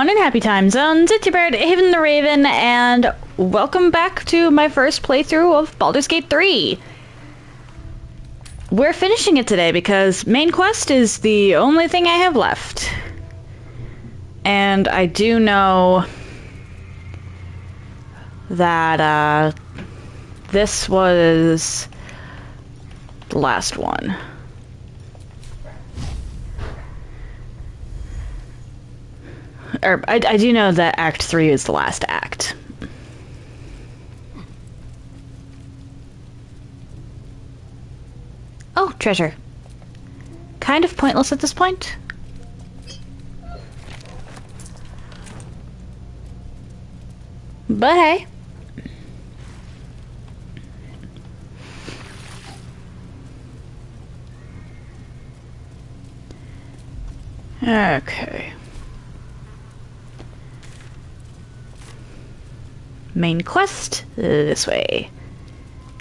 everyone in Happy Time Zones, it's your bird, Haven the Raven, and welcome back to my first playthrough of Baldur's Gate 3. We're finishing it today because main quest is the only thing I have left. And I do know that this was the last one. Or, I do know that Act 3 is the last act. Oh, treasure. Kind of pointless at this point. But hey. Okay. Main quest, this way.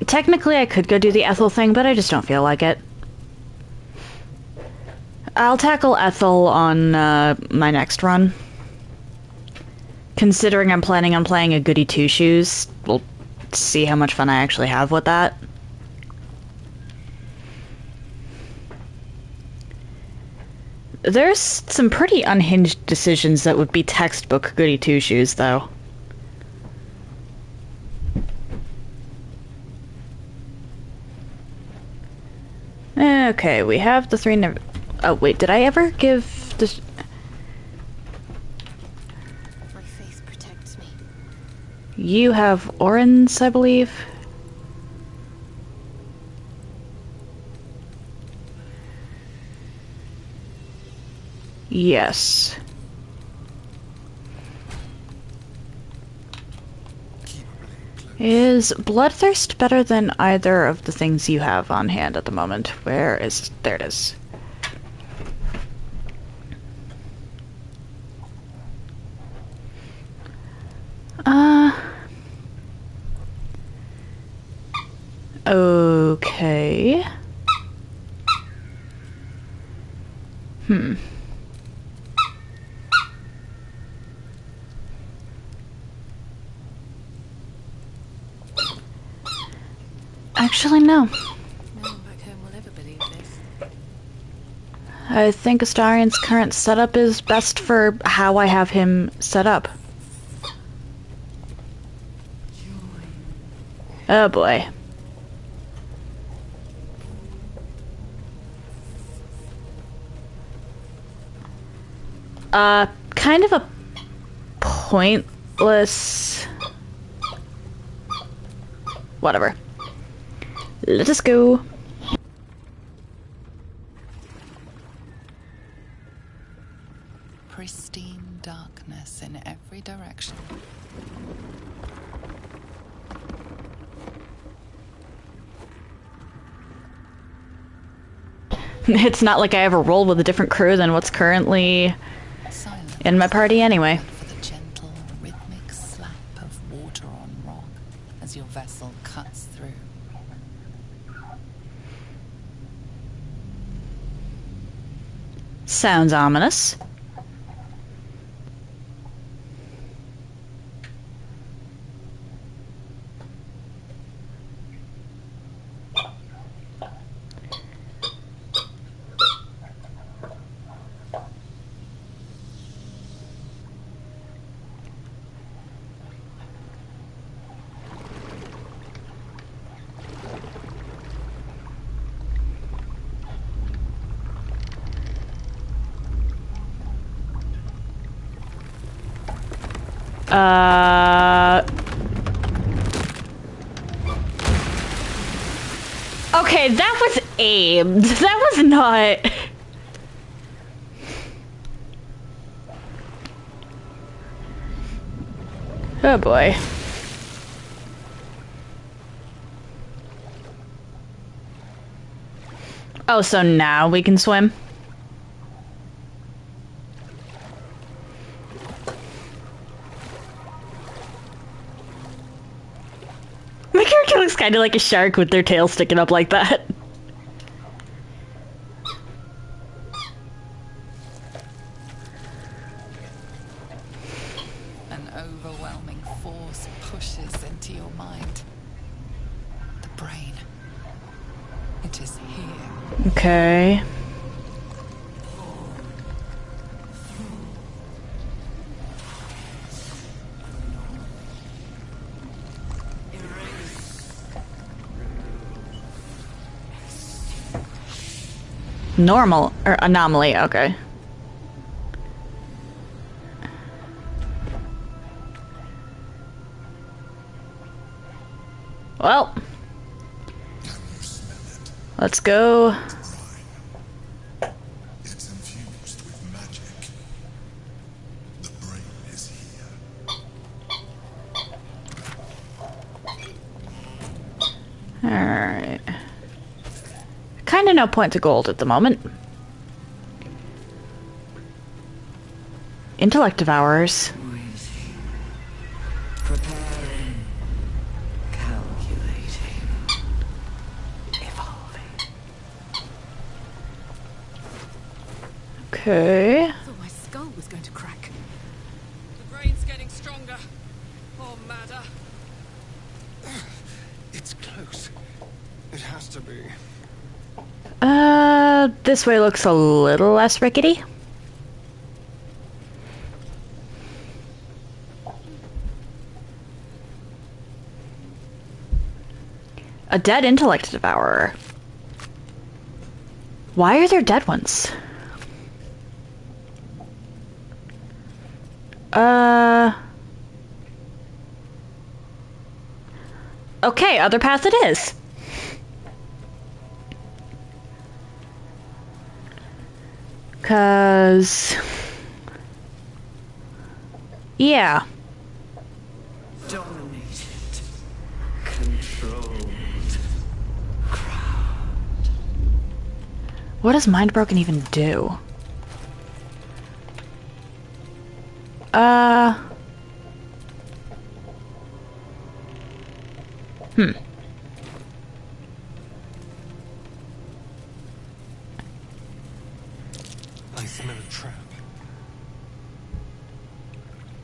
Technically, I could go do the Ethel thing, but I just don't feel like it. I'll tackle Ethel on my next run. Considering I'm planning on playing a goody two-shoes, we'll see how much fun I actually have with that. There's some pretty unhinged decisions that would be textbook goody two-shoes, though. Okay, we have the three oh, wait, did I ever give this? My faith protects me. You have Orans, I believe. Yes. Is Bloodthirst better than either of the things you have on hand at the moment? Where is... there it is. Okay. Actually, no. No one back home will ever believe this. I think Astarian's current setup is best for how I have him set up. Oh boy. Kind of a pointless... whatever. Let us go. Pristine darkness in every direction. It's not like I ever roll with a different crew than what's currently Silence in my party anyway. for the gentle, rhythmic slap of water on rock as your vessel cuts through. Sounds ominous. Okay, that was aimed. That was not... Oh boy. Oh, so now we can swim? My character looks kind of like a shark with their tail sticking up like that. force pushes into your mind. The brain. It is here. Okay. Normal or anomaly, okay. Well, let's go. It's infused with magic. The brain is here. Alright. Kinda no point to gold at the moment. Intellect devourers. Waiting. Preparing. Calculating. Evolving. Okay. I thought my skull was going to crack. The brain's getting stronger. Or madder. It's close. It has to be. This way looks a little less rickety. A dead intellect devourer. Why are there dead ones? Okay, other path it is. Yeah. Dominated. Controlled. Crowned. What does Mind Broken even do? I smell a trap.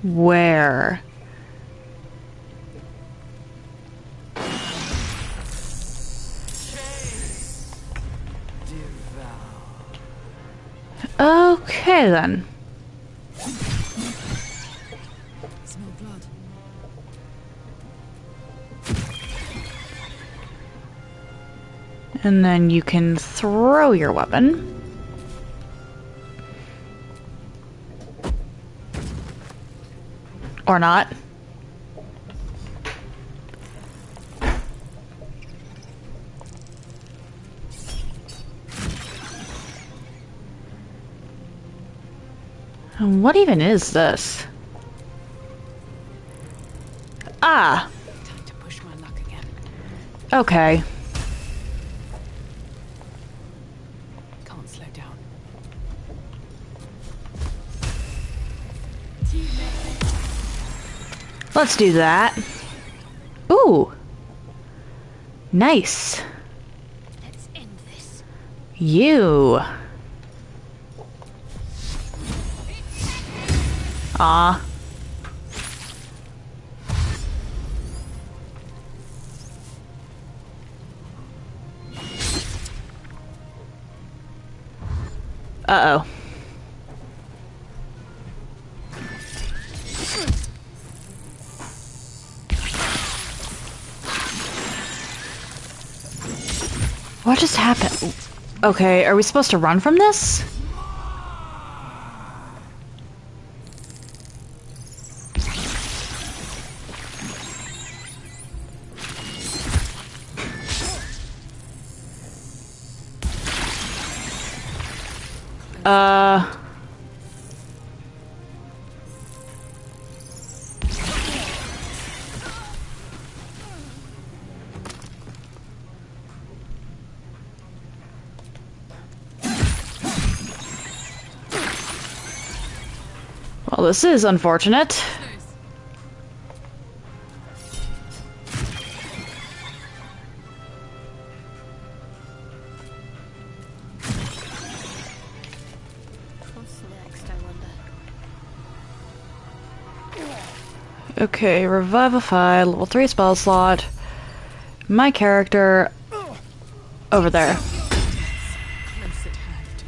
Where? Okay then. Smell blood. And then you can throw your weapon. Or not. And what even is this? Ah, Time to push my luck again. okay. Can't slow down. Let's do that. Ooh. Nice. Let's end this. You. Aw. Uh-oh. What just happened? Okay, are we supposed to run from this? Well, this is unfortunate. What's next, I wonder? Okay, Revivify, level 3 spell slot. My character over there. Close at hand.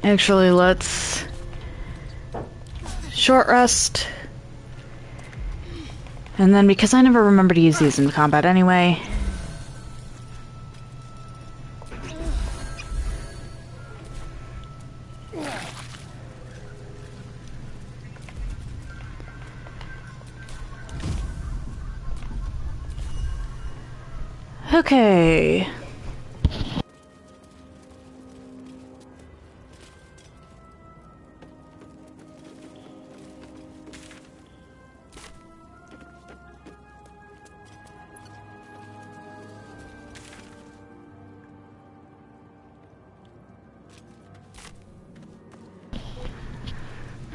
Actually, let's short rest. And then, because I never remember to use these in combat anyway. Okay.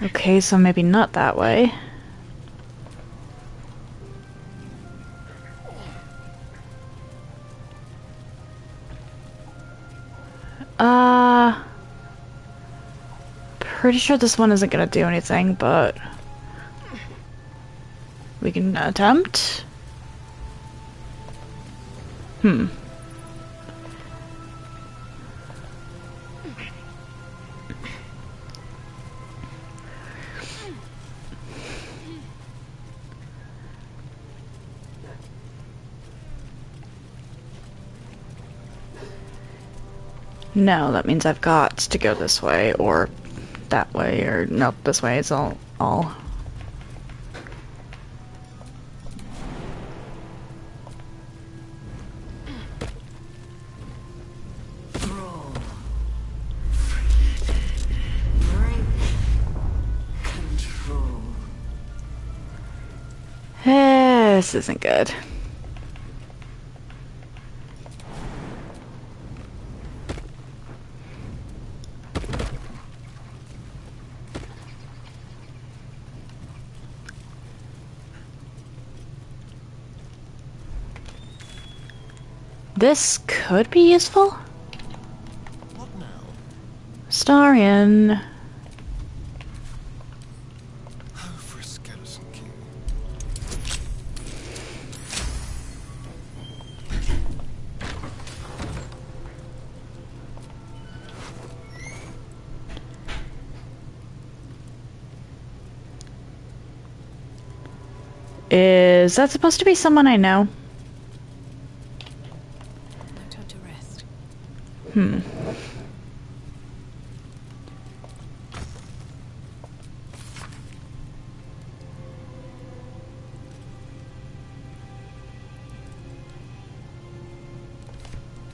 Okay, so maybe not that way. Pretty sure this one isn't gonna do anything, but we can attempt. No, that means I've got to go this way, or that way, or nope, this way is all. This isn't good. This could be useful. What now? Starion. Oh, for a skeleton king. Is that supposed to be someone I know? No time to rest.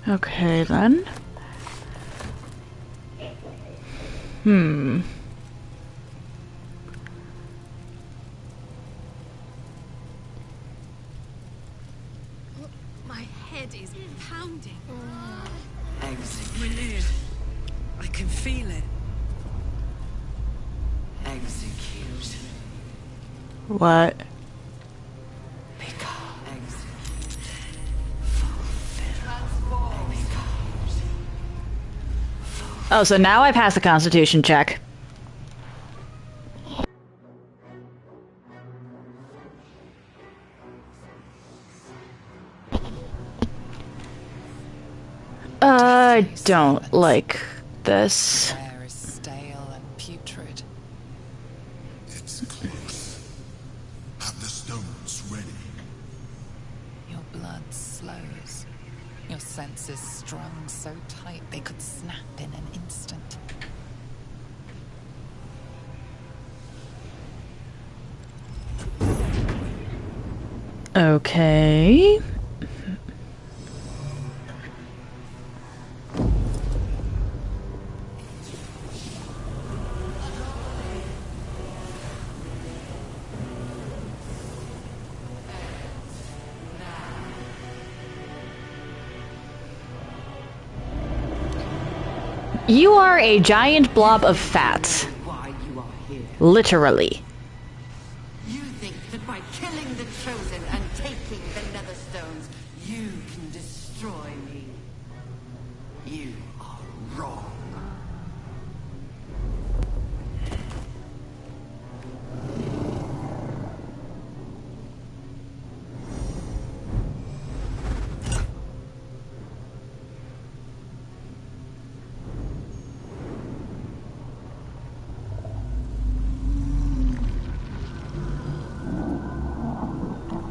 Okay, then. My head is pounding. Execute. I can feel it. Execute. What? Execute. Oh, so now I pass the Constitution check. I don't like this. The air is stale and putrid. It's close. Have the stones ready. Your blood slows. Your senses strung so tight they could snap in an instant. Okay. You are a giant blob of fat. Why you are here. Literally. You think that by killing the Chosen and taking the Nether Stones, you can destroy me. You are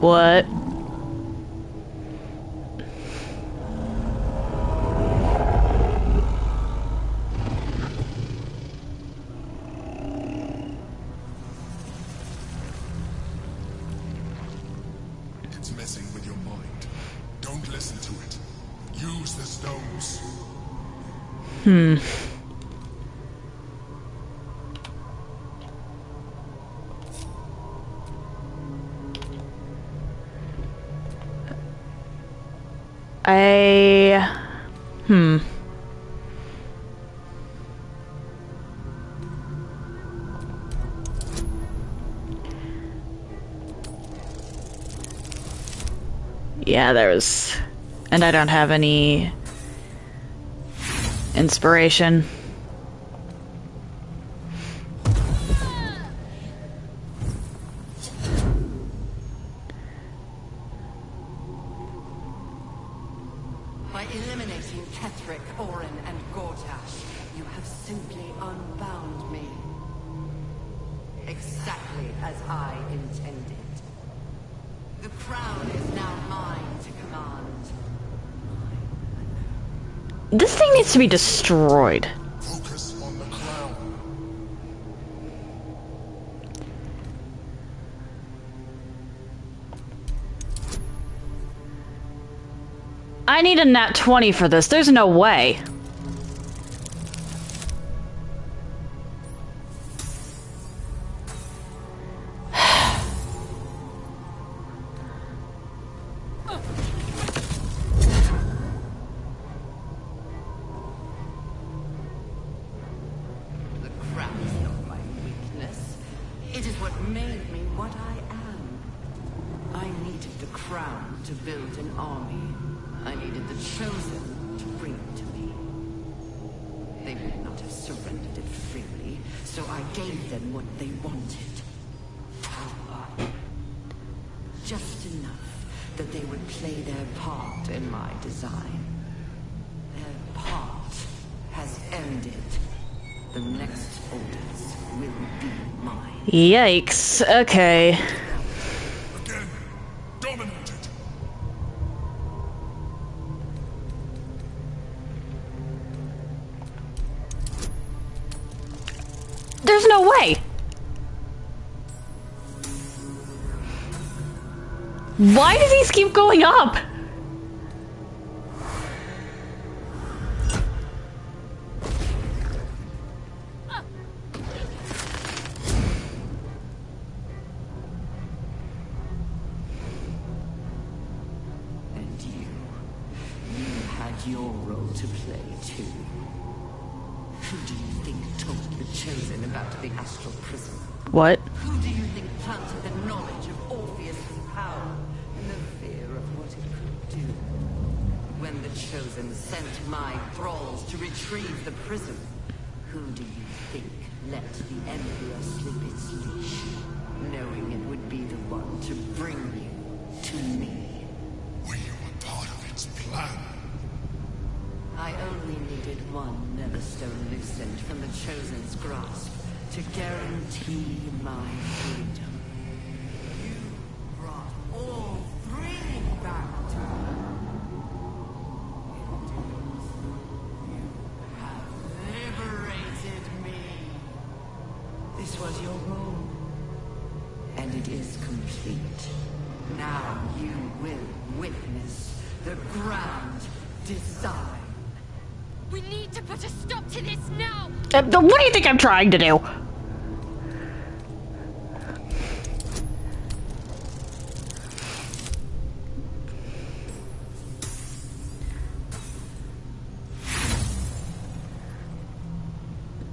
What? It's messing with your mind. Don't listen to it. Use the stones. Yeah, there's... And I don't have any... inspiration. By eliminating Ketheric, Orin, and Gortash, you have simply unbound me. Exactly as I intended. The crown is now mine to command. This thing needs to be destroyed. Focus on the crown. I need a nat 20 for this. There's no way. The crown is not my weakness. It is what made me what I am. I needed the crown to build an army. I needed the Chosen to bring it to me. They would not have surrendered it freely, so I gave them what they wanted. Power. Just enough that they would play their part in my design. Their part has ended. The next orders will be mine. Yikes. Okay. Again. Dominated. There's no way. Why do these keep going up? And you had your role to play too. Who do you think told the Chosen about the astral prism? What? Who do you think planted the knowledge of Orpheus's power and the fear of what it could do? When the Chosen sent my thralls to retrieve the prism, who do you think let the Emperor slip its leash, knowing it would be the one to bring you to me? Were you a part of its plan? I only needed one Netherstone loosened from the Chosen's grasp to guarantee my freedom. You brought all three back to me. You have liberated me. This was your role, and it is complete. Now you will witness the grand design. We need to put a stop to this now! What do you think I'm trying to do?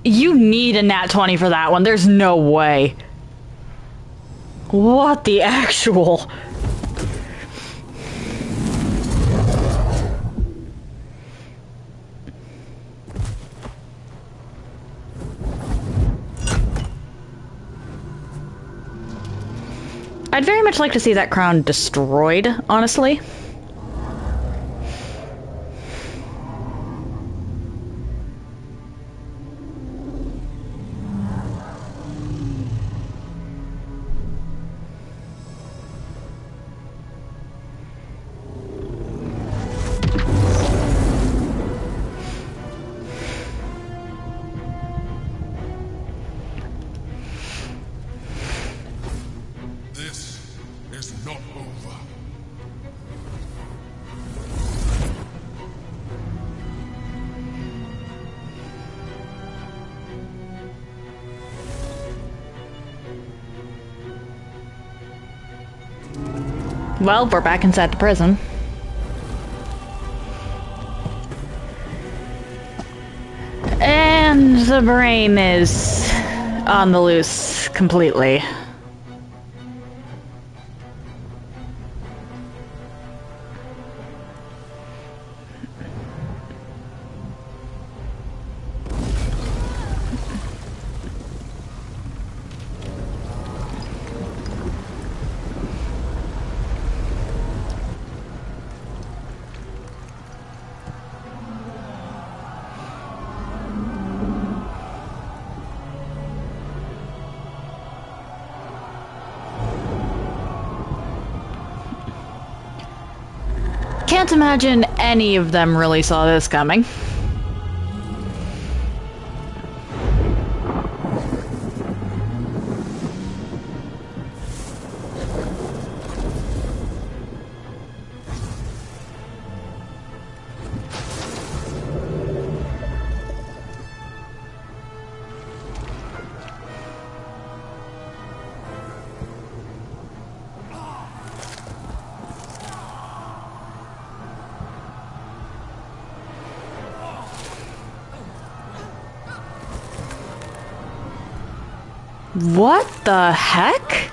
You need a nat 20 for that one. There's no way. What the actual... I'd very much like to see that crown destroyed, honestly. over. Well, we're back inside the prison. And the brain is on the loose completely. Can't imagine any of them really saw this coming. What the heck?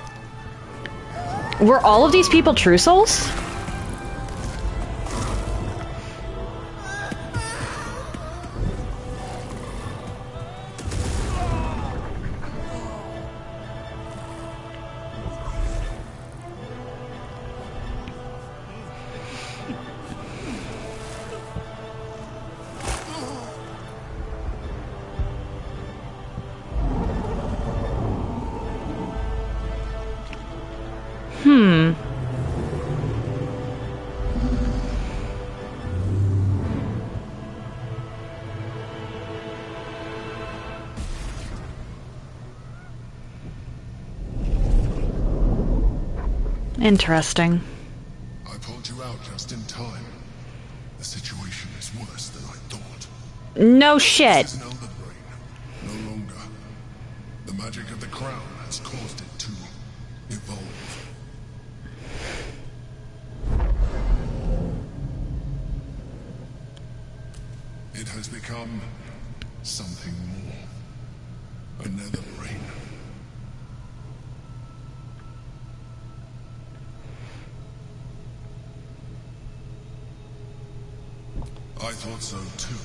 Were all of these people true souls? Interesting. I pulled you out just in time. The situation is worse than I thought. No shit. This is an Elden brain. No longer. The magic of the crown has caused it to evolve. It has become something more. Another brain. I thought so too.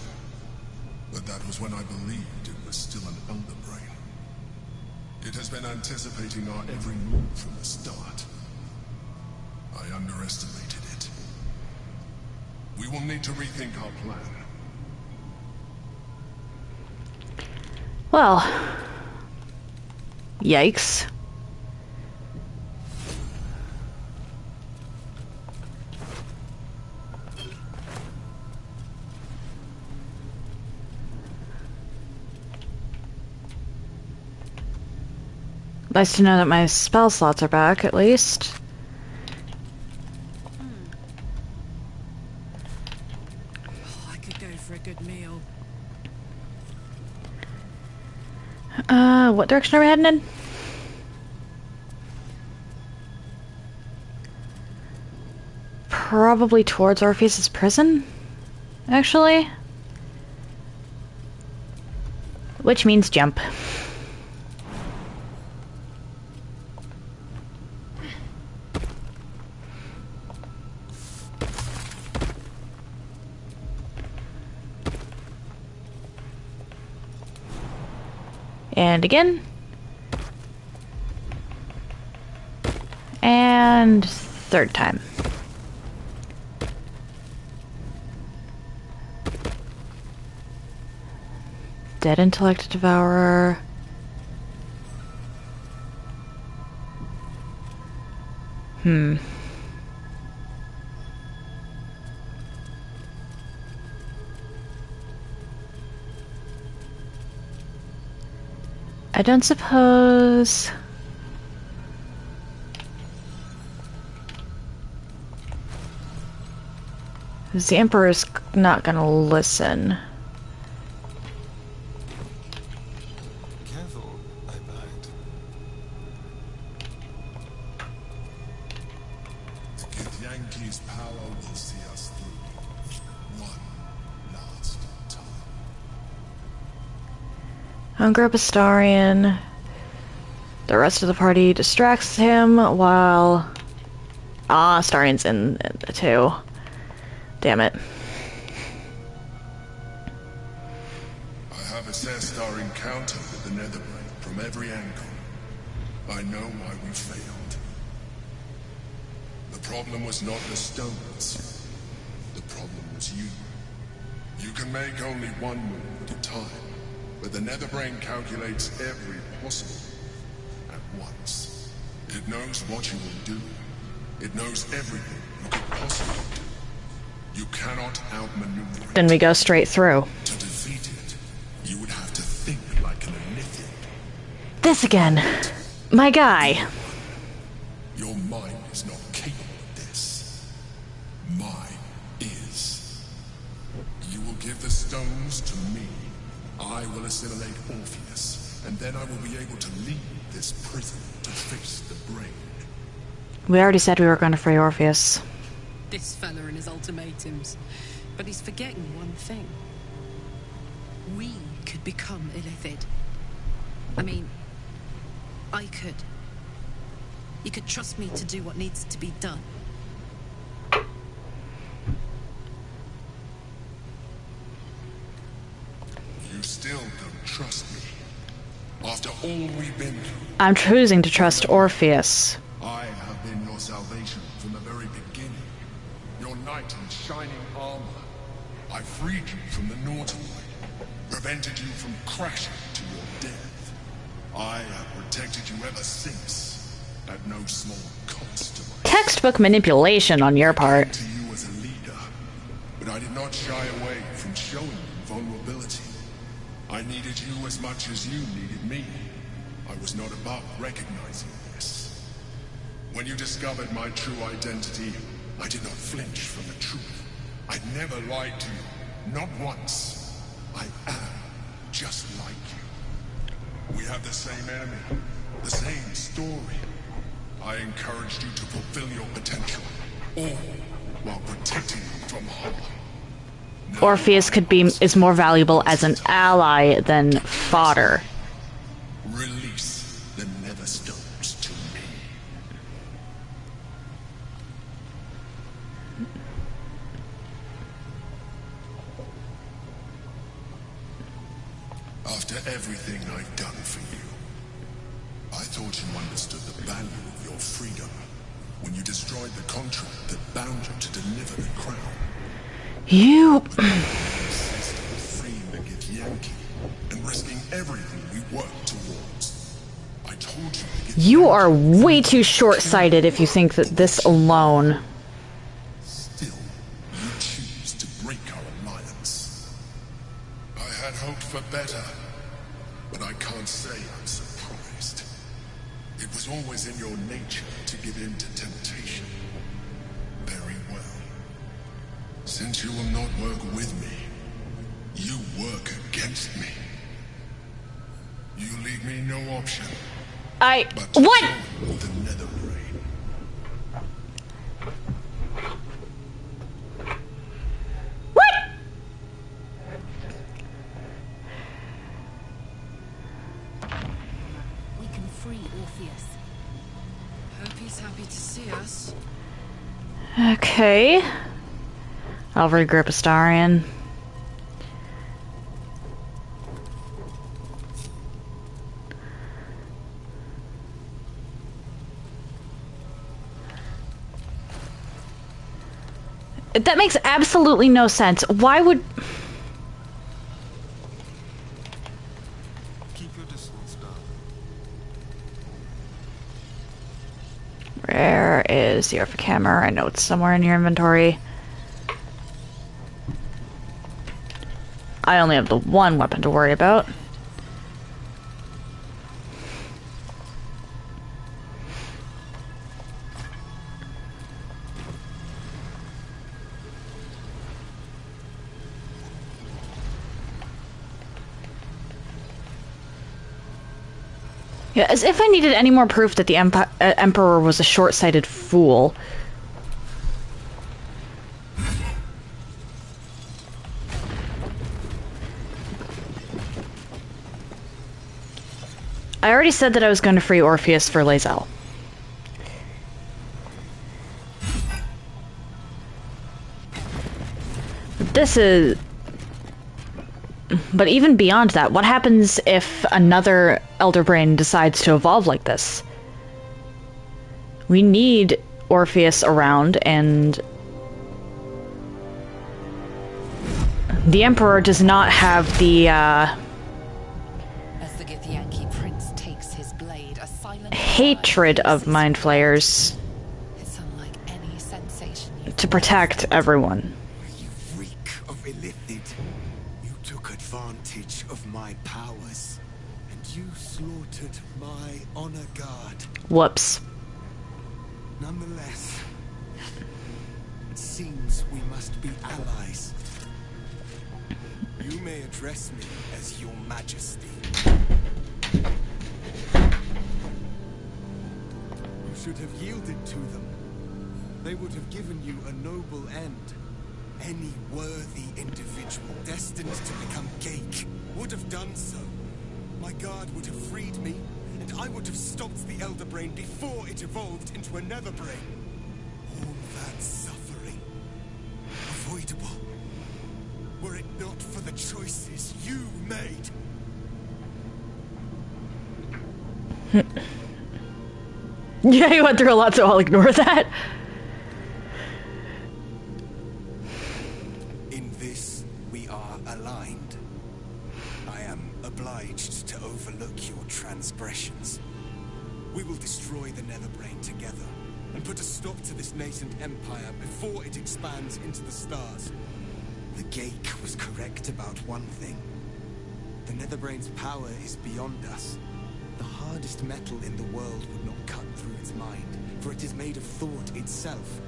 But that was when I believed it was still an Elder brain. It has been anticipating our every move from the start. I underestimated it. We will need to rethink our plan. Well, yikes. Nice to know that my spell slots are back, at least. I could go for a good meal. What direction are we heading in? Probably towards Orpheus' prison, actually. Which means jump. And again. And third time. Dead Intellect Devourer. I don't suppose... The Emperor's not gonna listen. Careful, I begged. The Githyanki's power will see us through. One last time. Hunger Bastarian. The rest of the party distracts him while... Starian's in too. Damn it. I have assessed our encounter with the Netherbrain from every angle. I know why we failed. The problem was not the stones. The problem was you. You can make only one move at a time, but the Netherbrain calculates every possible at once. It knows what you will do. It knows everything you could possibly do. You cannot outmaneuver it. Then we go straight through. To defeat it, you would have to think like an Omnithian. This again. My guy. Your mind is not capable of this. Mine is. You will give the stones to me. I will assimilate Orpheus, and then I will be able to leave this prison to face the brain. We already said we were going to free Orpheus. This fella and his ultimatums. But he's forgetting one thing. We could become Illithid. I mean, I could. You could trust me to do what needs to be done. You still don't trust me. After all we've been through, I'm choosing to trust Orpheus. I have been your salvation from the very beginning. Your knight in shining armor. I freed you from the Nautiloid, prevented you from crashing to your death. I have protected you ever since, at no small cost to myself. Textbook manipulation on your part. To you as a leader, but I did not shy away from showing you vulnerability. I needed you as much as you needed me. I was not above recognizing this. When you discovered my true identity, I did not flinch from the truth. I never lied to you, not once. I am just like you. We have the same enemy, the same story. I encouraged you to fulfill your potential, all while protecting you from harm. Now Orpheus is more valuable as an ally than fodder. release the nether stones to me. After everything I've done for you, I thought you understood the value of your freedom when you destroyed the contract that bound you to deliver the crown. You... Insist on freeing the Githyanki and risking everything we worked towards. I told you the Githyanki You are way too short-sighted if you think that this alone... Still, you choose to break our alliance. I had hoped for better, but I can't say I'm surprised. It was always in your nature to give in to temptation. Very well. Since you will not work with me, you work against me. You leave me no option but to What? join with the Netherbrain. What? We can free Orpheus. Hope he's happy to see us. Okay. I'll regroup Astarion. That makes absolutely no sense. Why would... Keep your distance, darling. Where is the Orphic Hammer? I know it's somewhere in your inventory. I only have the one weapon to worry about. Yeah, as if I needed any more proof that the Emperor was a short-sighted fool. I already said that I was going to free Orpheus for Lae'zel. This is... But even beyond that, what happens if another Elder Brain decides to evolve like this? We need Orpheus around, and... the Emperor does not have the, As the Githyanki prince takes his blade, a silent hatred of Mind Flayers It's unlike any sensation to protect everyone. You reek of illithid. You took advantage of my powers, and you slaughtered my honor guard. Whoops. Nonetheless, it seems we must be allies. You may address me as your majesty. You should have yielded to them. They would have given you a noble end. Any worthy individual destined to become Geik would have done so. My guard would have freed me, and I would have stopped the Elder Brain before it evolved into a Nether Brain. All that suffering, avoidable, were it not for the choices you made. Yeah, you went through a lot, so I'll ignore that. In this, we are aligned. I am obliged to overlook your transgressions. We will destroy the Netherbrain together, and put a stop to this nascent empire before it expands into the stars. The Geik was correct about one thing. The Netherbrain's power is beyond us. The hardest metal in the world would not cut through its mind, for it is made of thought itself.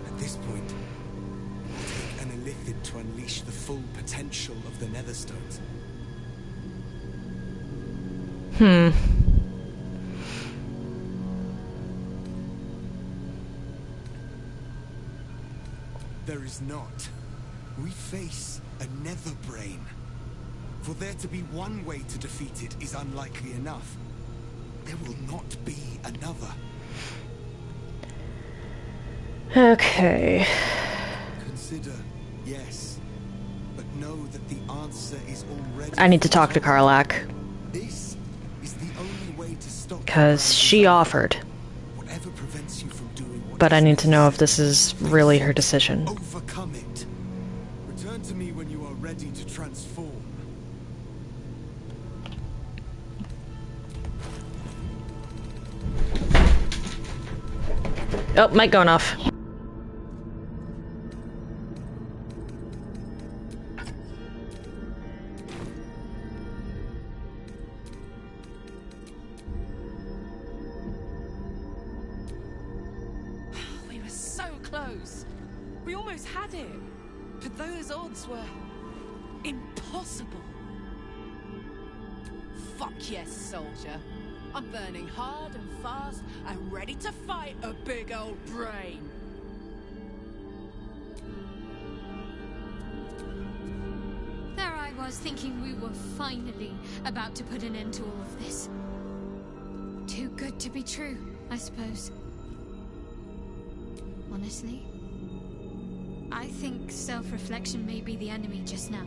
At this point, it will take an illithid to unleash the full potential of the Netherstones. There is not. We face a Netherbrain. For there to be one way to defeat it is unlikely enough. There will not be another. Okay. Consider, yes. But know that the answer is already... I need to talk to Karlach, This is the only way to stop... because she offered. Whatever prevents you from doing what But I is need to know if necessary. this is really her decision. Overcome it. Return to me when you are ready to transform. Oh, mic going off. We were so close. We almost had it. But those odds were impossible. Fuck yes, soldier. I'm burning hard and fast and ready to fight a big old brain. There I was thinking we were finally about to put an end to all of this. Too good to be true, I suppose. Honestly, I think self-reflection may be the enemy just now.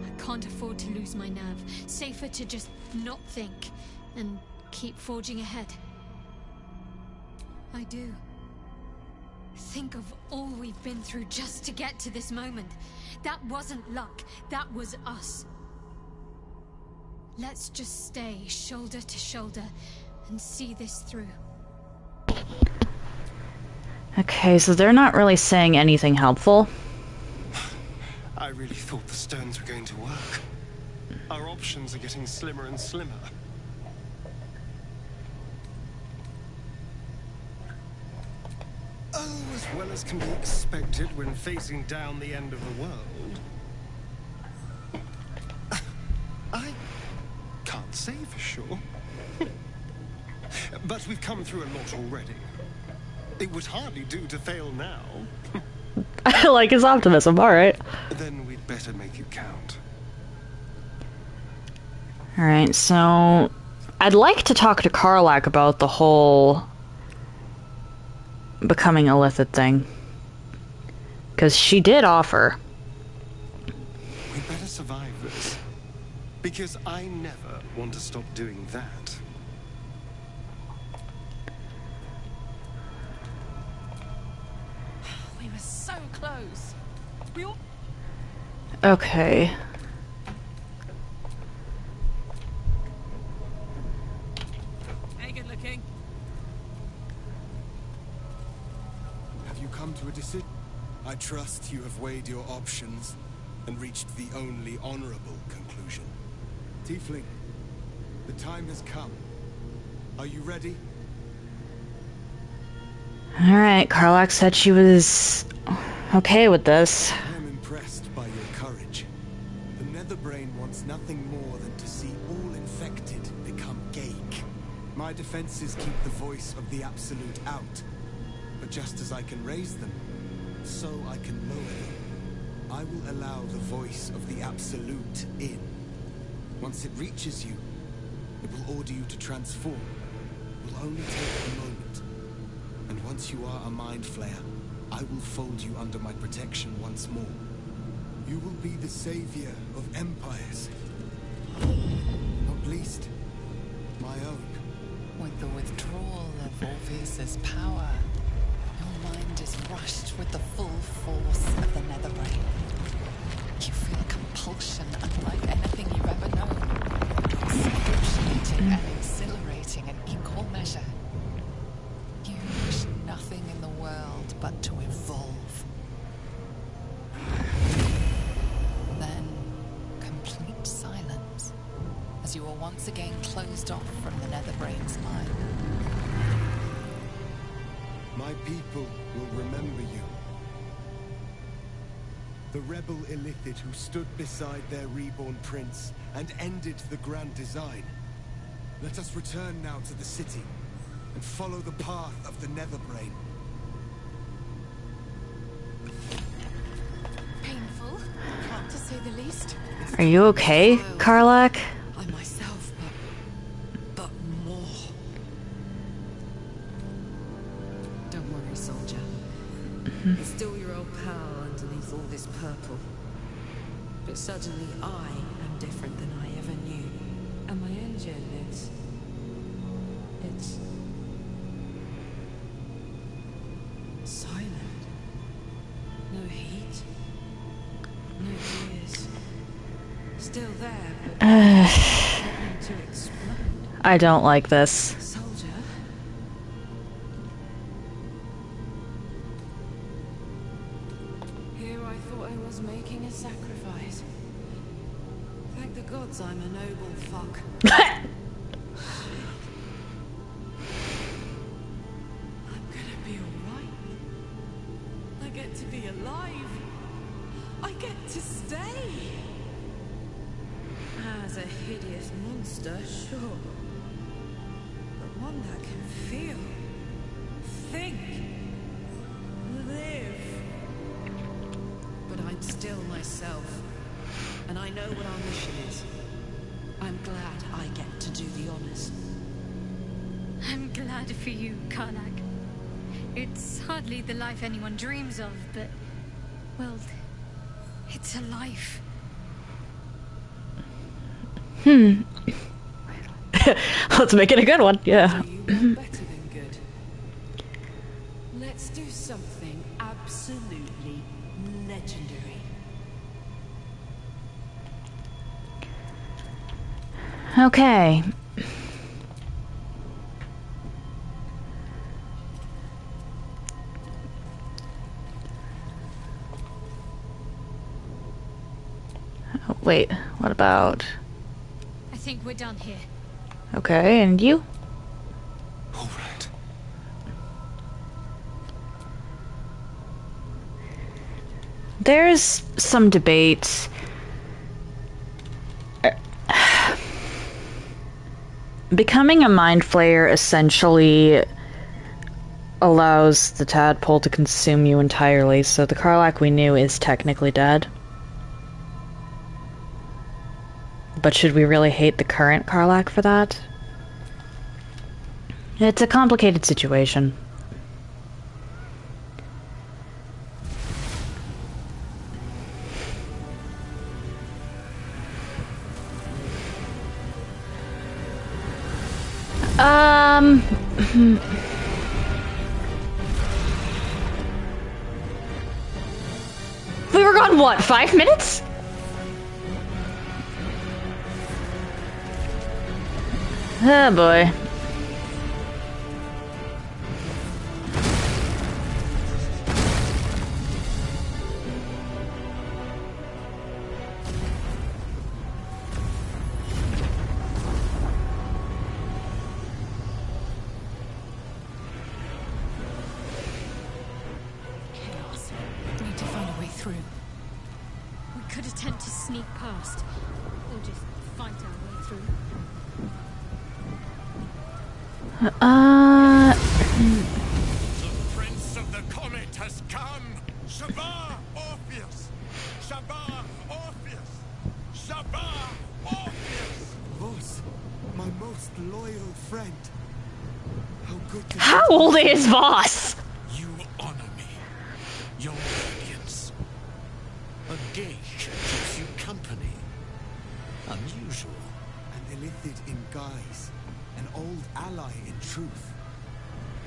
I can't afford to lose my nerve. Safer to just not think and keep forging ahead. I do. Think of all we've been through just to get to this moment. That wasn't luck, that was us. Let's just stay shoulder to shoulder and see this through. Okay, so they're not really saying anything helpful. I really thought the stones were going to work. Our options are getting slimmer and slimmer. Oh, as well as can be expected when facing down the end of the world. I can't say for sure. But we've come through a lot already. It would hardly do to fail now. I like his optimism, alright. Then we'd better make it count. Alright, so I'd like to talk to Karlak about the whole becoming a Lithid thing. Because she did offer. We better survive this. Because I never want to stop doing that. We were so close. We all... Okay. Hey, good looking. Have you come to a decision? I trust you have weighed your options and reached the only honorable conclusion. Tiefling, the time has come. Are you ready? Alright, Karlak said she was okay with this. I am impressed by your courage. The Netherbrain wants nothing more than to see all infected become Gaik. My defenses keep the voice of the Absolute out. But just as I can raise them, so I can lower them. I will allow the voice of the Absolute in. Once it reaches you, it will order you to transform. It will only take a moment. And once you are a Mind Flayer, I will fold you under my protection once more. You will be the savior of empires. Not least, my own. With the withdrawal of Orpheus's power, your mind is rushed with the full force of the Netherbrain. You feel a compulsion unlike anything you've ever known. Excruciating and exhilarating in equal measure. You wish nothing in the world but to evolve. Then, complete silence, as you are once again closed off from the Netherbrain's mind. My people will remember you. The rebel Illithid who stood beside their reborn prince and ended the grand design. Let us return now to the city and follow the path of the Netherbrain. Painful, to say the least. Are you okay, Karlak? I myself, but more. Don't worry, soldier. It's still your old pal underneath all this purple. But suddenly I am different than I ever knew. And my engine, it's silent. No heat. No tears. Still there, but threatening to explode. I don't like this. Soldier? Here I thought I was making a sacrifice. Thank the gods I'm a noble fuck. I'm gonna be alright. I get to be alive. I get to stay. As a hideous monster, sure. But one that can feel, think, live. But I'm still myself. And I know what our mission is. I'm glad I get to do the honors. I'm glad for you, Karlak. It's hardly the life anyone dreams of, but... well, it's a life. Let's make it a good one, yeah. Do you want better than good? Let's do something absolutely legendary. Okay. Oh, wait, what about... I think we're done here. Okay, and you? All right. There's some debate. Becoming a mind flayer essentially allows the tadpole to consume you entirely, so the Karlach we knew is technically dead. But should we really hate the current Karlach for that? It's a complicated situation. We were gone, what, 5 minutes? Oh boy. Chaos. Need to find a way through. We could attempt to sneak past, or just fight our way through. The Prince of the Comet has come! Shabbat Orpheus! Shabbat Orpheus! Shabbat Orpheus! Voss, my most loyal friend. How good to How old is Voss? You honor me. Your obedience. A gate keeps you company. Unusual. An illithid in guise. An old ally in truth.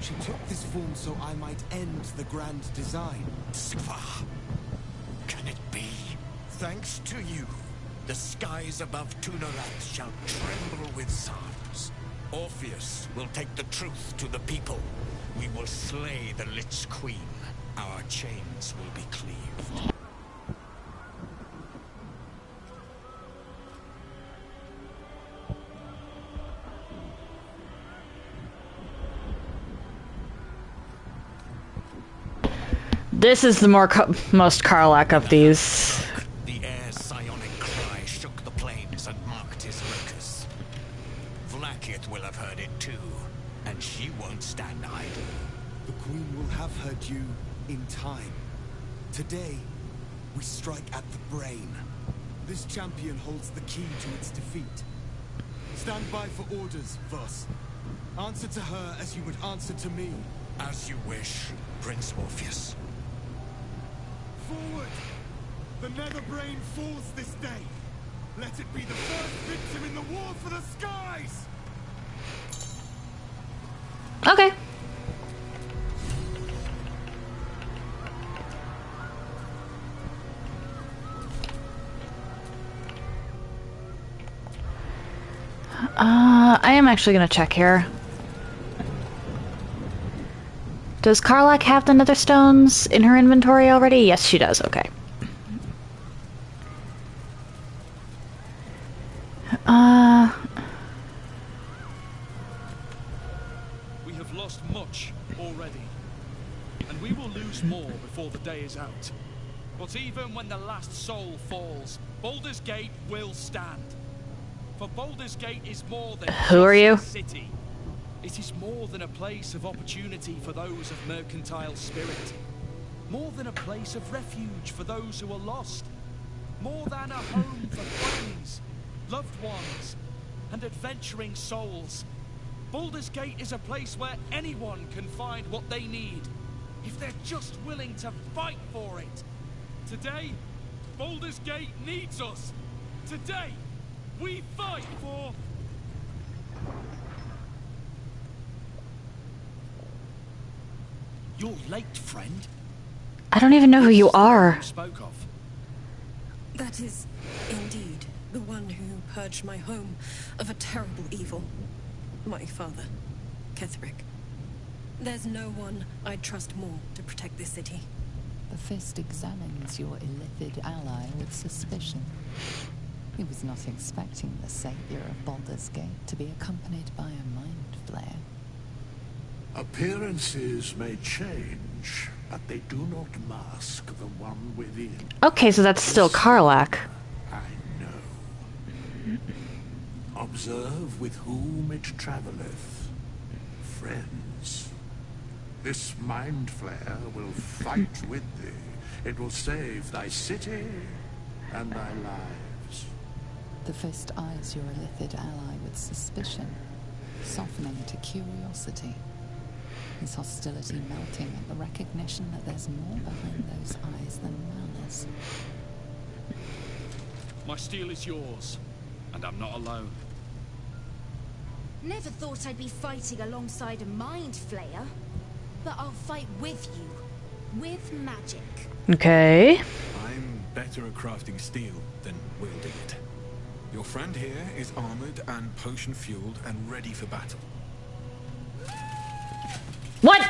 She took this form so I might end the grand design. Sva. Can it be? Thanks to you, the skies above Tunorath shall tremble with psalms. Orpheus will take the truth to the people. We will slay the Lich Queen. Our chains will be cleaved. This is the most Karlach of these. The air's psionic cry shook the plains and marked his locus. Vlaakith will have heard it too, and she won't stand idle. The Queen will have her due in time. Today, we strike at the brain. This champion holds the key to its defeat. Stand by for orders, Voss. Answer to her as you would answer to me. As you wish, Prince Orpheus. Forward! The Netherbrain falls this day. Let it be the first victim in the war for the skies! Okay. I am actually gonna check here. Does Karlach have the nether stones in her inventory already? Yes, she does. Okay. We have lost much already, and we will lose more before the day is out. But even when the last soul falls, Baldur's Gate will stand. For Baldur's Gate is more than Who are you? a city. It is more than a place of opportunity for those of mercantile spirit. More than a place of refuge for those who are lost. More than a home for friends, loved ones, and adventuring souls. Baldur's Gate is a place where anyone can find what they need, if they're just willing to fight for it. Today, Baldur's Gate needs us. Today, we fight for... You're late, friend. I don't even know who you are. Spoke of. That is indeed the one who purged my home of a terrible evil. My father, Ketheric. There's no one I'd trust more to protect this city. The Fist examines your illithid ally with suspicion. He was not expecting the savior of Baldur's Gate to be accompanied by a mind flayer. Appearances may change, but they do not mask the one within. Okay, so that's still Karlach. I know. Observe with whom it travelleth. Friends. This mind flare will fight with thee. It will save thy city and thy lives. The fist eyes your illithid ally with suspicion, softening to curiosity. His hostility melting at the recognition that there's more behind those eyes than malice. My steel is yours, and I'm not alone. Never thought I'd be fighting alongside a mind flayer. But I'll fight with you. With magic. Okay. I'm better at crafting steel than wielding it. Your friend here is armored and potion-fueled and ready for battle. What?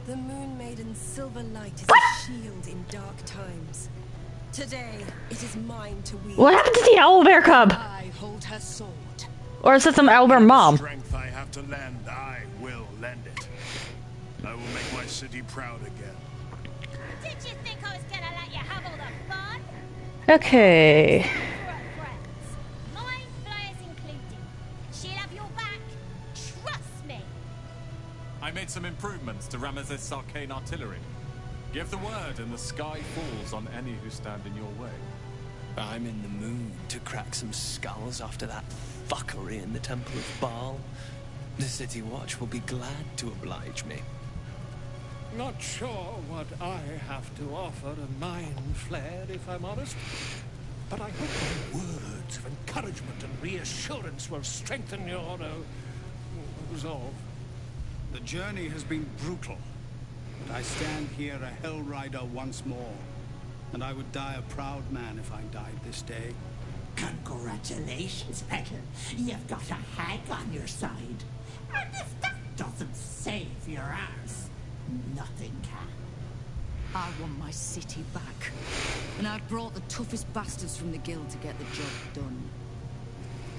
The Moon Maiden's silver light is a shield in dark times. Today, it is mine to wield. What happened to the owlbear cub? I hold her sword. Or is it some owlbear mom? Strength I have to lend, I will lend it. I will make my city proud again. Did you think I was gonna let you have all the fun? Okay. Mind flayers included. She'll have your back. Trust me. I made some improvements to Ramesses' arcane artillery. Give the word and the sky falls on any who stand in your way. I'm in the mood to crack some skulls after that fuckery in the Temple of Baal. The City Watch will be glad to oblige me. Not sure what I have to offer a mind flare, if I'm honest. But I hope my words of encouragement and reassurance will strengthen your resolve. The journey has been brutal, but I stand here a Hell Rider once more. And I would die a proud man if I died this day. Congratulations, Petal. You've got a hag on your side. And if that doesn't save your ass, nothing can. I want my city back. And I've brought the toughest bastards from the guild to get the job done.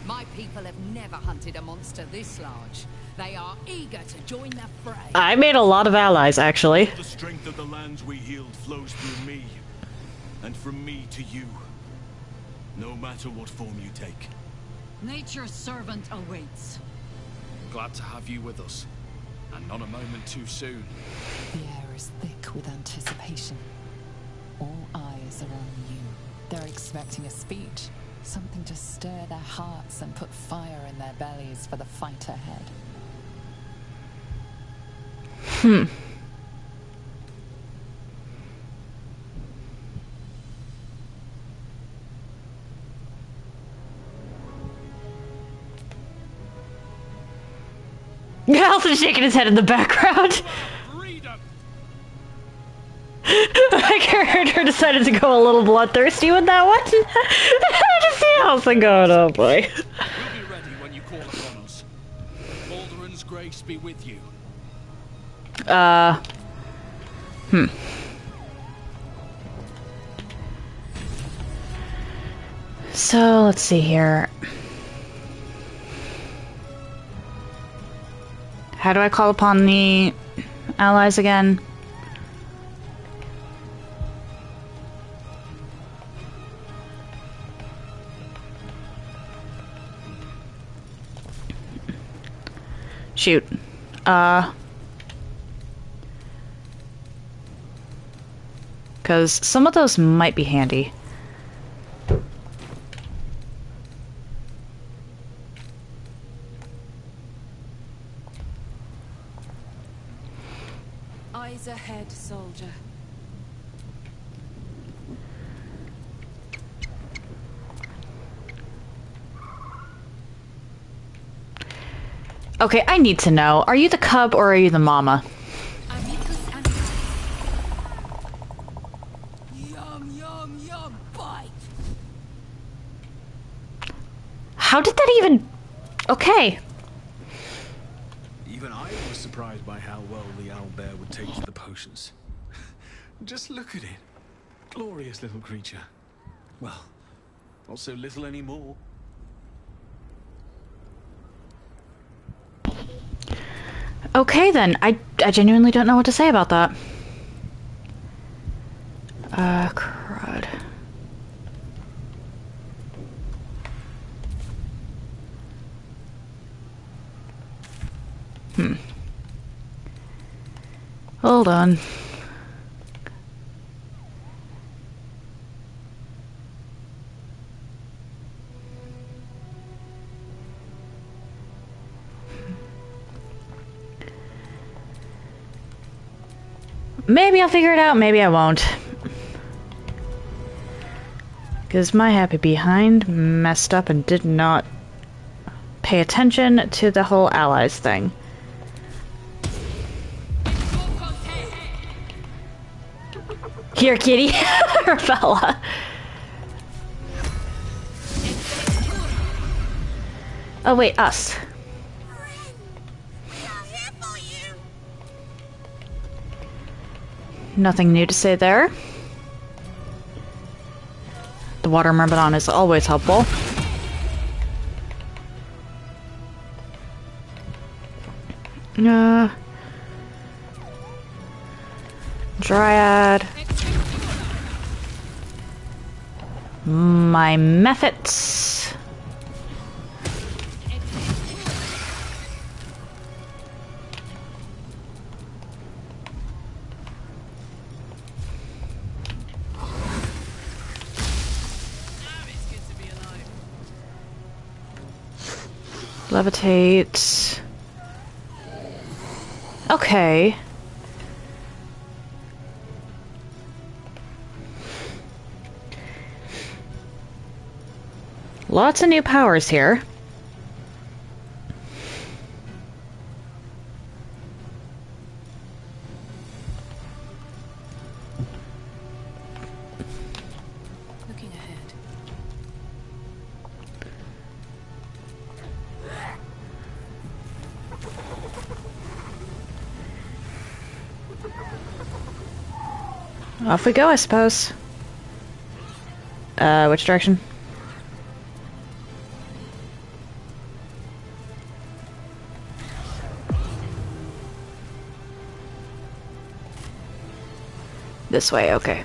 My people have never hunted a monster this large. They are eager to join the fray. I made a lot of allies, actually. The strength of the lands we healed flows through me. And from me to you. No matter what form you take. Nature's servant awaits. Glad to have you with us. And not a moment too soon. The air is thick with anticipation. All eyes are on you. They're expecting a speech. Something to stir their hearts and put fire in their bellies for the fight ahead. Alton's shaking his head in the background. My character decided to go a little bloodthirsty with that one. I just see Alton going, oh boy. We'll be ready when you call upon us. Baldur's grace be with you. So, let's see here. How do I call upon the allies again? Shoot. Because some of those might be handy. Eyes ahead, soldier. Okay, I need to know. Are you the cub or are you the mama? Yum, yum, yum, bite. How did that even... Okay. Even I was surprised by how well the owlbear would take to the potions. Just look at it. Glorious little creature. Well, not so little anymore. Okay then, I genuinely don't know what to say about that. Crud. Hold on. Maybe I'll figure it out, maybe I won't. Because my happy behind messed up and did not pay attention to the whole allies thing. Here, kitty. Ravella. Oh, wait, us. Nothing new to say there. The water myrmidon is always helpful. Dryad. My methods. Levitate. Okay. Lots of new powers here. Looking ahead. Off we go, I suppose. Which direction? This way, okay.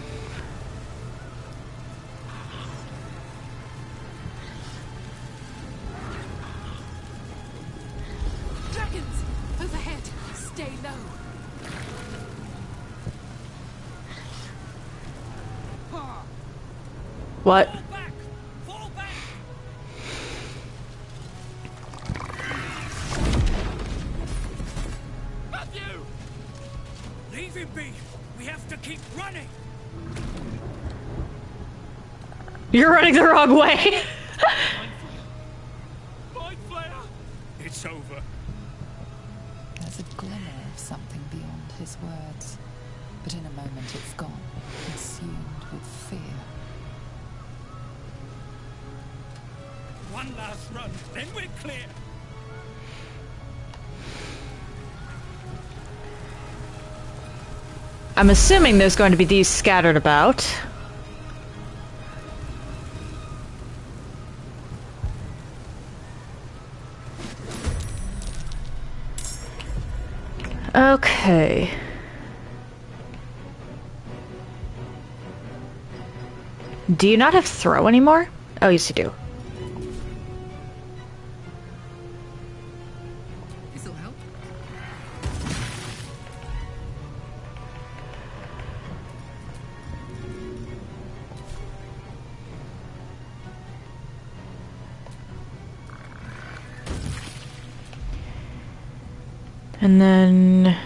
Dragons! Overhead! Stay low! What? Matthew! Leave him be! We have to keep running! You're running the wrong way! It's over. There's a glimmer of something beyond his words, but in a moment it's gone, consumed with fear. One last run, then we're clear. I'm assuming there's going to be these scattered about. Okay. Do you not have throw anymore? Oh, yes you do. This'll help. And then...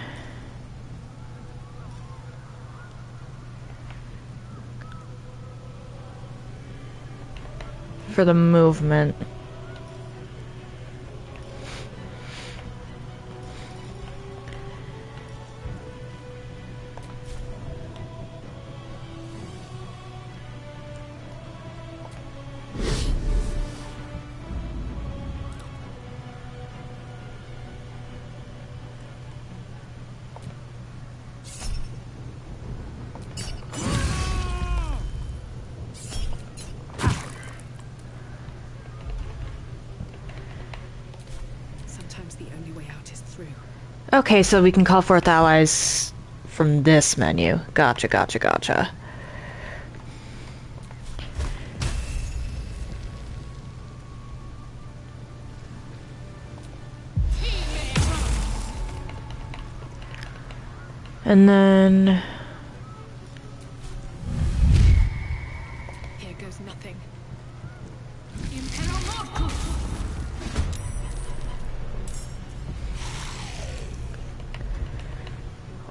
for the movement. Okay, so we can call forth allies from this menu. Gotcha, gotcha, gotcha. And then... Here goes nothing.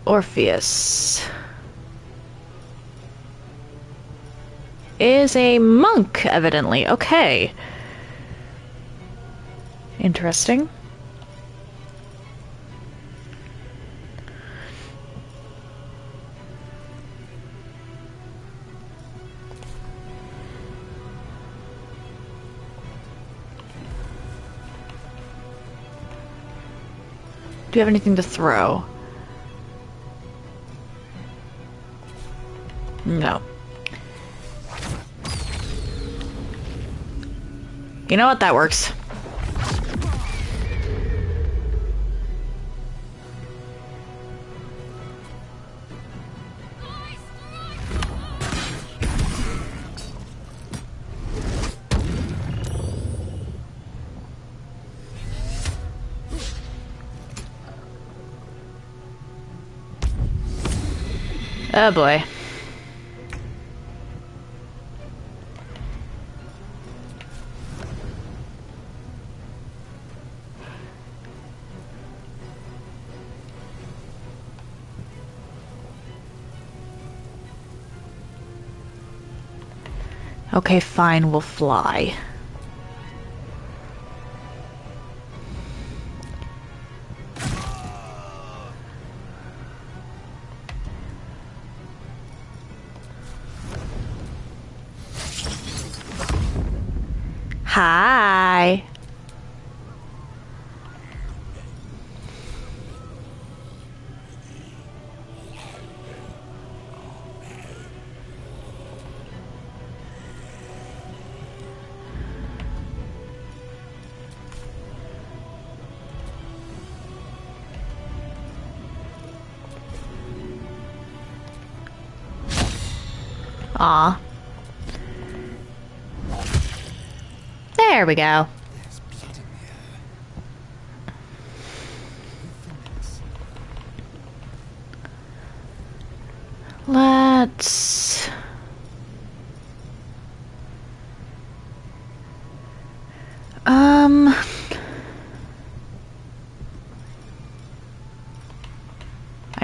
Orpheus is a monk, evidently. Okay. Interesting. Do you have anything to throw? No. You know what? That works. Oh boy. Okay, fine, we'll fly. Hi. Aw. There we go. Let's...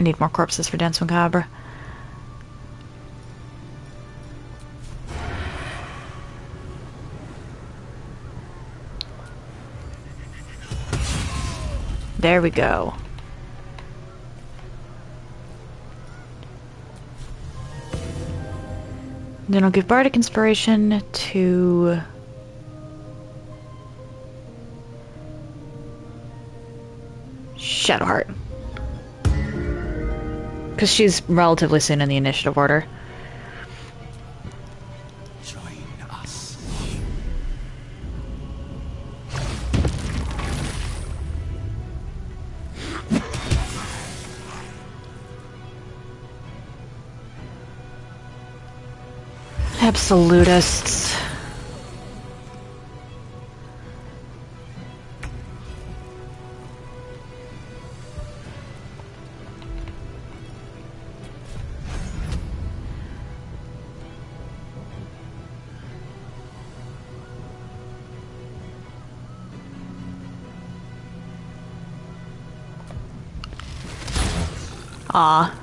I need more corpses for Dance Macabre. There we go. Then I'll give Bardic Inspiration to... Shadowheart. Because she's relatively soon in the initiative order. Absolutists. Ah.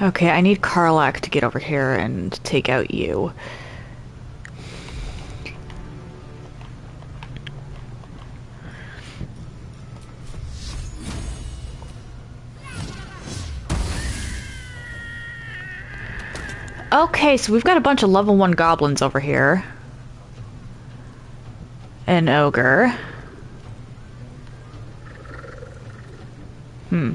Okay, I need Karlak to get over here and take out you. Okay, so we've got a bunch of level 1 goblins over here. An ogre. Hmm.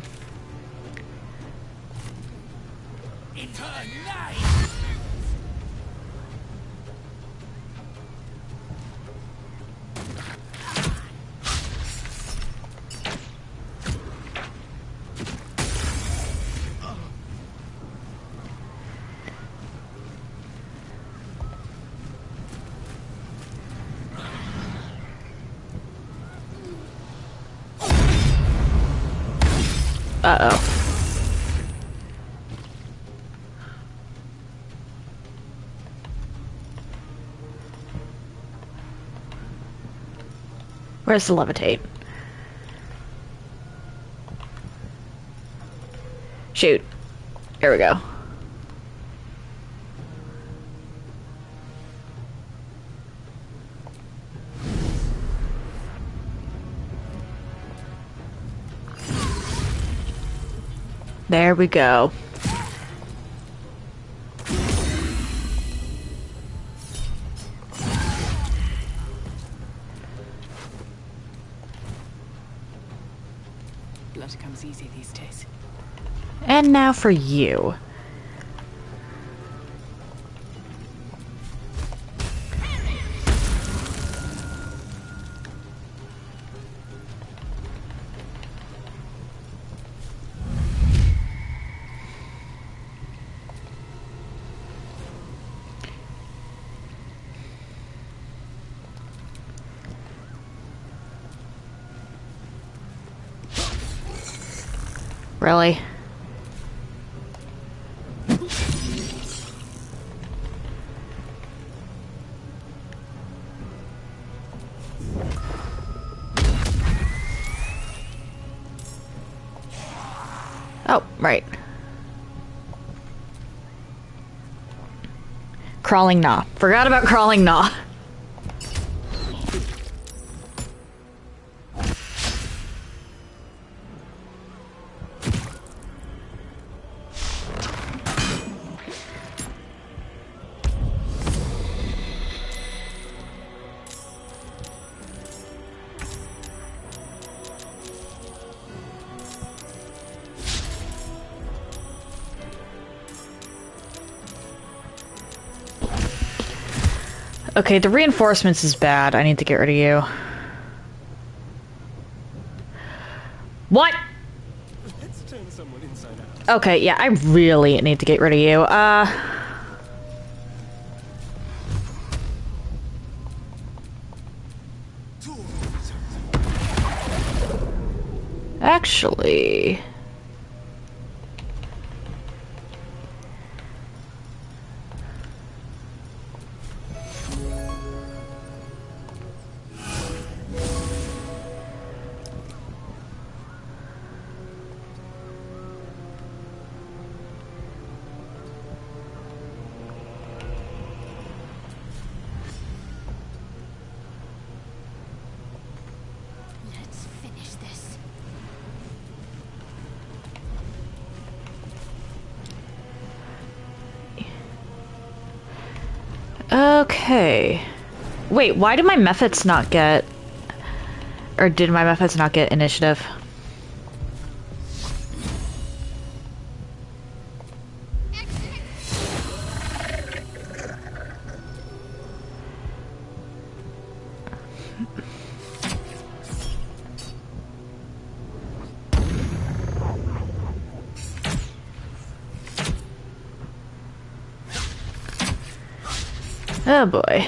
Uh-oh. Where's the levitate? Shoot. Here we go. There we go. Blood comes easy these days. And now for you. Really? Oh, right. Crawling Gnaw. Forgot about Crawling Gnaw. Okay, the reinforcements is bad. I need to get rid of you. What? Let's turn someone inside out. Okay, yeah, I really need to get rid of you. Actually... Let's finish this. Okay. Wait, why did my methods not get... Or did my methods not get initiative? Oh boy.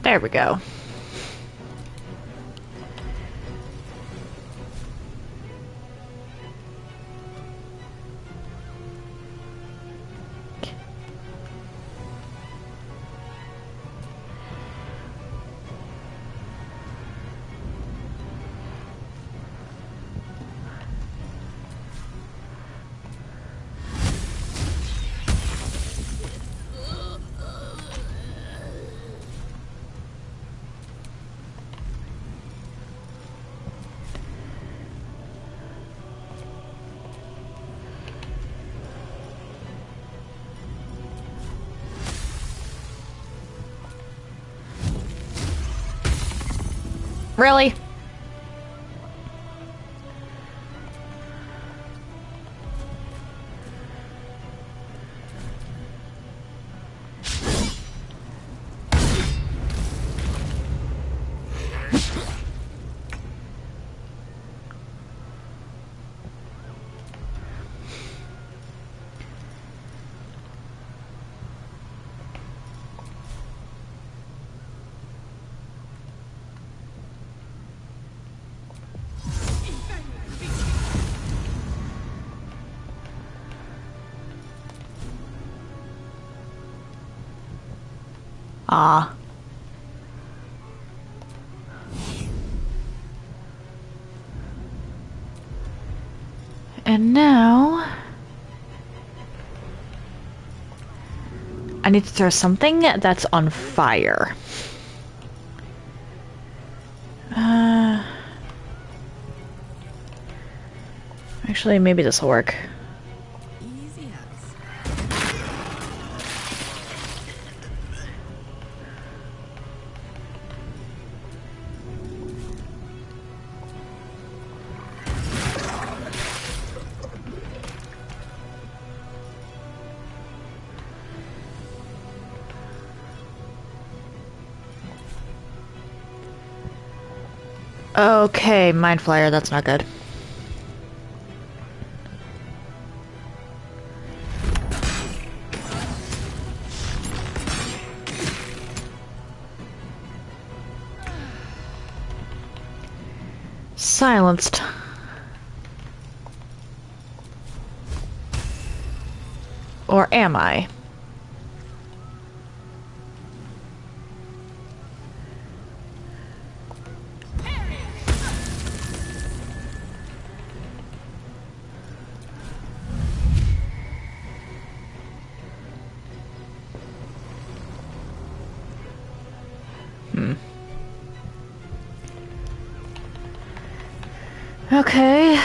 There we go. Really? Ah. And now... I need to throw something that's on fire. Actually, maybe this will work. Okay, Mind Flyer, that's not good. Silenced. Or am I? Okay.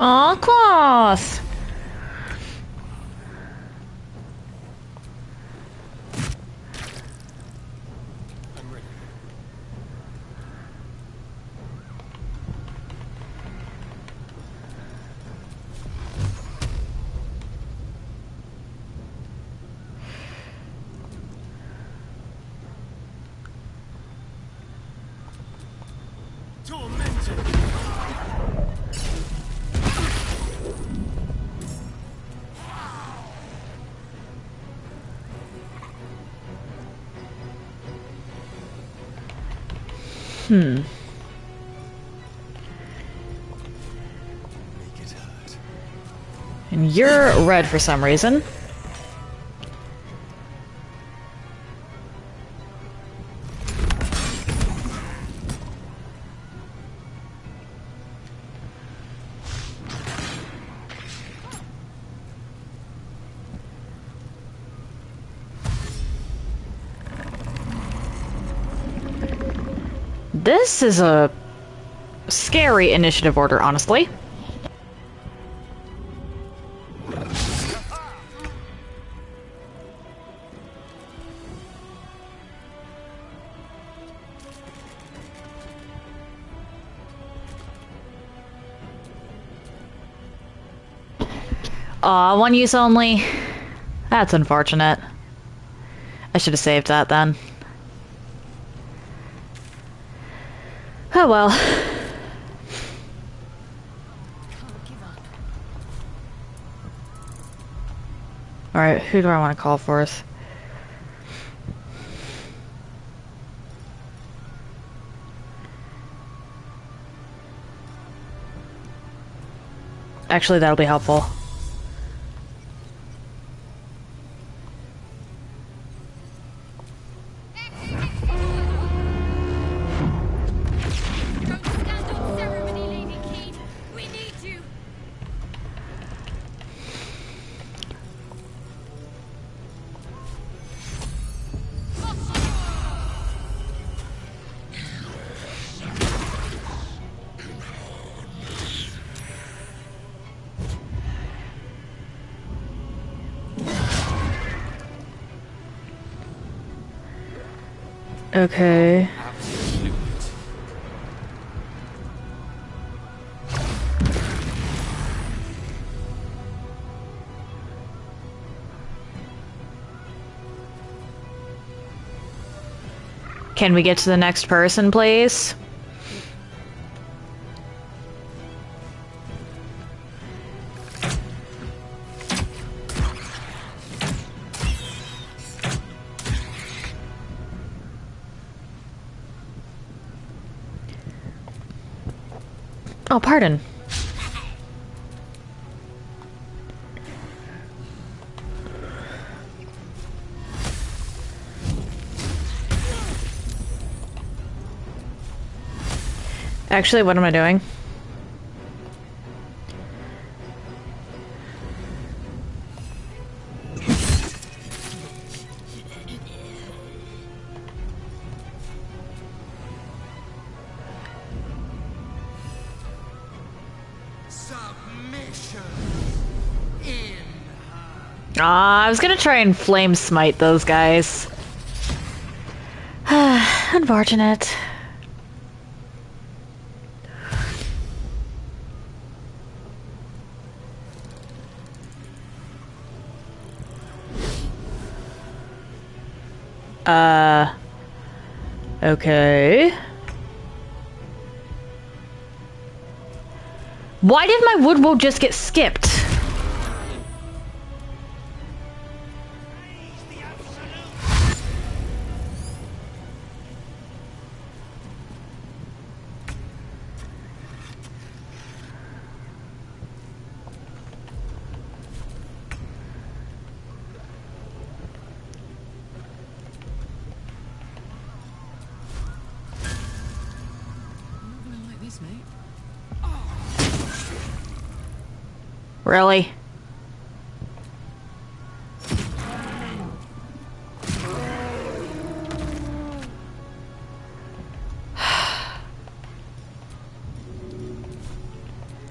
Aw, cloth! I'm ready. Hmm. And you're red for some reason. This is a scary initiative order, honestly. Aw, one use only. That's unfortunate. I should have saved that then. Oh well. Alright, who do I want to call forth? Actually, that'll be helpful. Okay. Can we get to the next person, please? Oh, pardon. Actually, what am I doing? I was gonna try and flame smite those guys. Unfortunate. Okay. Why did my woodwoe just get skipped? Really?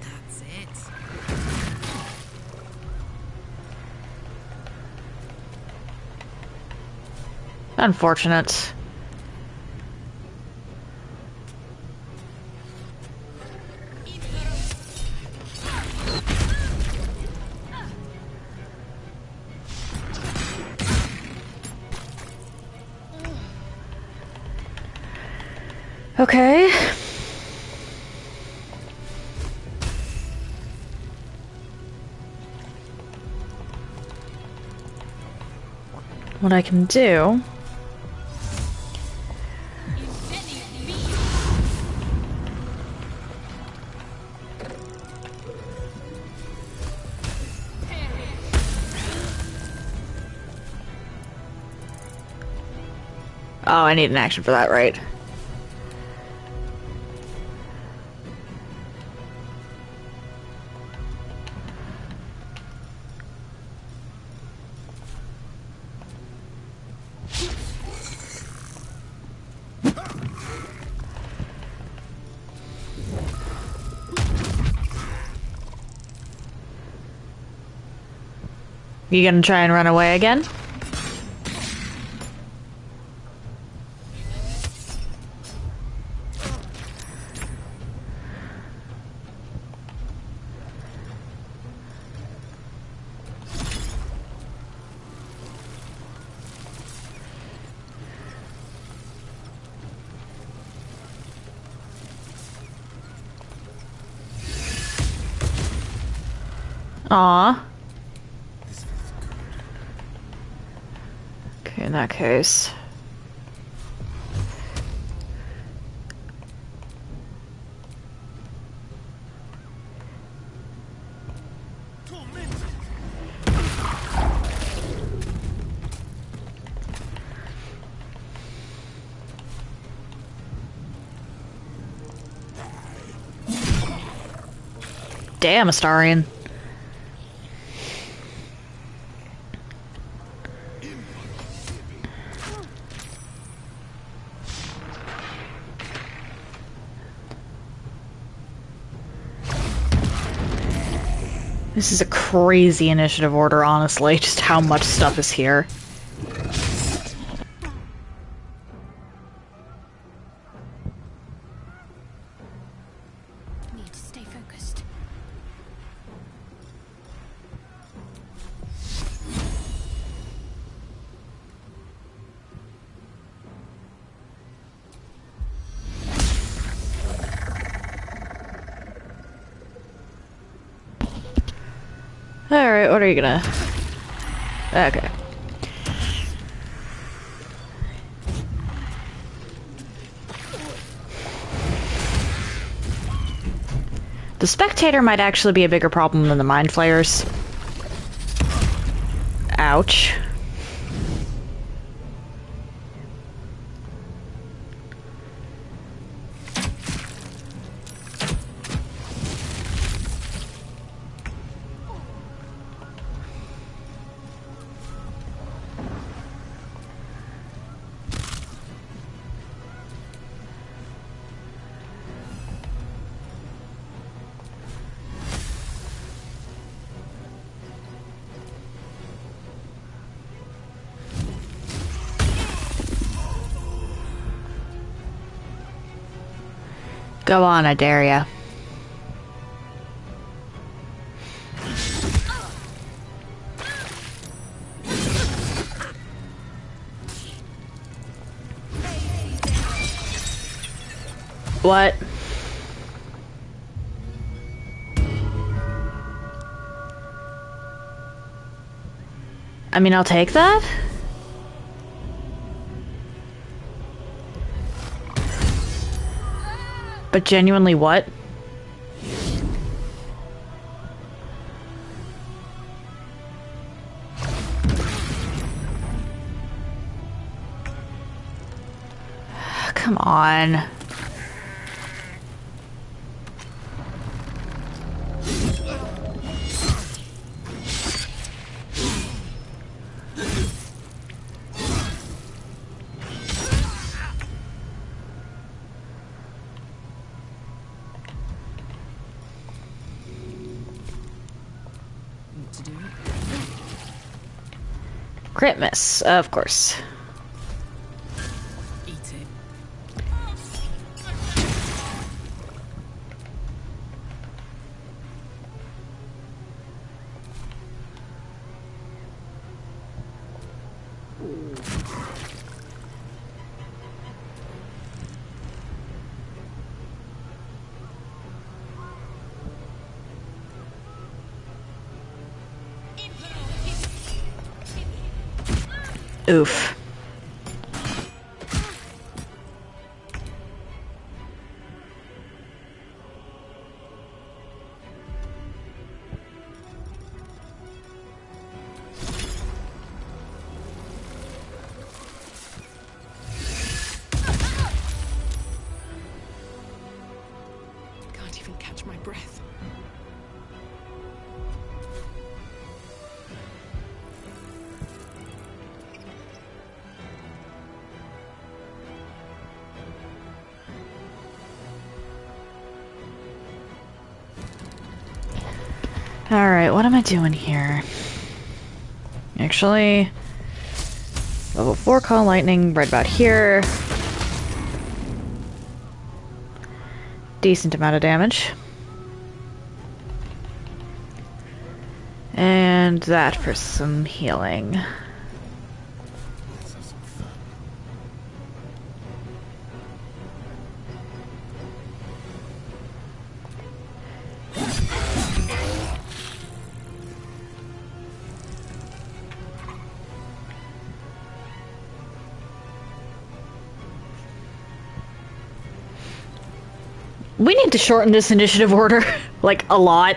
That's it. Unfortunate. Okay. What I can do... Oh, I need an action for that, right? You gonna try and run away again? Aw. Okay, in that case. Damn, Astarion. This is a crazy initiative order, honestly, just how much stuff is here. Need to stay focused. Alright, what are you gonna... Okay. The spectator might actually be a bigger problem than the mind flayers. Ouch. Go on, I dare ya. What? I mean, I'll take that? But genuinely what? Come on. Crit miss, of course. Eat it. Oof. Can't even catch my breath. Alright, what am I doing here? Actually, level 4 call lightning right about here. Decent amount of damage. And that for some healing. We need to shorten this initiative order, like, a lot.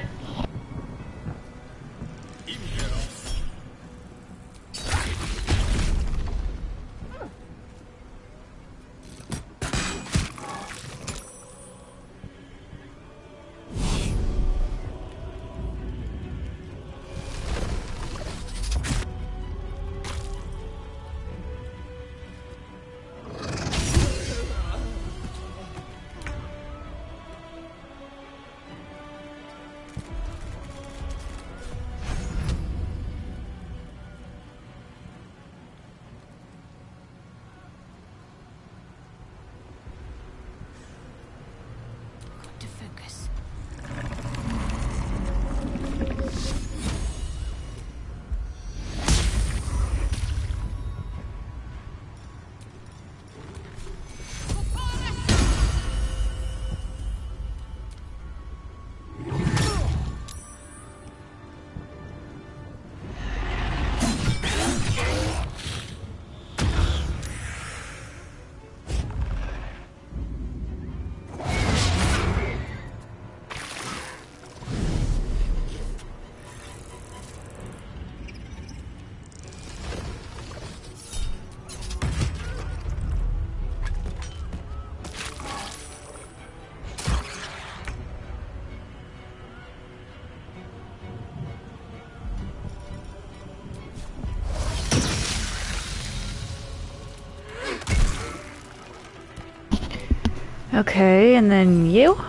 Okay, and then you?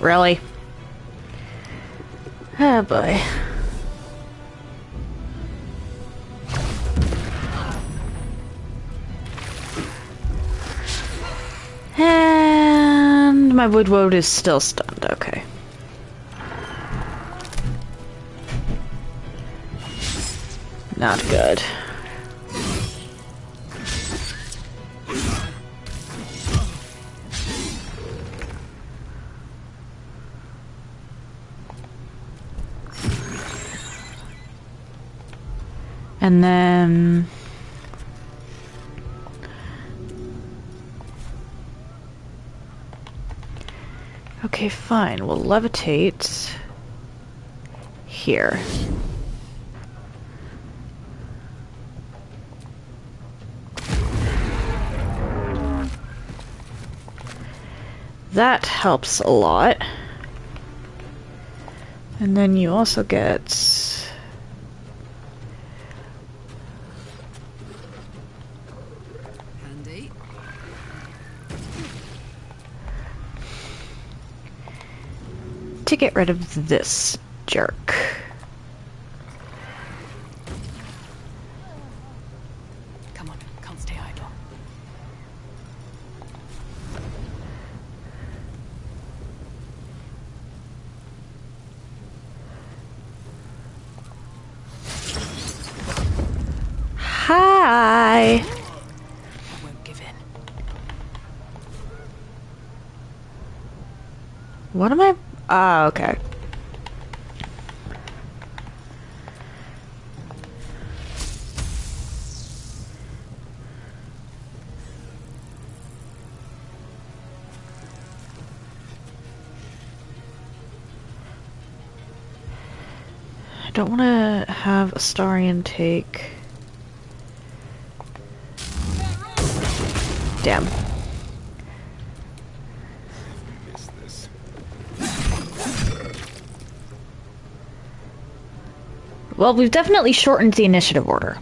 Really? Oh boy. And my wood is still stunned, okay. Not good. And then... Okay, fine. We'll levitate here. That helps a lot. And then you also get... Handy. To get rid of this jerk. Come on, can't stay idle. Hi! I won't give in. What am I... Ah, okay. I don't want to have Astarion take... Damn. Well, we've definitely shortened the initiative order.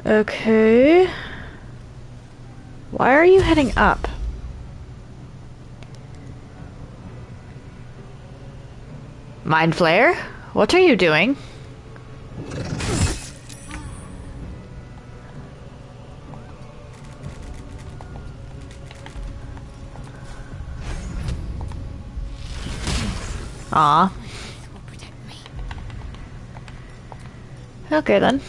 Okay. Why are you heading up? Mind Flayer? What are you doing? Aw. Okay then.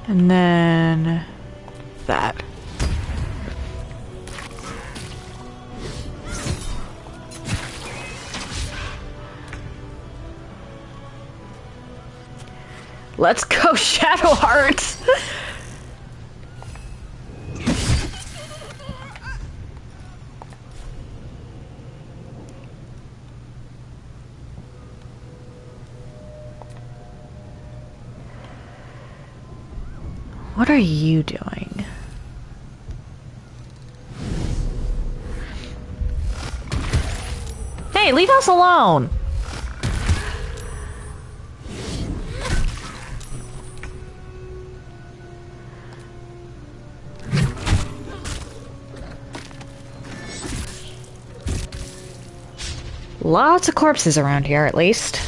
And then that. Let's go, Shadowheart! What are you doing? Hey, leave us alone! Lots of corpses around here, at least.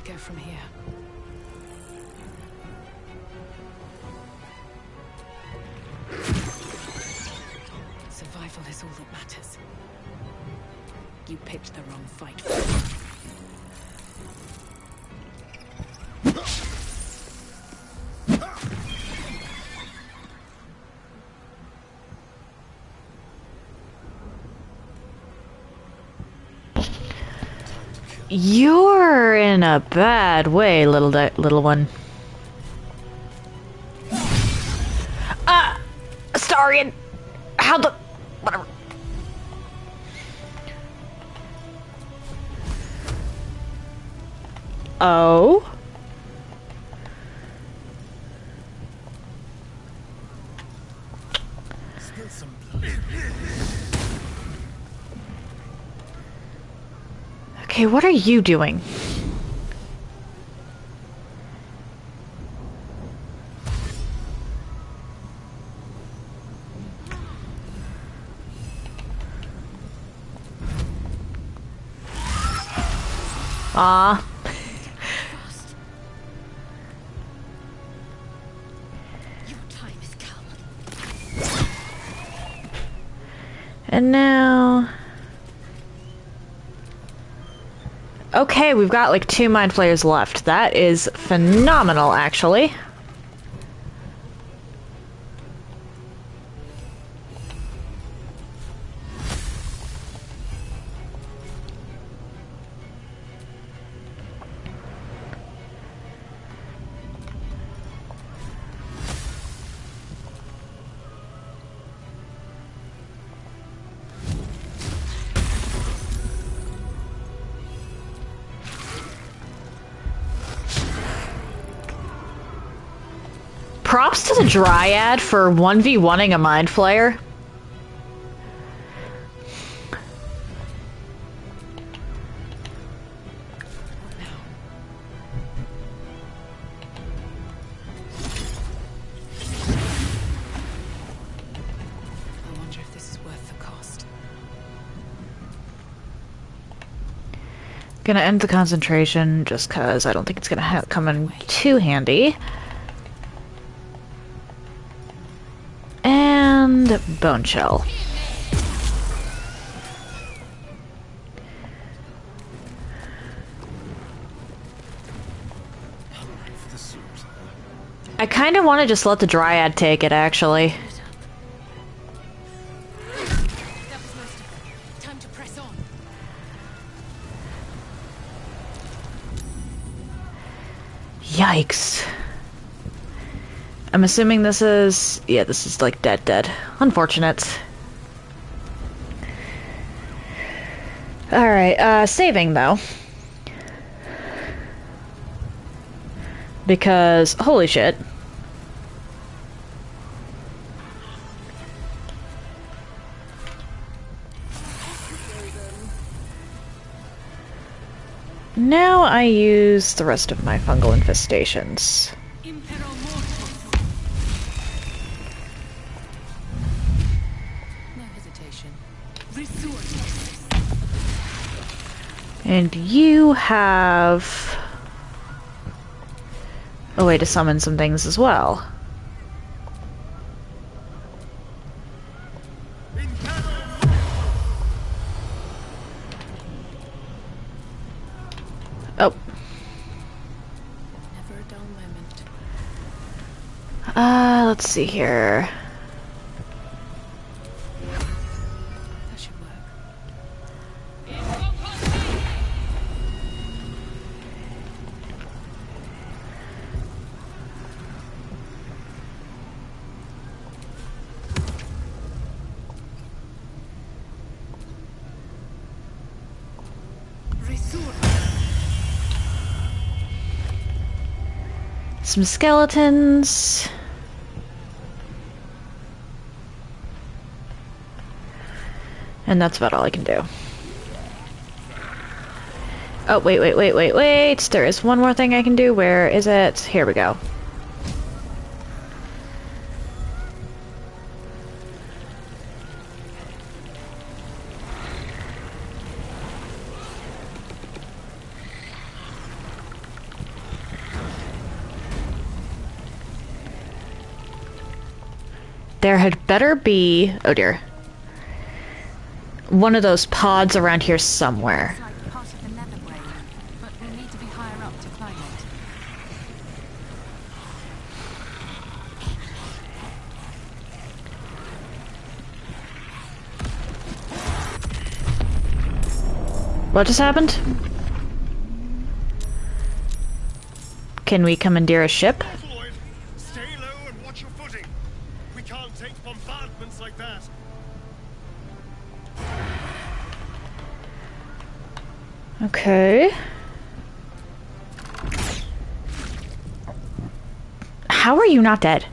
go from here? Survival is all that matters. You picked the wrong fight. You're in a bad way, little one. Astarion! How the... Whatever. Oh? Okay, what are you doing? Ah. Your time has come. And now... Okay, we've got like 2 mind flayers left. That is phenomenal, actually. Props to the Dryad for 1v1ing a Mind Flayer. I wonder if this is worth the cost. Gonna end the concentration just cause I don't think it's gonna come in too handy. And bone shell. I kind of want to just let the Dryad take it, actually. Time to press on. Yikes. I'm assuming this is... yeah, this is like dead. Unfortunate. Alright, saving though. Because, holy shit. Now I use the rest of my fungal infestations. And you have a way to summon some things as well. Oh. Never a dull moment. Let's see here. That should work. Some skeletons. And that's about all I can do. Oh, wait. There is one more thing I can do. Where is it? Here we go. There had better be... Oh dear. One of those pods around here somewhere. It's like part of the nether brain, but we need to be higher up to climb it. What just happened? Can we commandeer a ship? Stay low and watch your footing. We can't take bombardments like that. Okay. How are you not dead?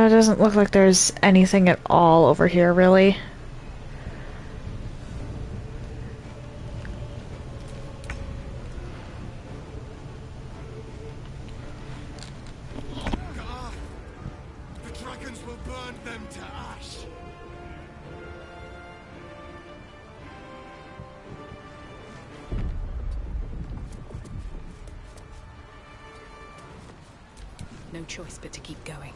Doesn't look like there's anything at all over here, really. The dragons will burn them to ash. No choice but to keep going.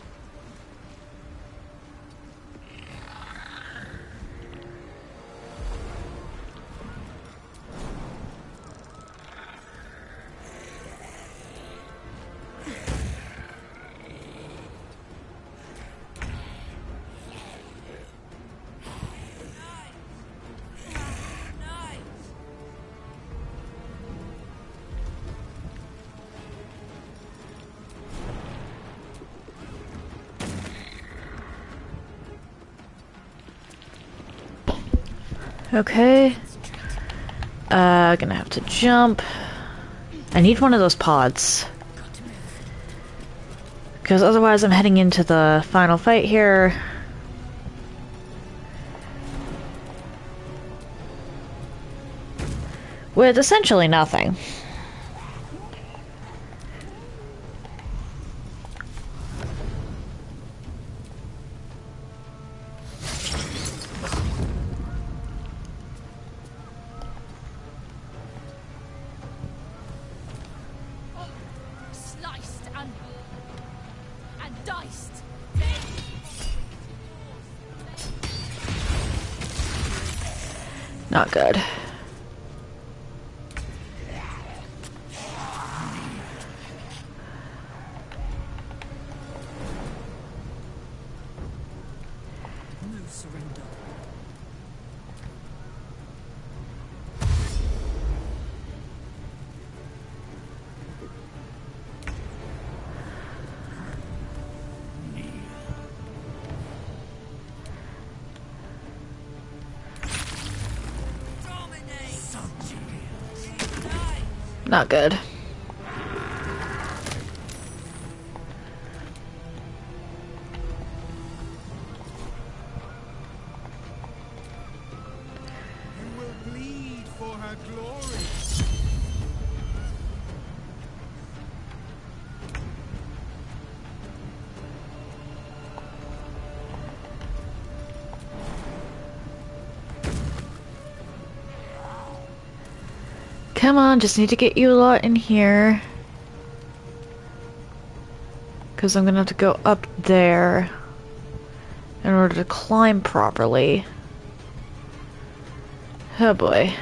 Okay. Gonna have to jump. I need one of those pods. Because otherwise I'm heading into the final fight here. With essentially nothing. Not good. No surrender. Not good. You will bleed for her glory. Come on, just need to get you a lot in here. Because I'm gonna have to go up there in order to climb properly. Oh boy.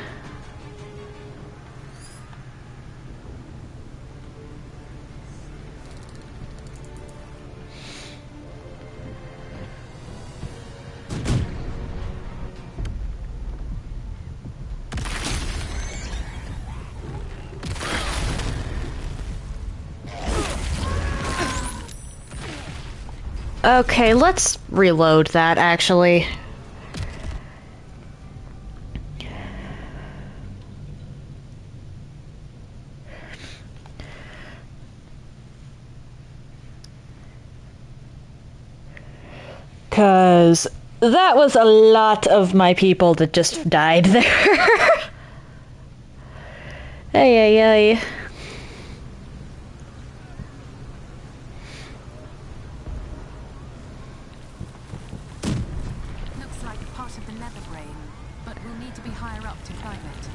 Okay, let's reload that, actually. Because that was a lot of my people that just died there. Ay, ay, ay. Looks need to be higher up to climb it.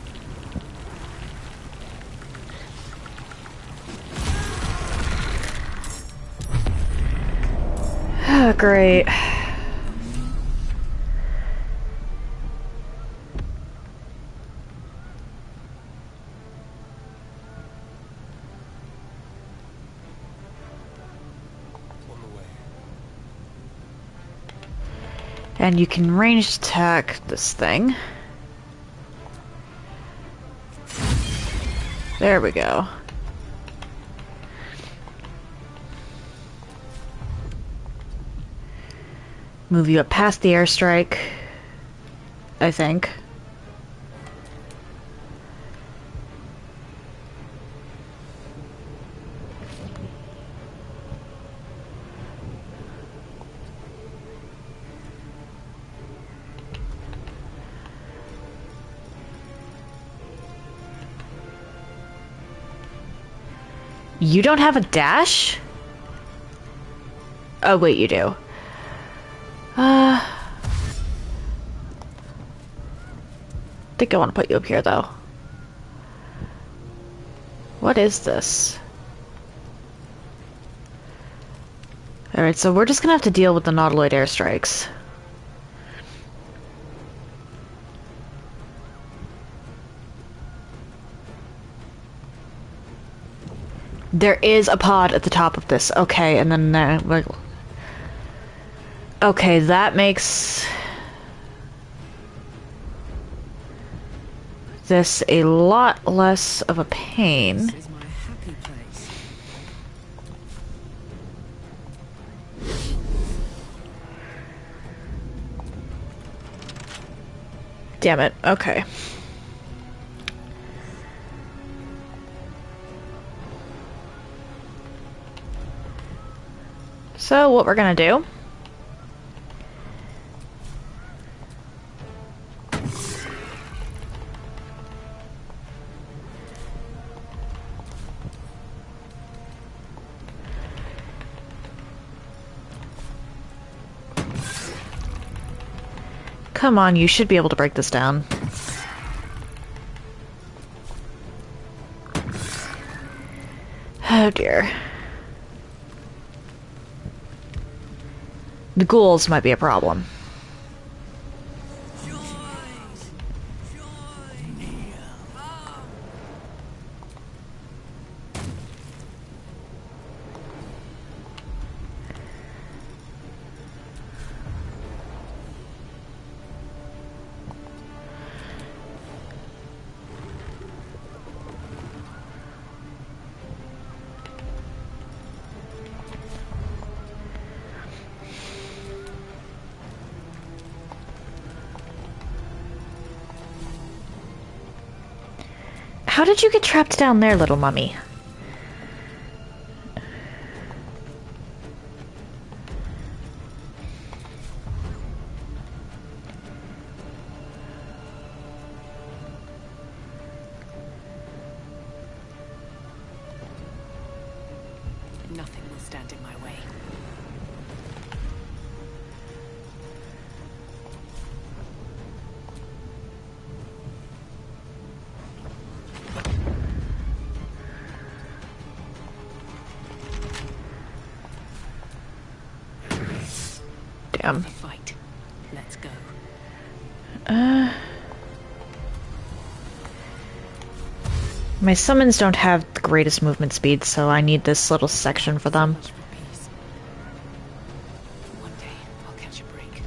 Oh, great. And you can range attack this thing. There we go. Move you up past the airstrike, I think. You don't have a dash? Oh, wait, you do. I think I want to put you up here, though. What is this? Alright, so we're just gonna have to deal with the Nautiloid airstrikes. There is a pod at the top of this. Okay, and then like, okay, that makes this a lot less of a pain. This is my happy place. Damn it. Okay. So what we're gonna do come on, you should be able to break this down. Oh dear. The ghouls might be a problem. How did you get trapped down there, little mummy? Nothing will stand in my way. Damn. Fight. Let's go. My summons don't have the greatest movement speed, so I need this little section for them. One day I'll catch a break.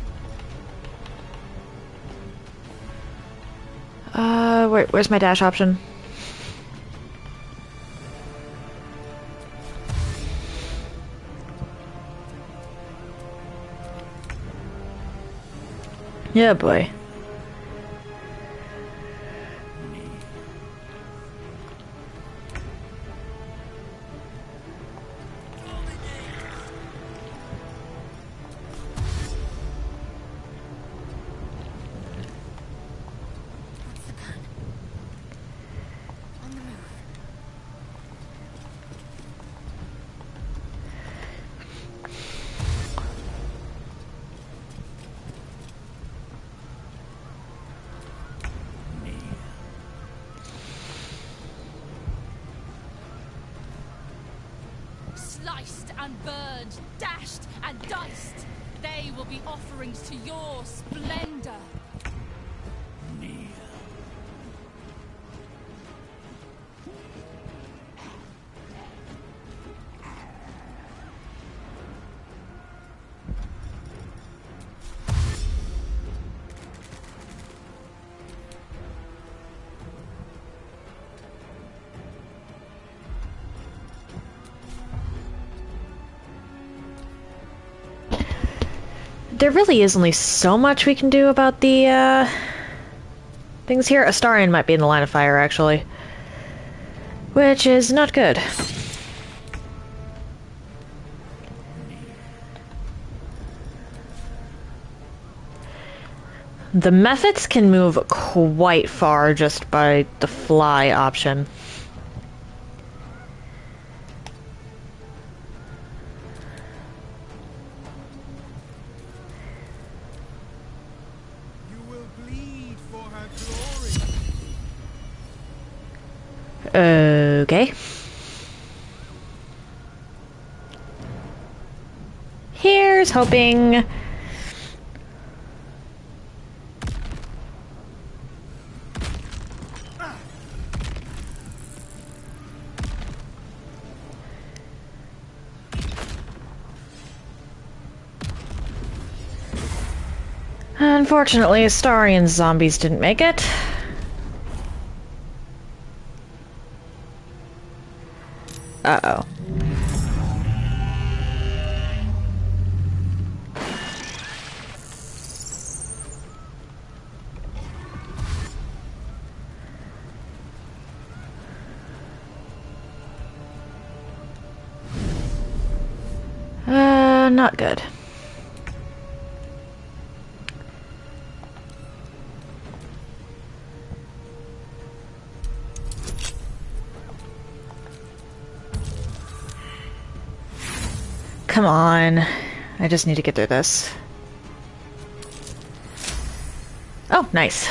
Where's my dash option? Yeah, boy. sliced and burned, dashed and diced. They will be offerings to your splendor. There really is only so much we can do about the, things here. Astarion might be in the line of fire, actually. Which is not good. The methods can move quite far just by the fly option. Okay. Here's hoping. Unfortunately, Astarion's zombies didn't make it. Uh-oh. Not good. Come on. I just need to get through this. Oh, nice.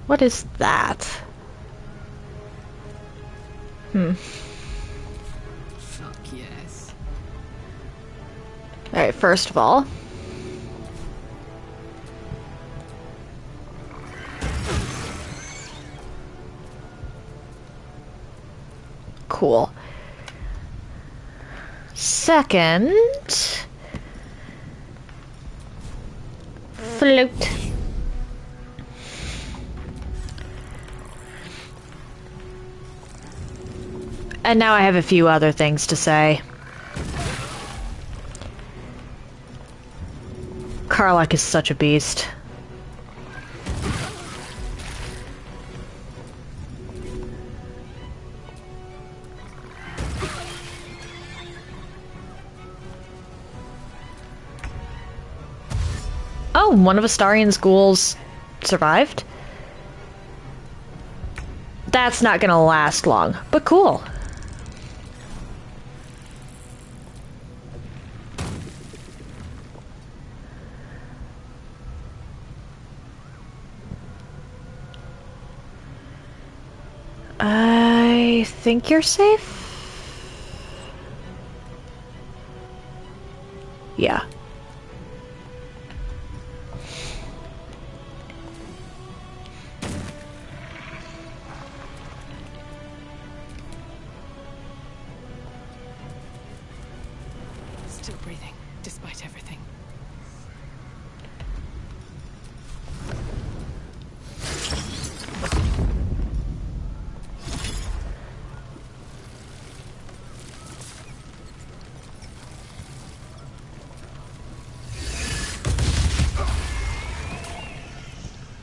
What is that? Fuck yes. Alright, first of all. Cool. Second. Float. And now I have a few other things to say. Karlach is such a beast. Oh, one of Astarion's ghouls survived? That's not gonna last long, but cool. I think you're safe? Yeah. Still breathing, despite everything.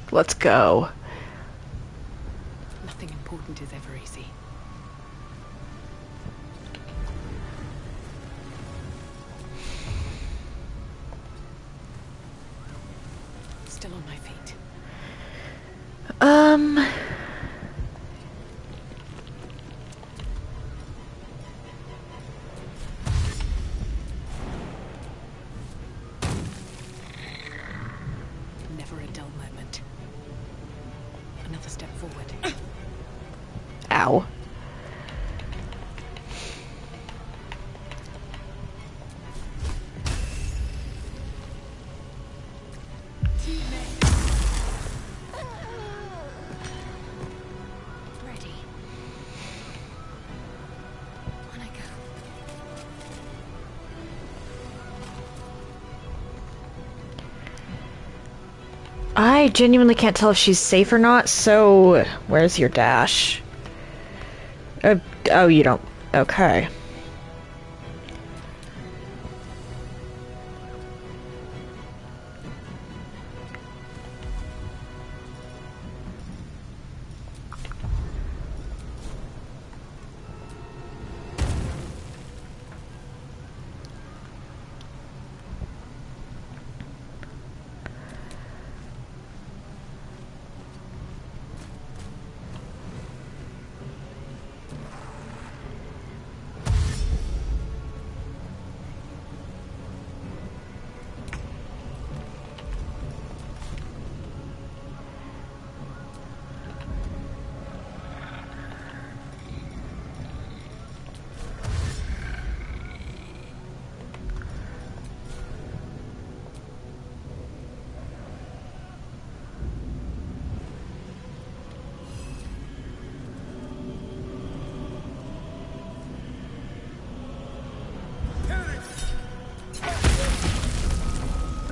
Let's go. Nothing important is ever easy. still on my feet. Never a dull moment. Another step forward. Ow. Ready. On I go. I genuinely can't tell if she's safe or not, so where's your dash? Oh, you don't. Okay.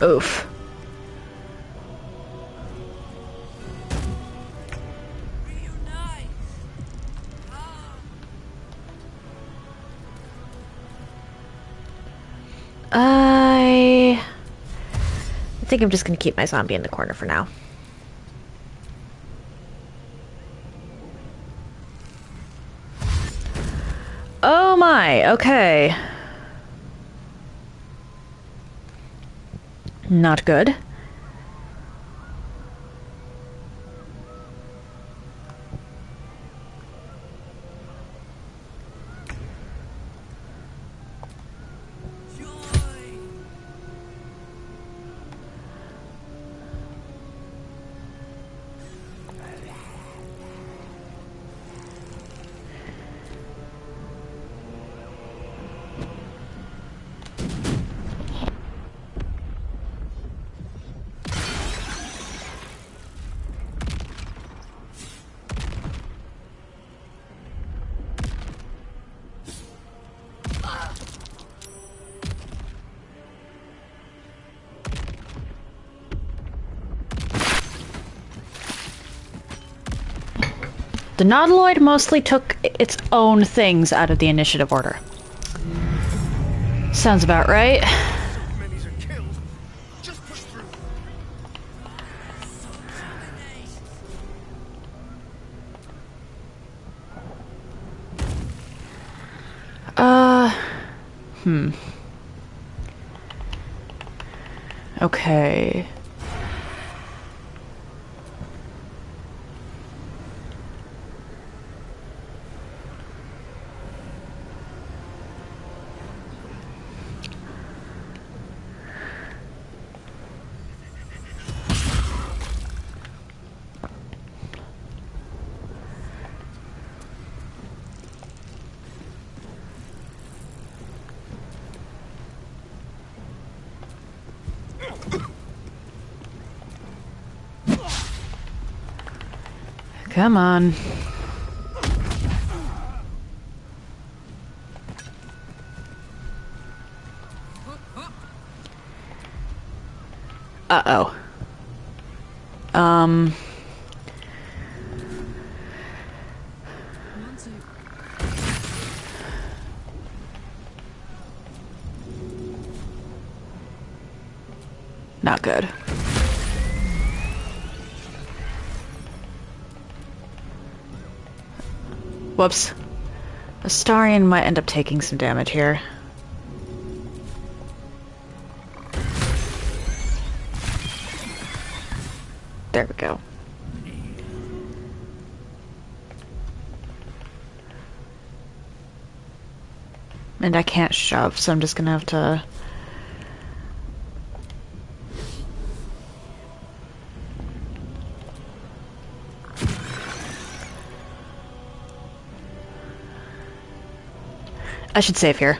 Oof. I think I'm just gonna keep my zombie in the corner for now. Oh my, okay. Not good. The Nautiloid mostly took its own things out of the initiative order. Sounds about right. Okay. Come on. Uh-oh. Not good. Whoops. Astarion might end up taking some damage here. There we go. And I can't shove, so I'm just gonna have to... I should save here.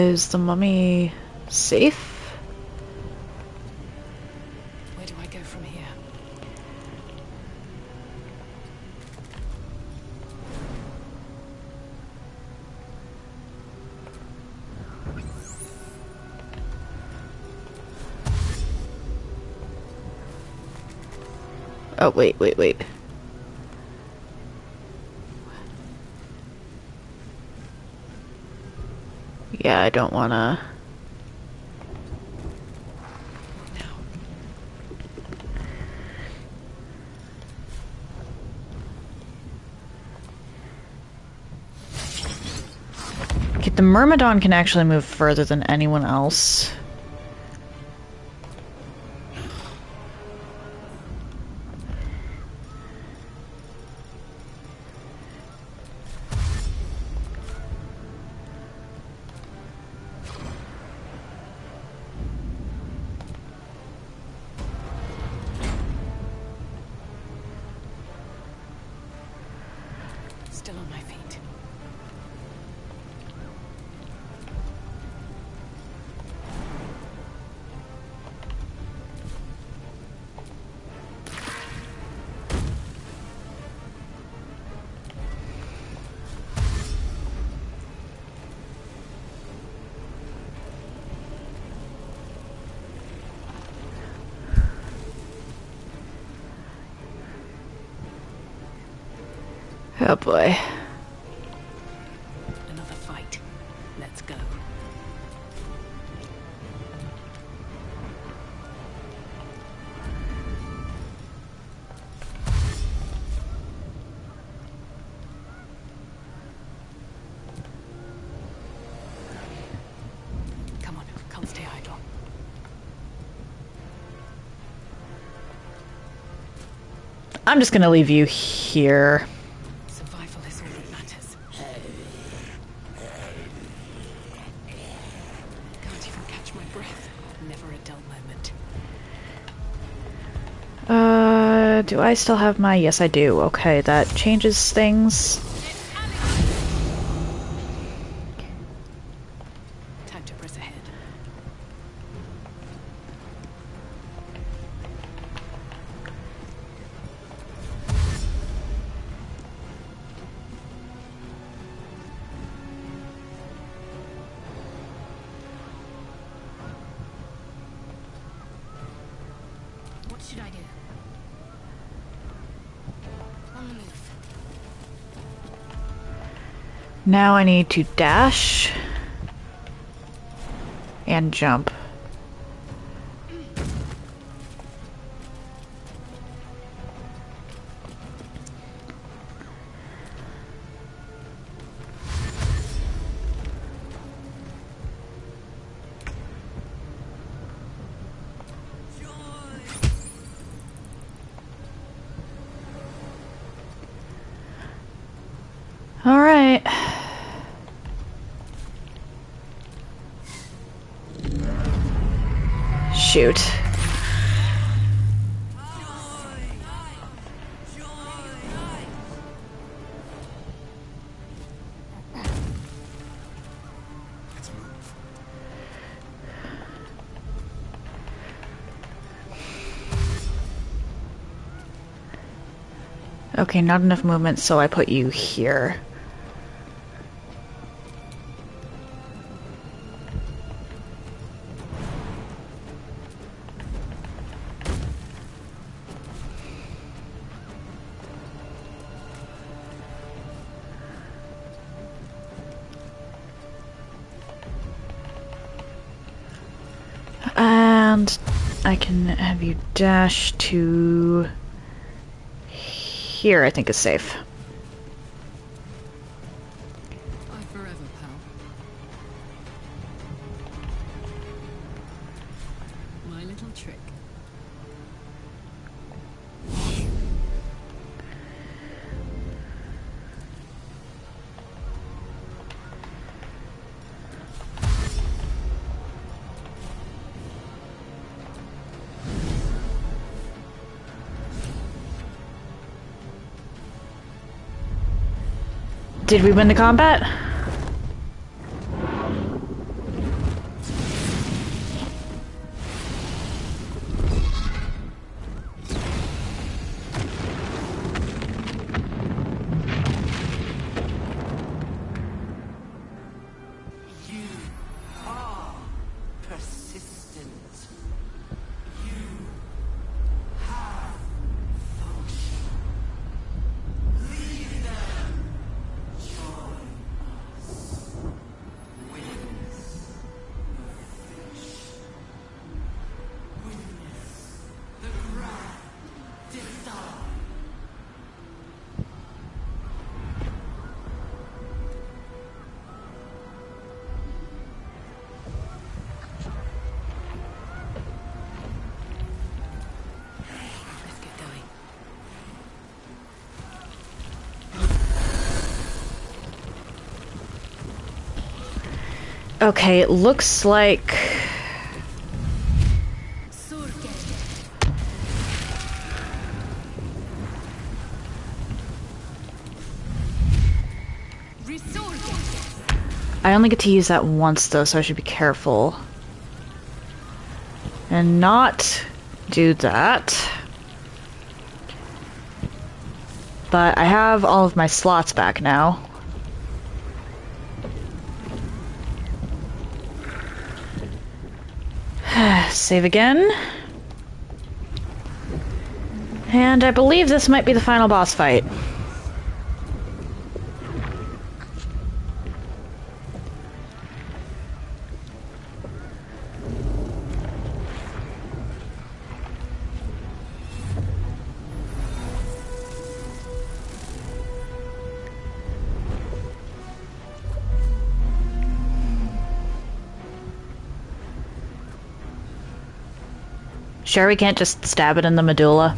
Is the mummy safe? Where do I go from here? Oh, wait. Yeah, I don't wanna... Okay, the Myrmidon can actually move further than anyone else. Still on my feet. Oh boy. Another fight. Let's go. Come on, can't stay idle. I'm just gonna leave you here. Survival is all that matters. Can't even catch my breath. Never a dull moment. Do I still have my... Yes, I do. Okay, that changes things. Time to press ahead. What should I do? On the move. Now I need to dash and jump. All right. shoot. Okay, not enough movement, so I put you here. And I can have you dash to here, I think is safe. Bye forever, pal. My little trick. Did we win the combat? Okay, it looks like... I only get to use that once though, so I should be careful. And not do that. But I have all of my slots back now. Save again. And I believe this might be the final boss fight. Sure, we can't just stab it in the medulla.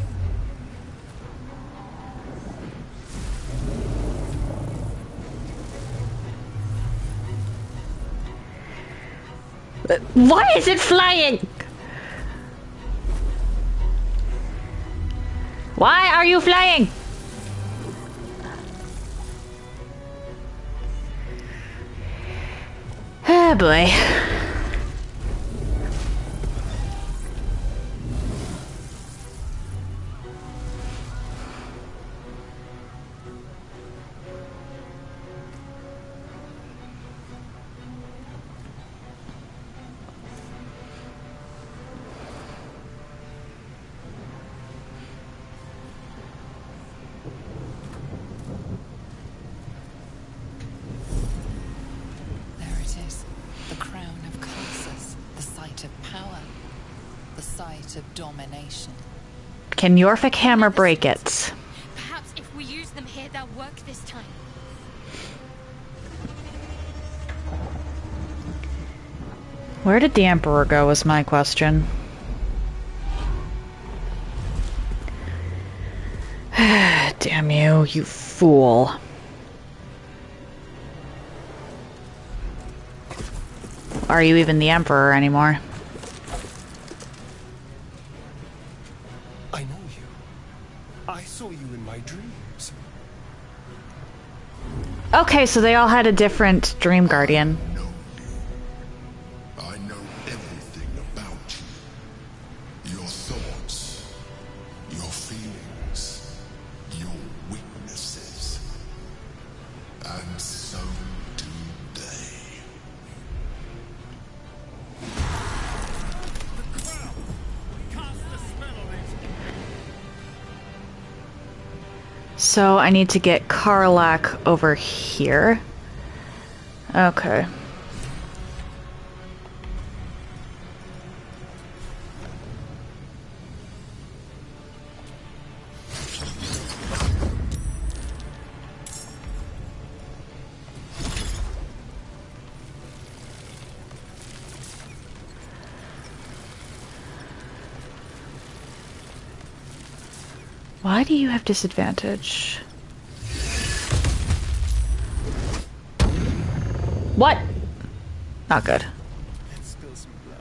Why is it flying? Why are you flying? Oh boy. Of domination. Can Yorvik hammer break it? Perhaps if we use them here, they'll work this time. Where did the Emperor go is my question. Damn you, you fool. Are you even the Emperor anymore? Thurs. Okay, so they all had a different Dream Guardian. I know everything about you. Your thoughts, your feelings, your weaknesses. And so do they. So I need to get Karlach over here. Okay. Why do you have disadvantage? What? Not good. Let's spill some blood.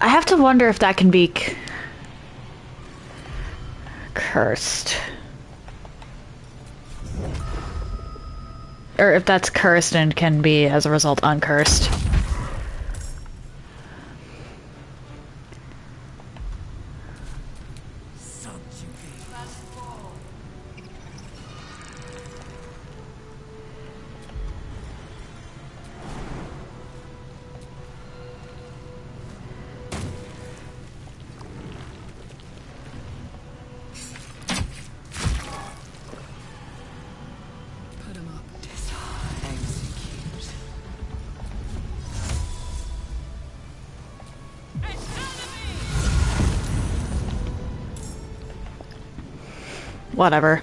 I have to wonder if that can be cursed. Or if that's cursed and can be, as a result, uncursed. Whatever.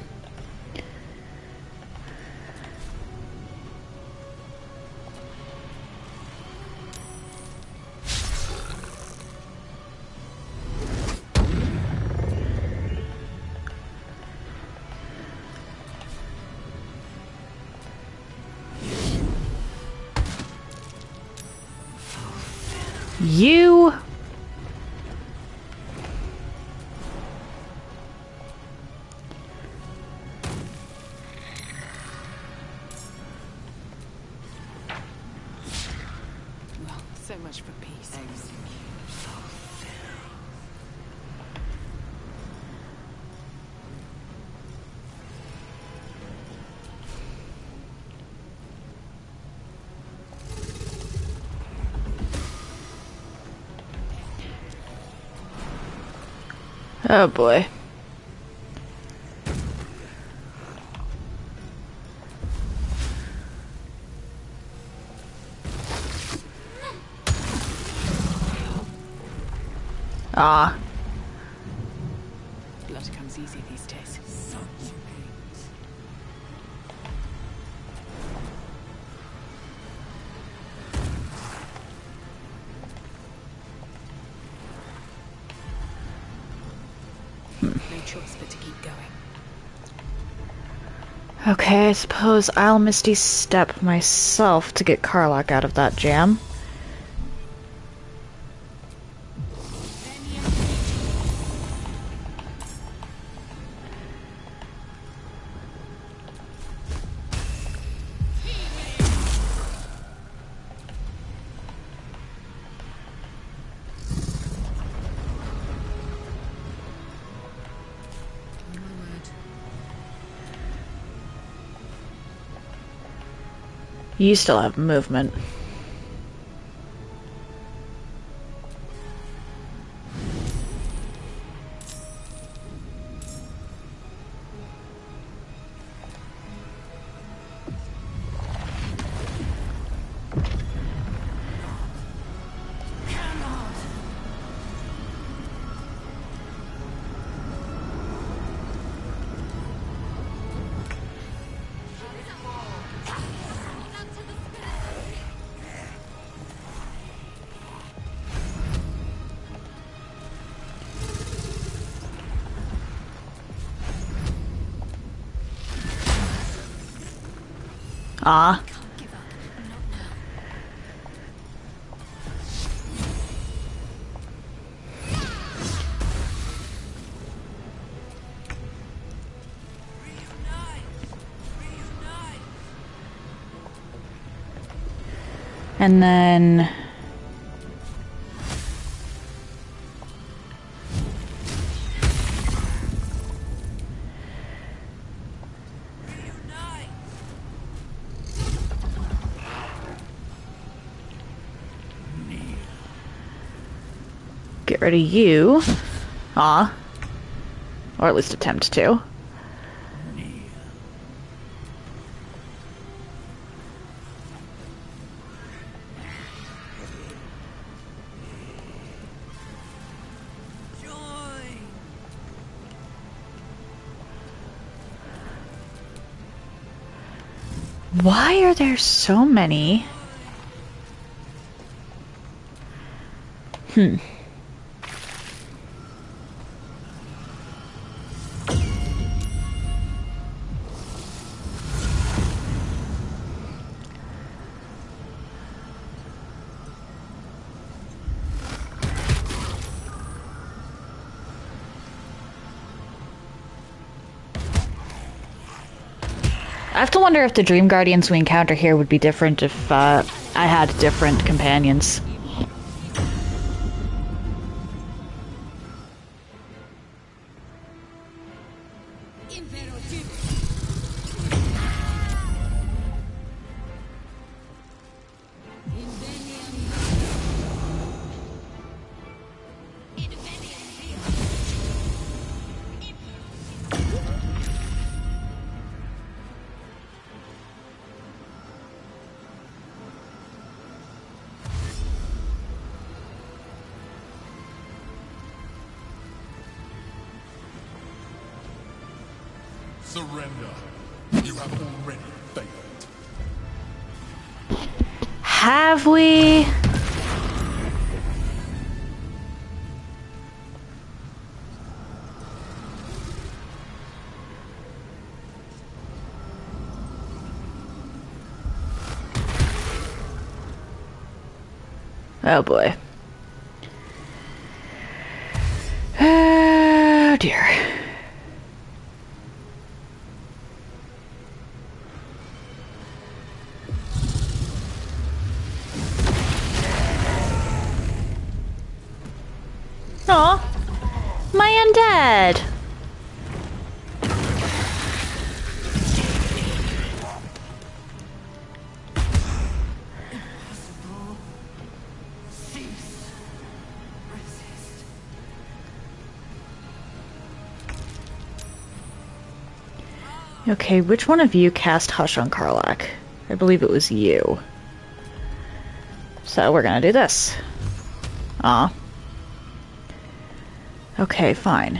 You... So much for peace. Oh boy. Ah. Blood comes easy these days. No choice but to keep going. Okay, I suppose I'll Misty Step myself to get Karlach out of that jam. You still have movement. Ah. And then... get rid of you. Aw. Or at least attempt to. Why are there so many? I have to wonder if the Dream Guardians we encounter here would be different if I had different companions. Surrender. You have already failed. Have we? Oh boy. Oh dear. Aw, my undead. Okay, which one of you cast Hush on Karlach? I believe it was you. So we're gonna do this. Aw. Okay, fine.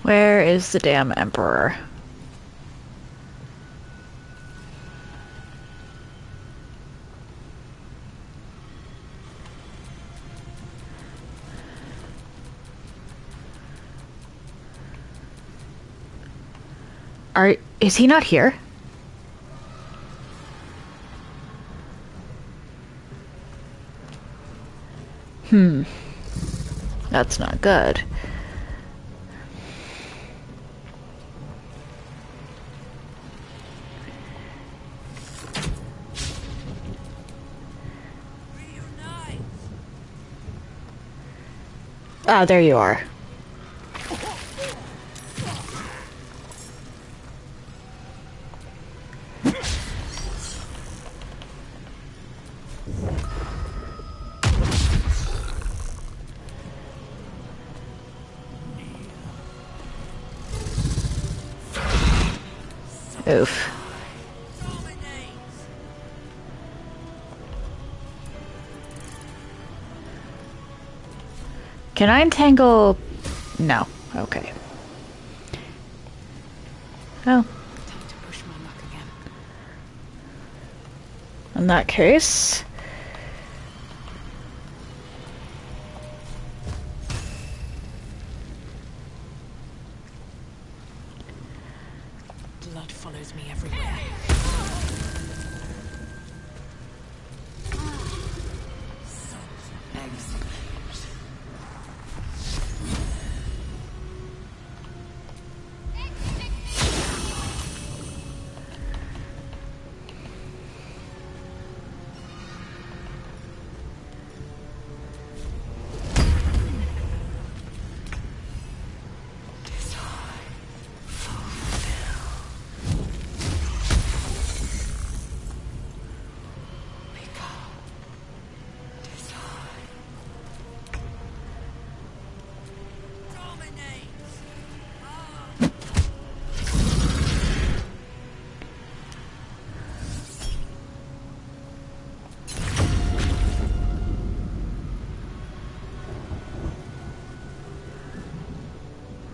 Where is the damn Emperor? Is he not here? That's not good. Ah, there you are. Oof. Can I entangle? No. Okay. Oh. In that case... Blood follows me everywhere.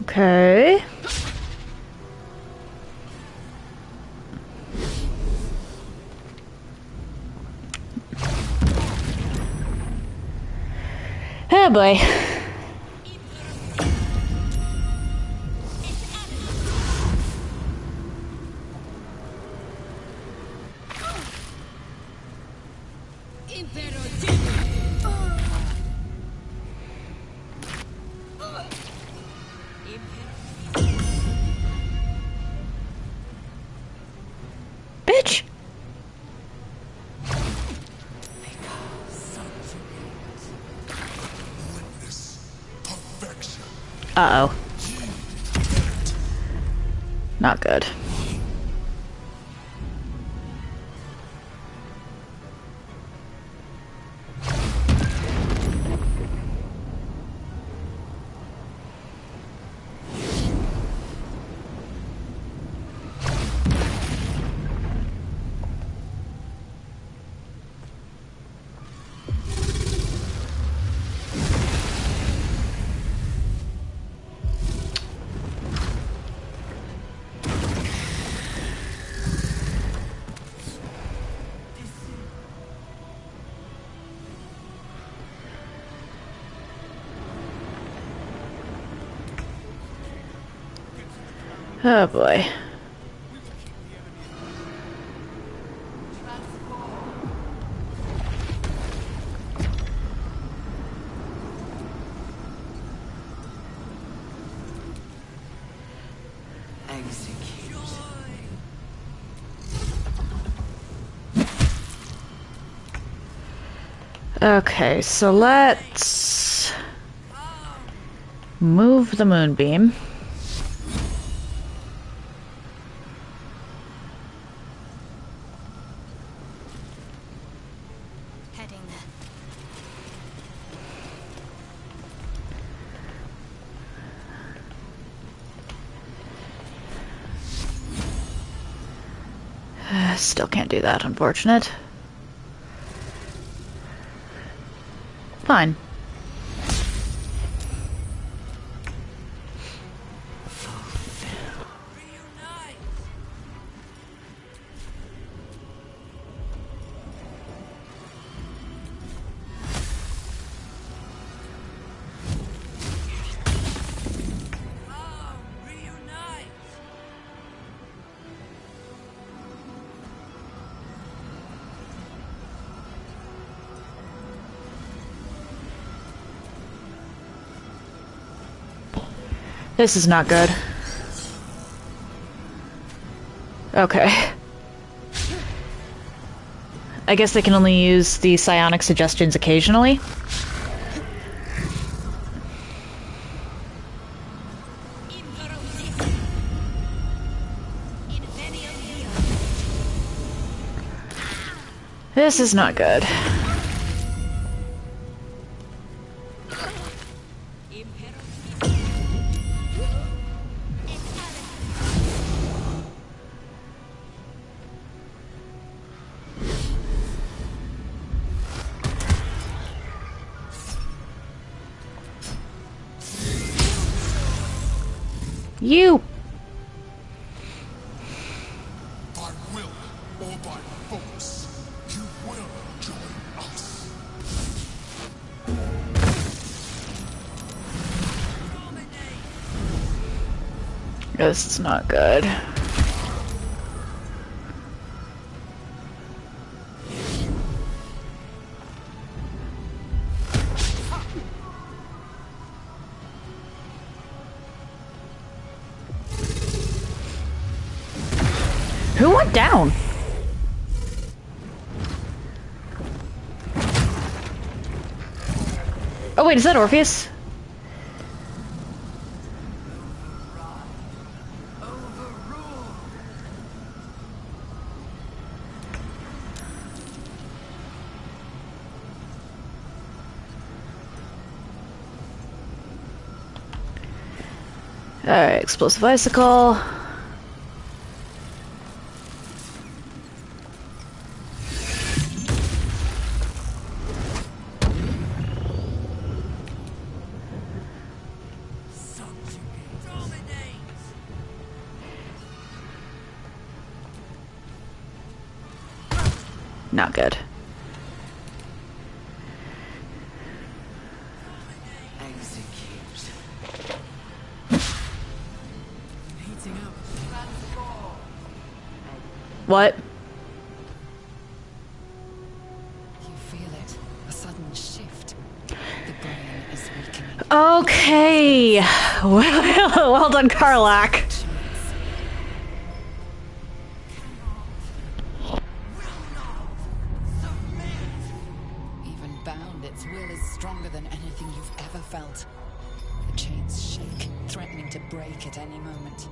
Okay. Oh boy. Bitch! Uh-oh. Not good. Oh boy. Okay, so let's move the moonbeam. Heading there. Still can't do that, unfortunate. Fine. This is not good. Okay. I guess they can only use the psionic suggestions occasionally. This is not good. You! By will or by force, you will join us. This is not good. Who went down? Oh wait, is that Orpheus? Alright, explosive icicle. Not good. What? You feel it. A sudden shift. The brain is weakening. Okay. Well done, Karlak. Even bound, its will is stronger than anything you've ever felt. The chains shake, threatening to break at any moment.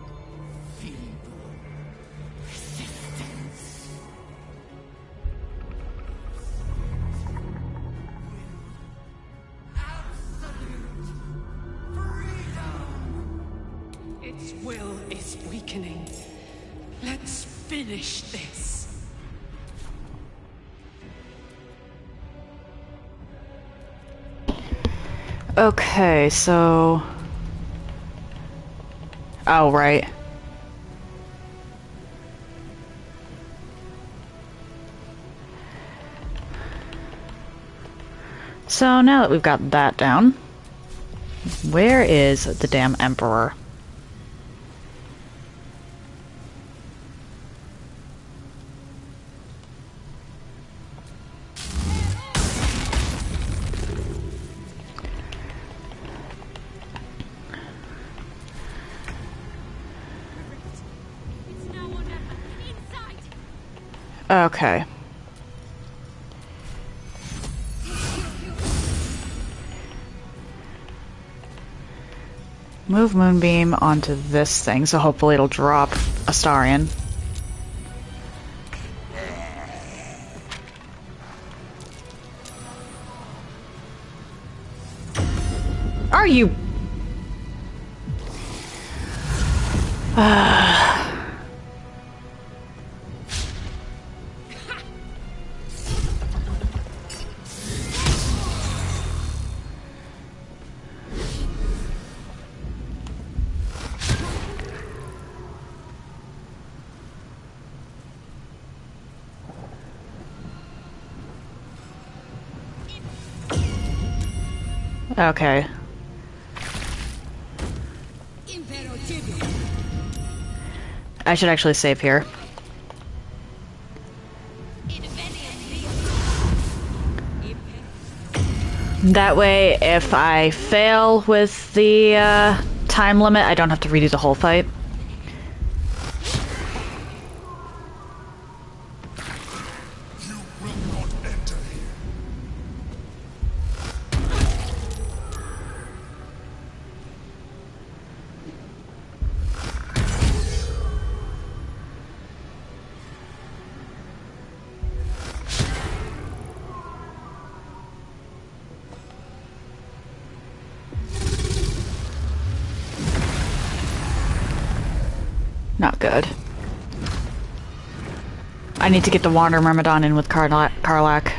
Its will is weakening. Let's finish this. Okay, so... Oh, right. So now that we've got that down, where is the damn Emperor? Okay. Move Moonbeam onto this thing, so hopefully it'll drop Astarion. Are you? Okay. I should actually save here. That way, if I fail with the time limit, I don't have to redo the whole fight. Not good. I need to get the Wander Myrmidon in with Karlak.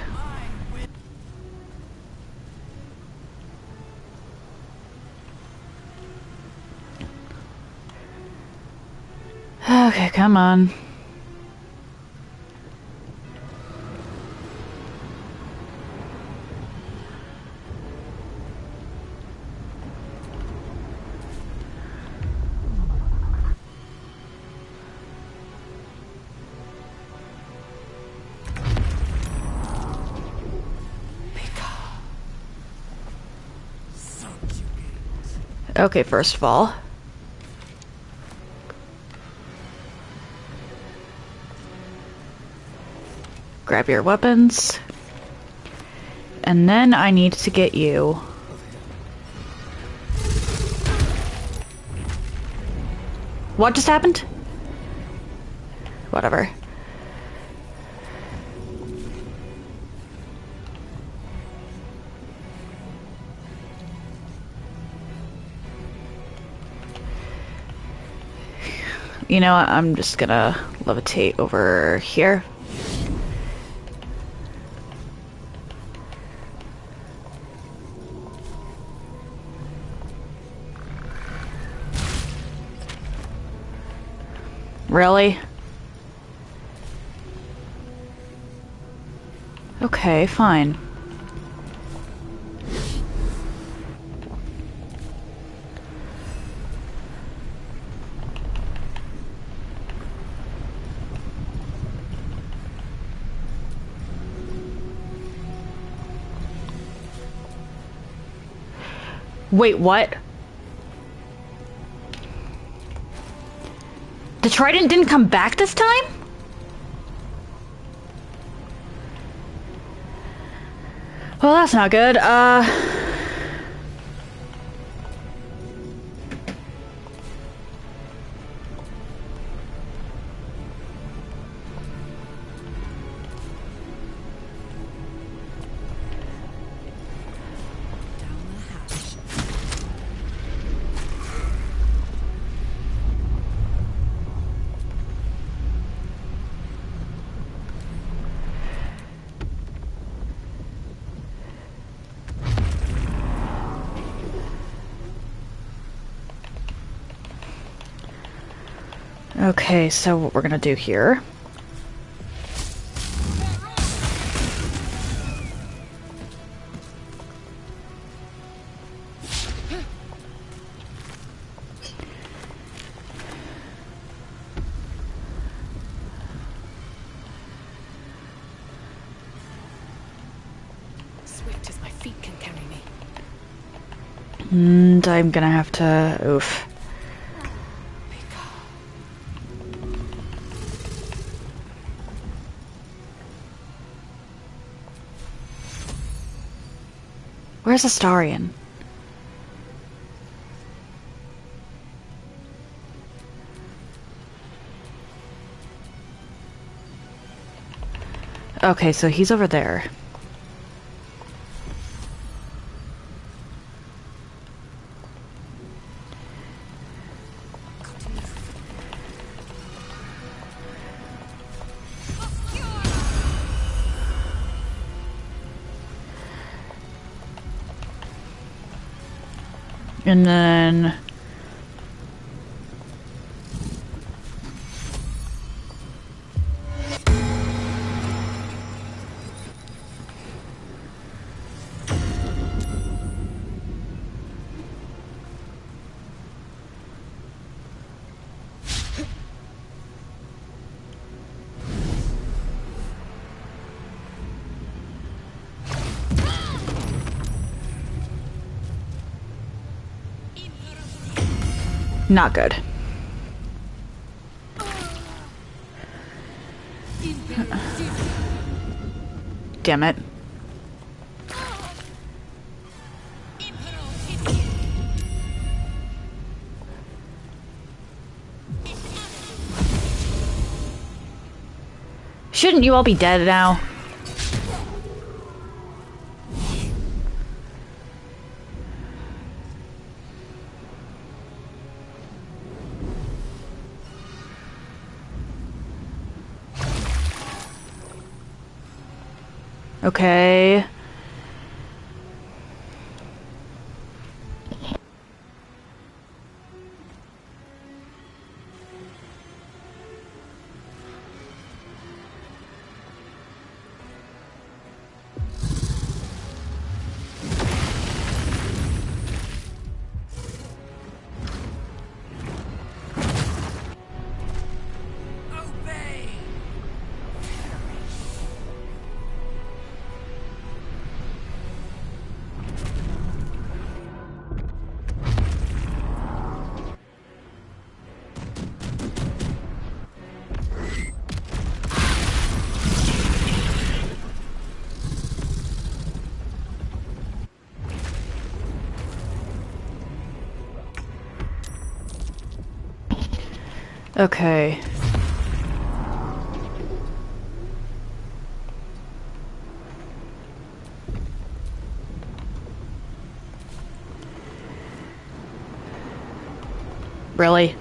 Okay, come on. Okay, first of all. Grab your weapons. And then I need to get you. What just happened? Whatever. You know what? I'm just gonna levitate over here. Really? Okay, fine. Wait, what? The trident didn't come back this time? Well, that's not good. Okay, so what we're gonna do here. Swift as my feet can carry me. And I'm gonna have to... oof. Where's Astarion? Okay, so he's over there. And then... not good. Damn it. Shouldn't you all be dead now? Okay. Okay. Really?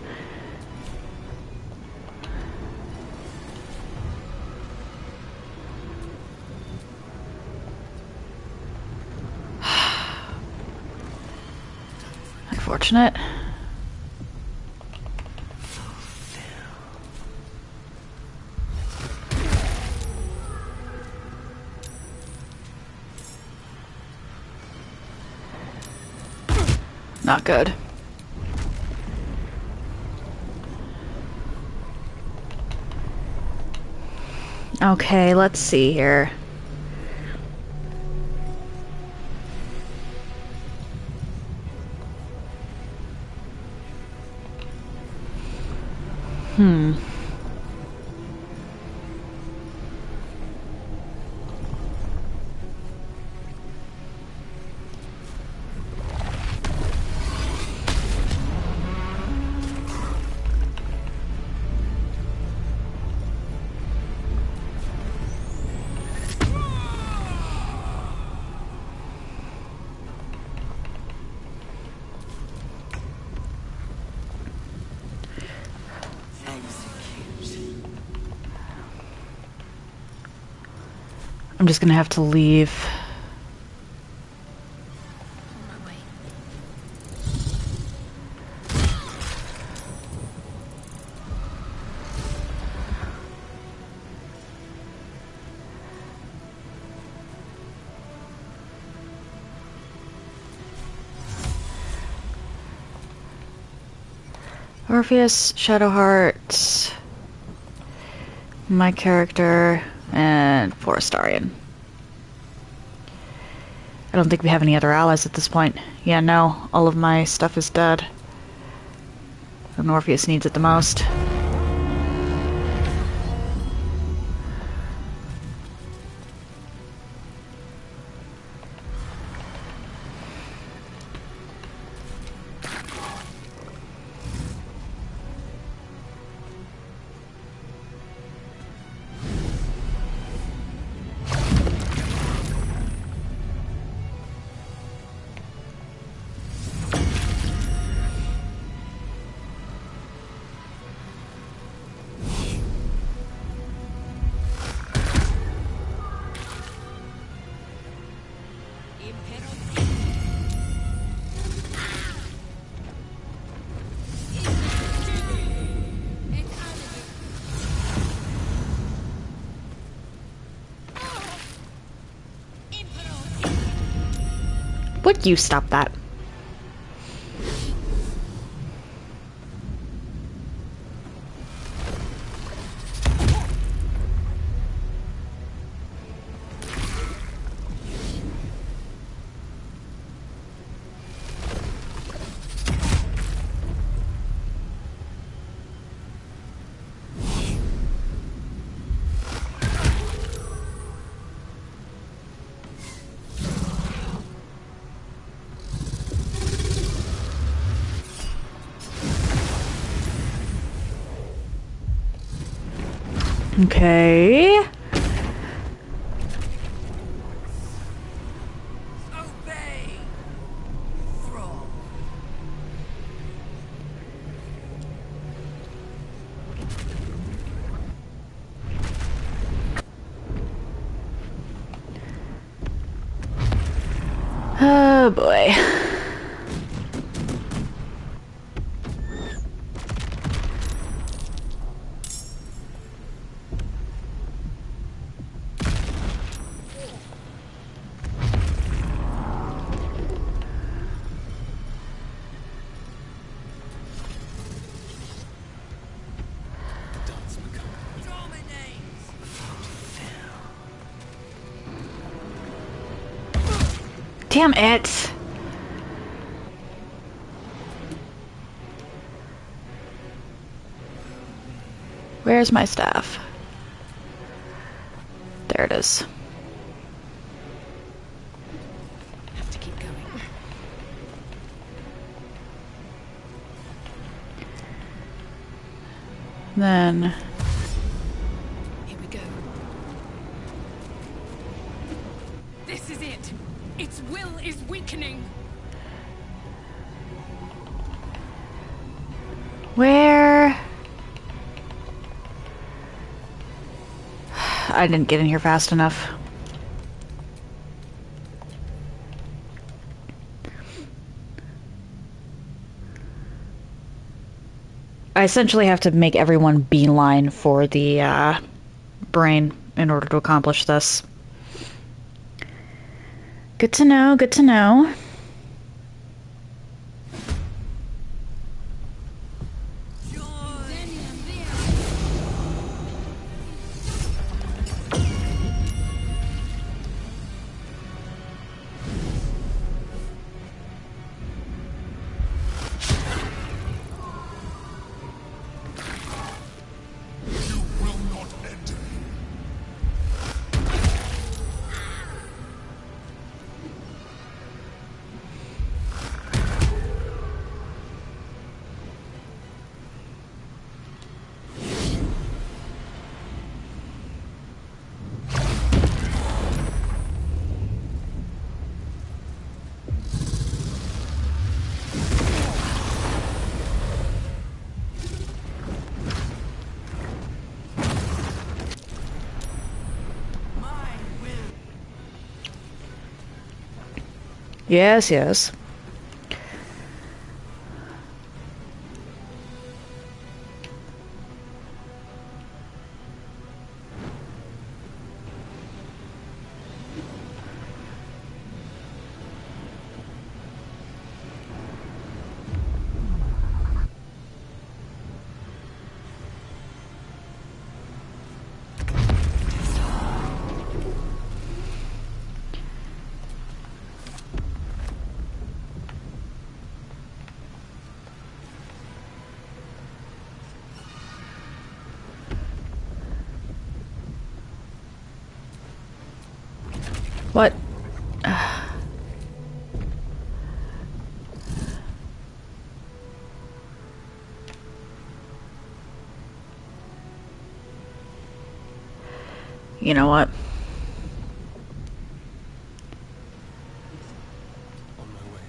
Unfortunate. Not good. Okay, let's see here. I'm just gonna have to leave. Orpheus, Shadowheart, my character, and Forestarian. I don't think we have any other allies at this point. Yeah, no, all of my stuff is dead. And Orpheus needs it the most. Would you stop that? Okay. Oh boy. Damn it! Where's my staff? There it is. Have to keep going. Then... Here we go. This is it. Its will is weakening. Where? I didn't get in here fast enough. I essentially have to make everyone beeline for the brain in order to accomplish this. Good to know, good to know. Yes, yes. What? You know what? On my way.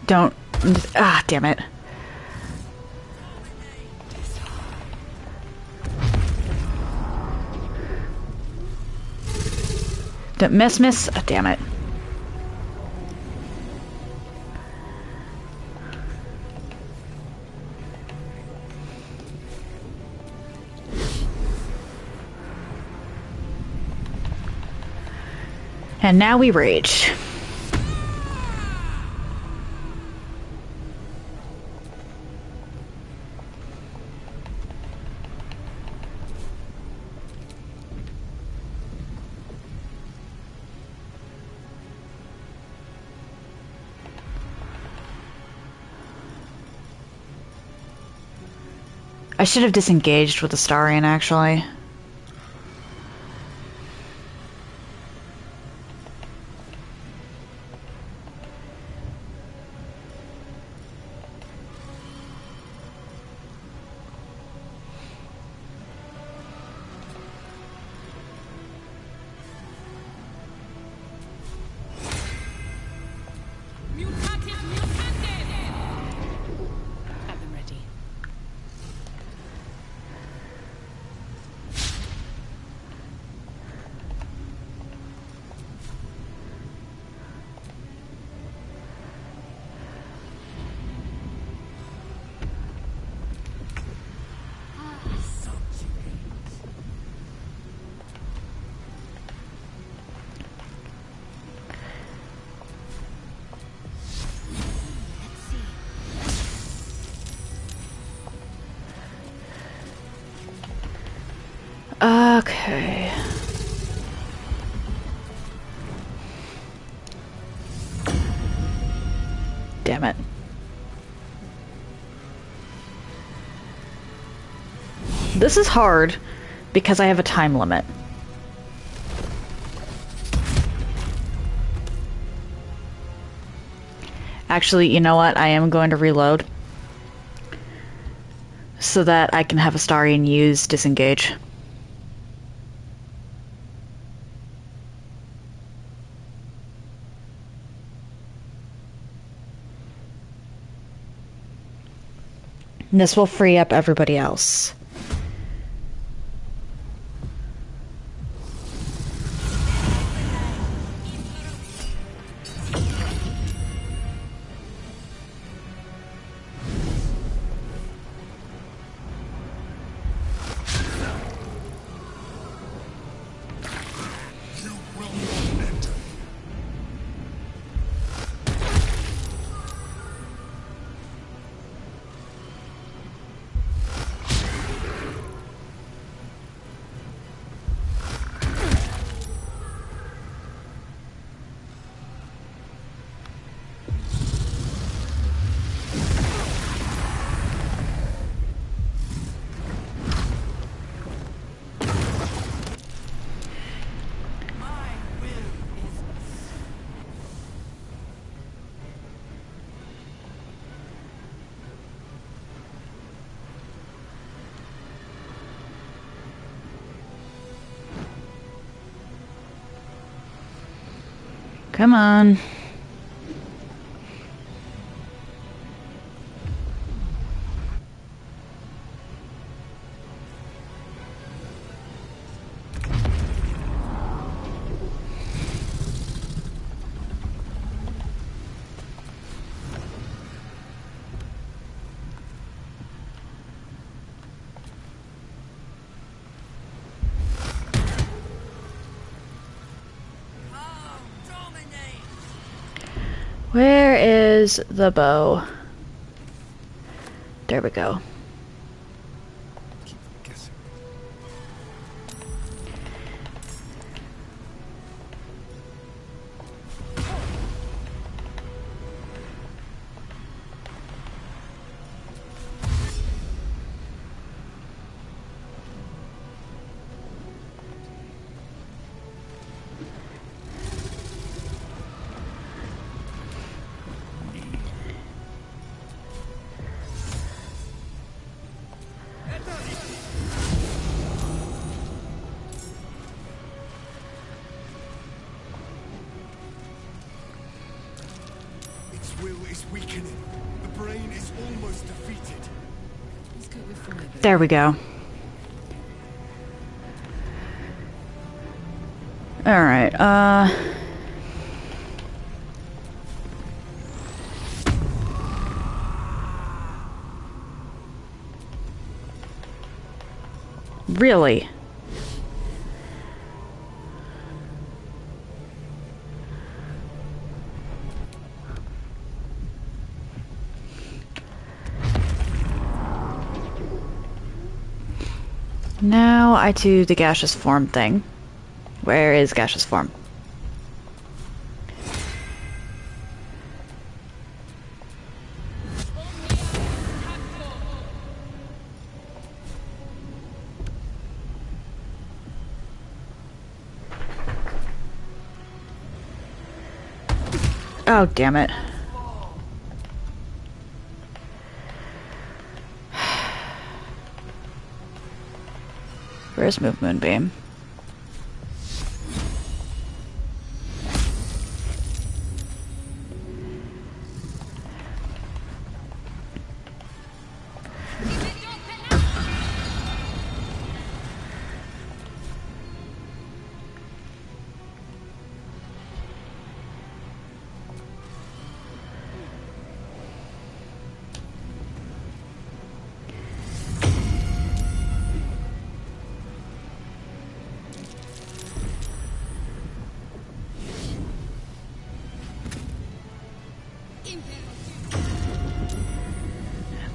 Don't. Ah, damn it. Don't miss. Oh, damn it. And now we rage. I should have disengaged with the Astarion, actually. Okay. Damn it. This is hard because I have a time limit. Actually, you know what? I am going to reload. So that I can have Astarion use disengage. And this will free up everybody else. Come on. Where is the bow? There we go. There we go. Alright, really? Now I do the gaseous form thing. Where is gaseous form? Oh, damn it. Where's Move Moonbeam?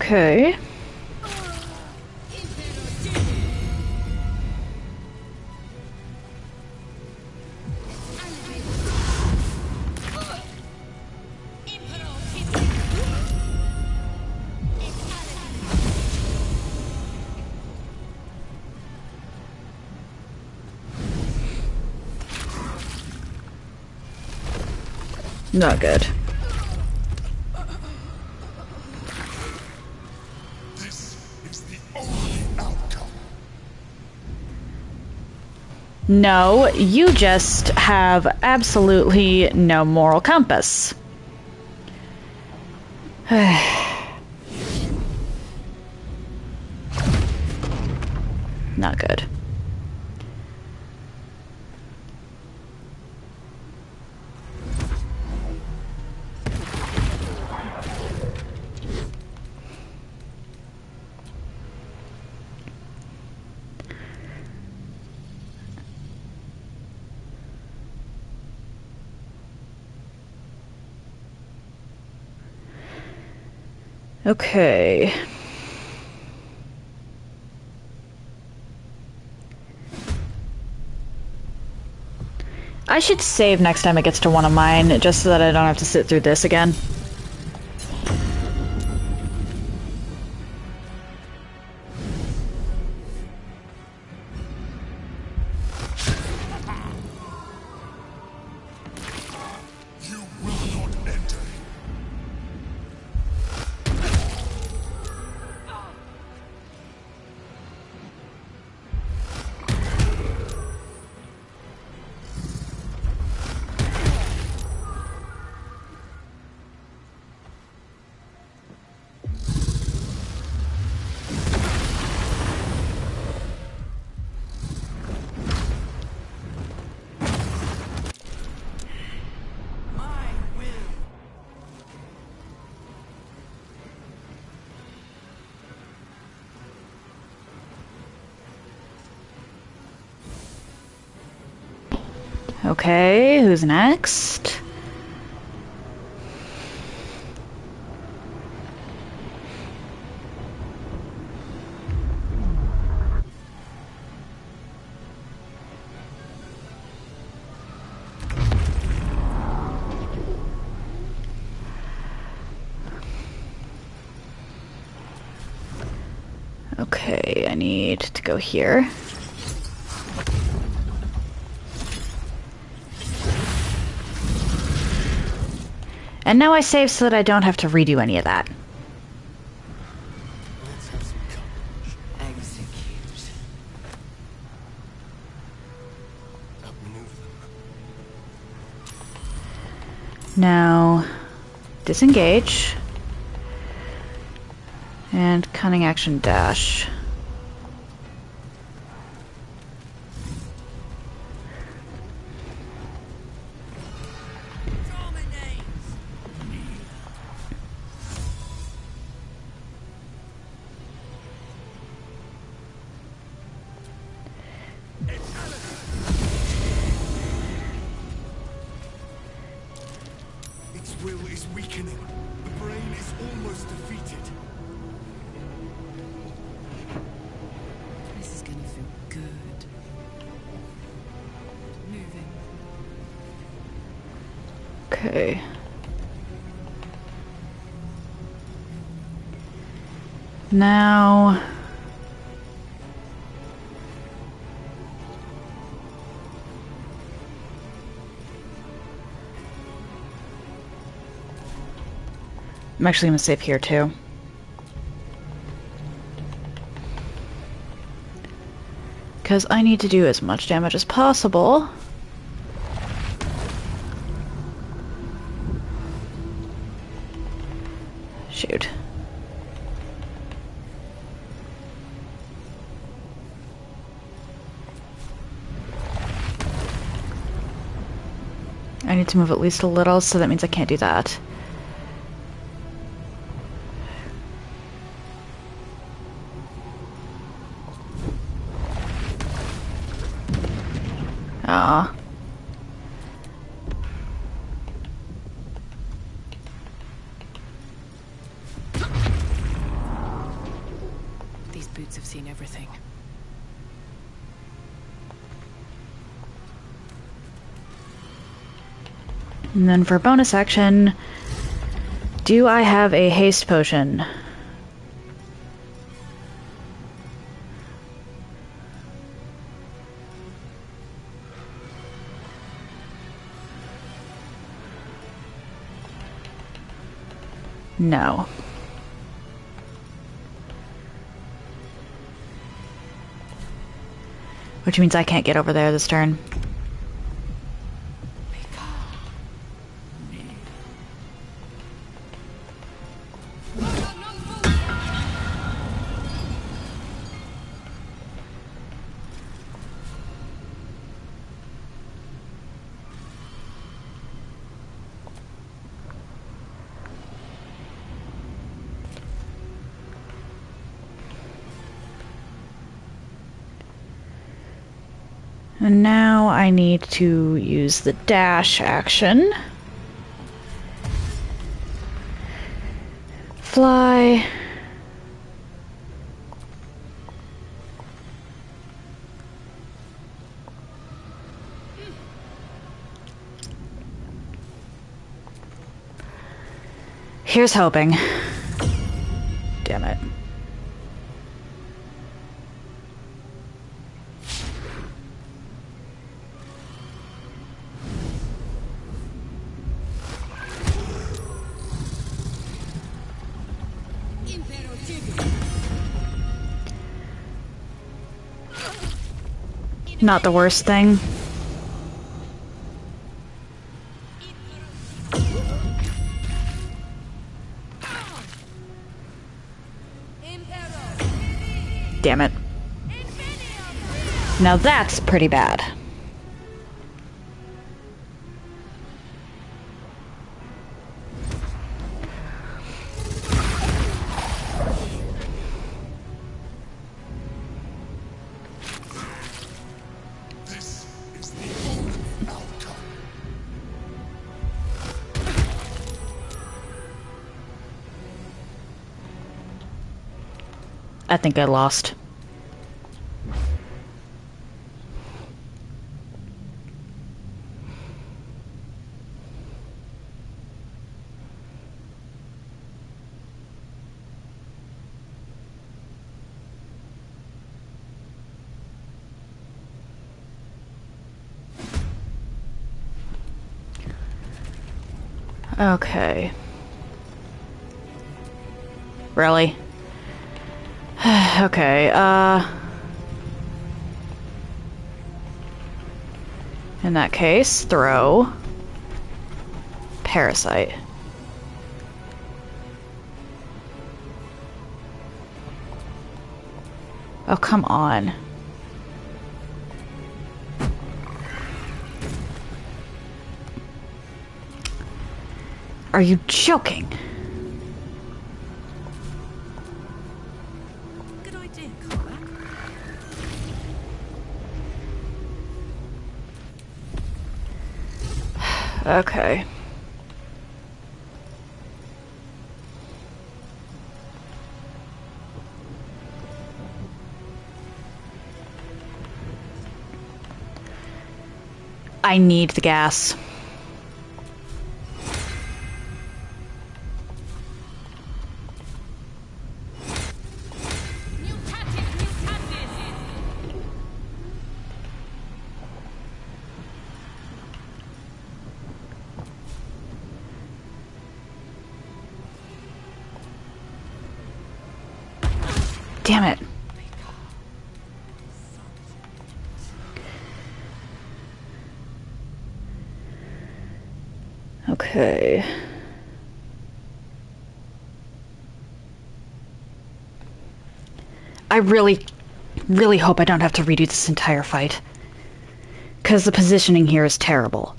Okay. Not good. No, you just have absolutely no moral compass. Not good. Okay. I should save next time it gets to one of mine, just so that I don't have to sit through this again. Okay, who's next? Okay, I need to go here. And now I save so that I don't have to redo any of that. Execute. Outmaneuver them. Now, disengage. And cunning action dash. Its will is weakening. The brain is almost defeated. This is gonna feel good. Moving. Okay. Now... I'm actually going to save here too. Because I need to do as much damage as possible. Shoot. I need to move at least a little, so that means I can't do that. Aw. These boots have seen everything. And then for bonus action, do I have a haste potion? No. Which means I can't get over there this turn. And now I need to use the dash action. Fly. Here's hoping. Damn it. Not the worst thing. Damn it. Now that's pretty bad. I think I lost. Okay. Really? Okay, in that case, throw Parasite. Oh, come on. Are you joking? Good idea, Carla. Okay. I need the gas. Damn it. Okay. I really hope I don't have to redo this entire fight. 'Cause the positioning here is terrible.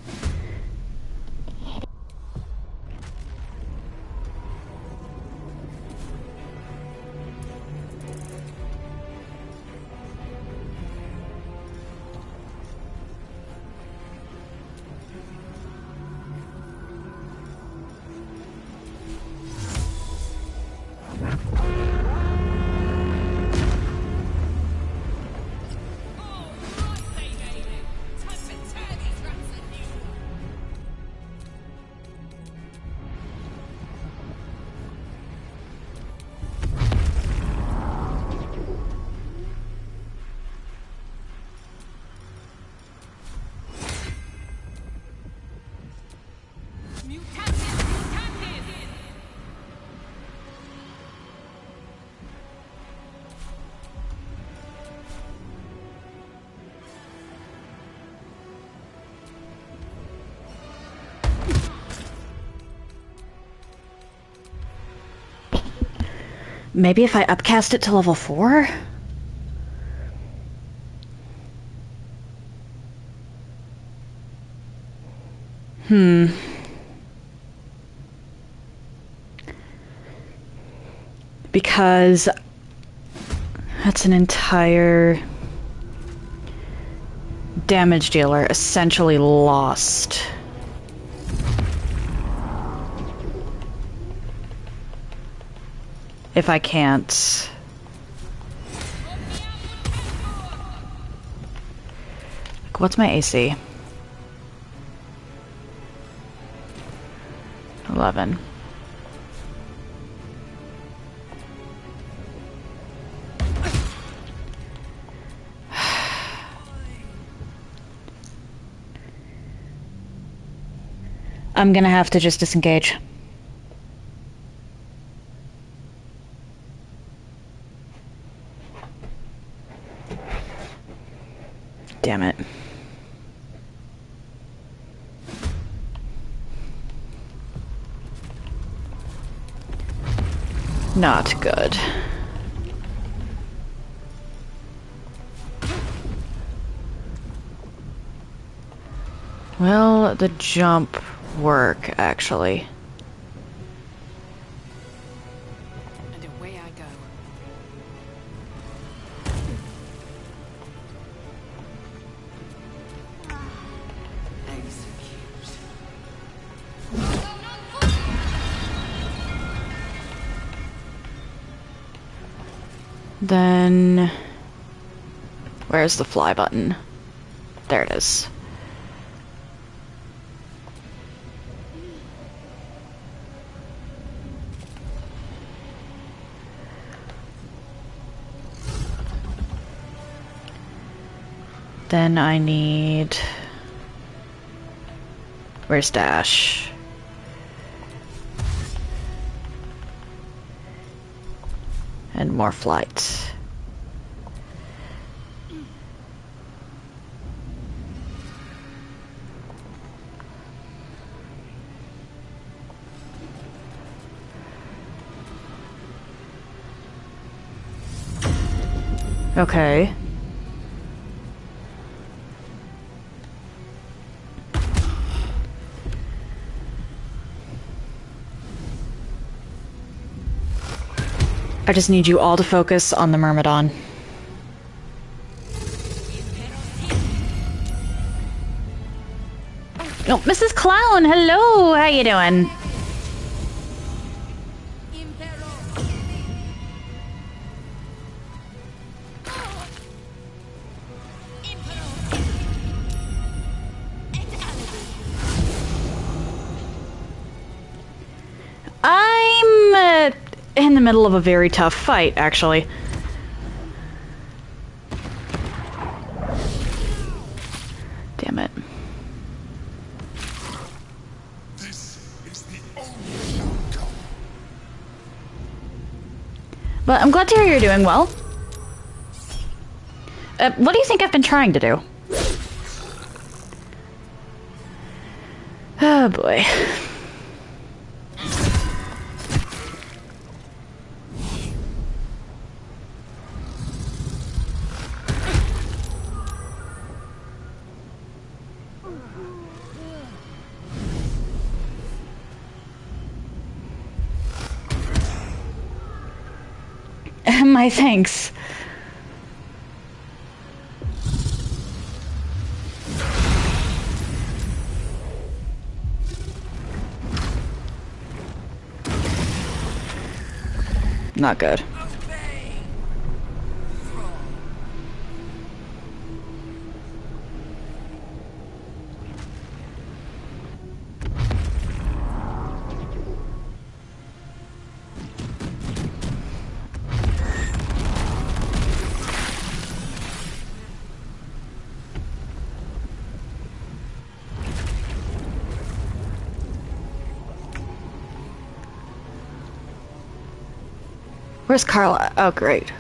Maybe if I upcast it to level 4? Because that's an entire damage dealer essentially lost. If I can't. What's my AC? 11. I'm gonna have to just disengage. Damn it. Not good. Will the jump work, actually? And away I go. Execute. Then... where's the fly button? There it is. Then I need... where's dash? And more flight. Okay. I just need you all to focus on the Myrmidon. Oh, Mrs. Clown, hello! How you doing? I'm in the middle of a very tough fight, actually. Damn it. But I'm glad to hear you're doing well. What do you think I've been trying to do? Oh boy. My thanks. Not good. Where's Carla? Oh, great.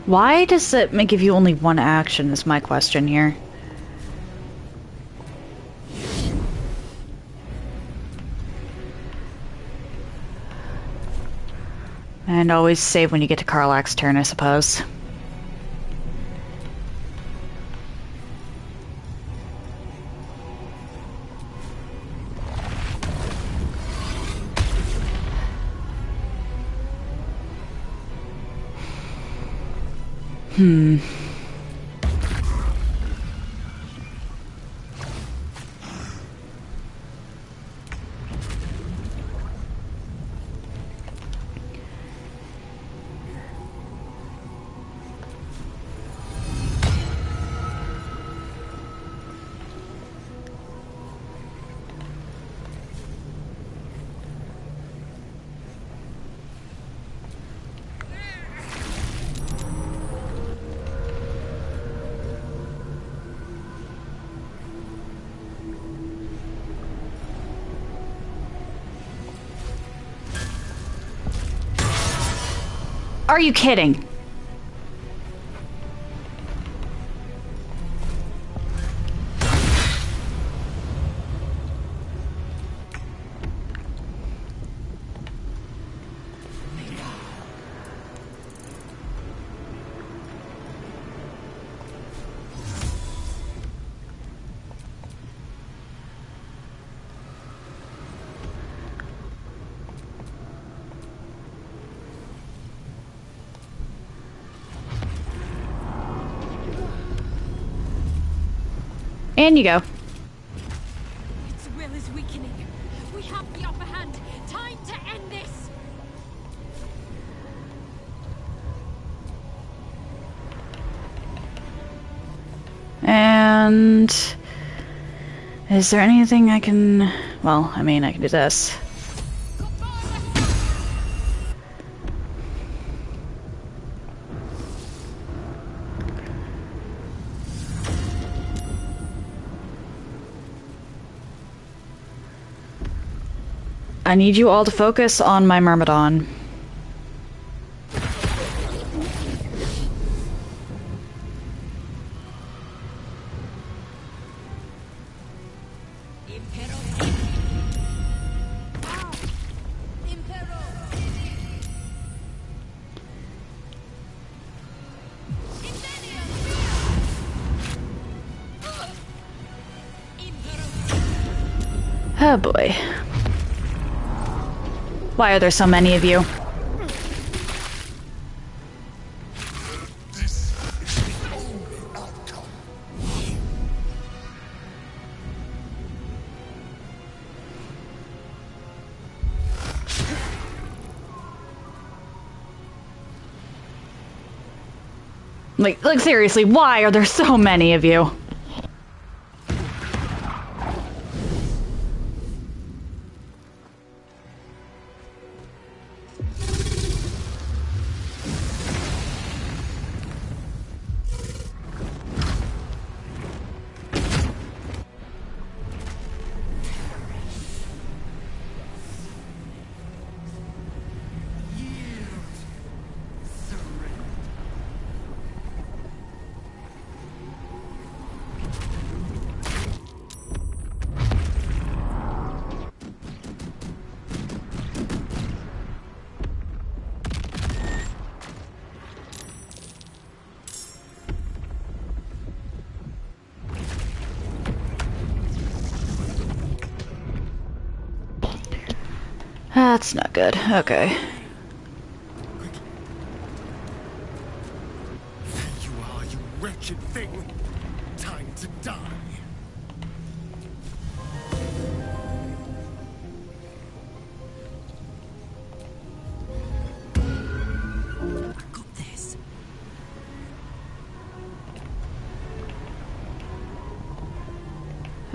Why does it give you only one action is my question here. And always save when you get to Karlach's turn, I suppose. Are you kidding? And you go. Its will is weakening. We have the upper hand. Time to end this. And is there anything I can... Well, I mean, I can do this. I need you all to focus on my Myrmidon. Oh boy. Why are there so many of you? Like seriously, why are there so many of you? That's not good. Okay. There you are, you wretched thing. Time to die. I got this.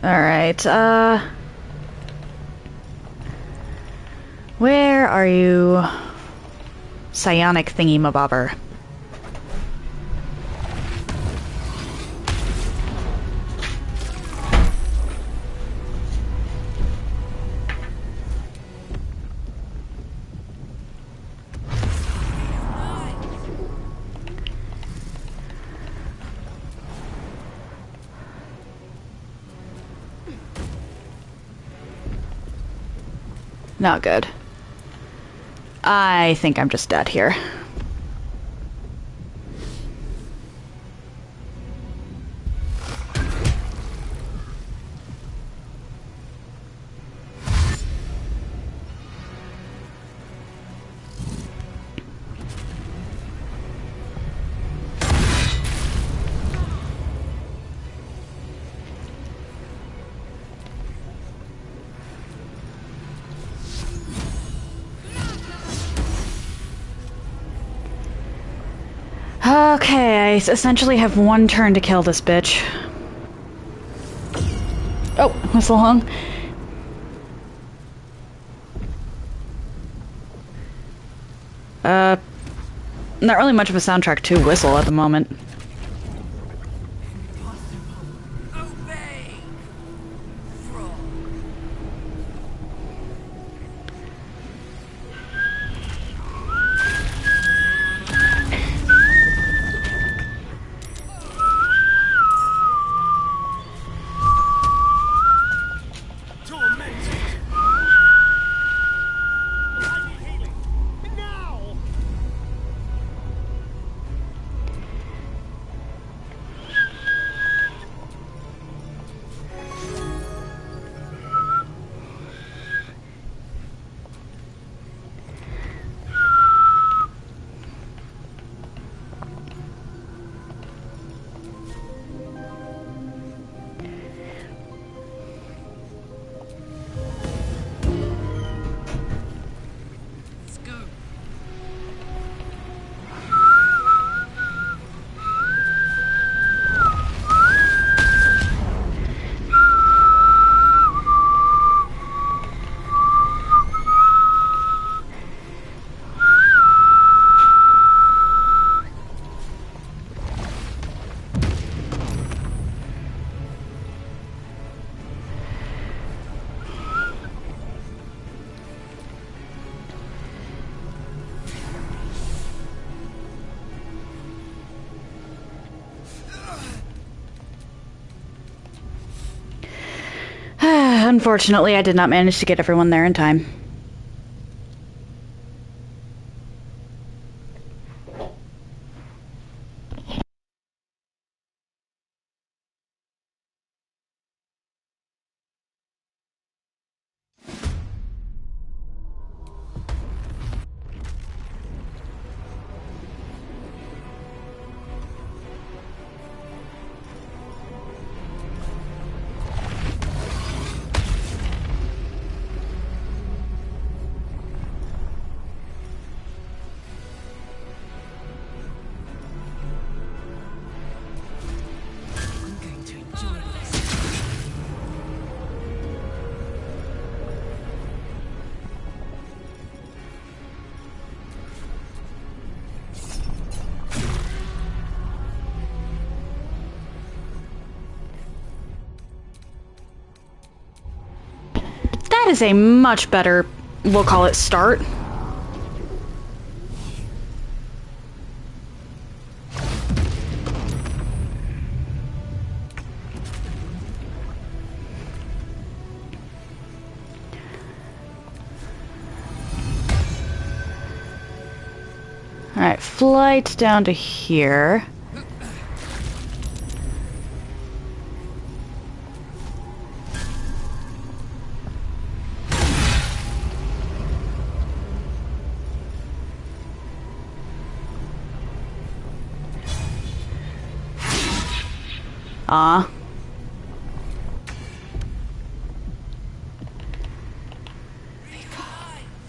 Alright, where are you? Psionic thingy-mabobber. Not good. I think I'm just dead here. Okay, I essentially have one turn to kill this bitch. Oh, whistle hung. Not really much of a soundtrack to Whistle at the moment. Unfortunately, I did not manage to get everyone there in time. That is a much better, we'll call it, start. Alright, flight down to here.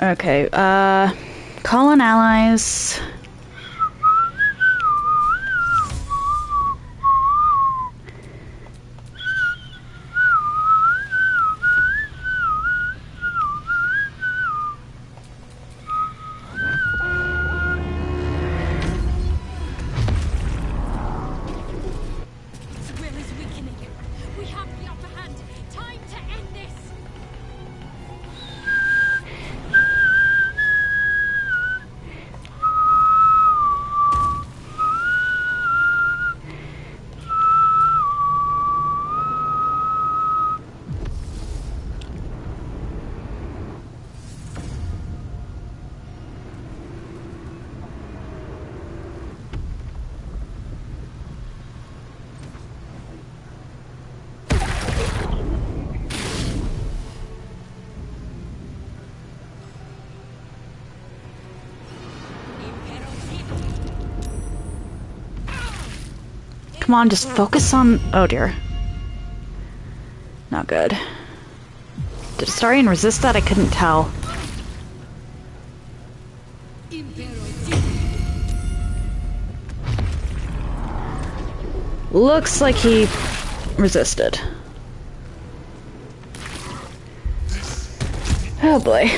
Okay, call on allies. Come on, just focus on... Oh dear. Not good. Did Astarion resist that? I couldn't tell. Looks like he resisted. Oh boy.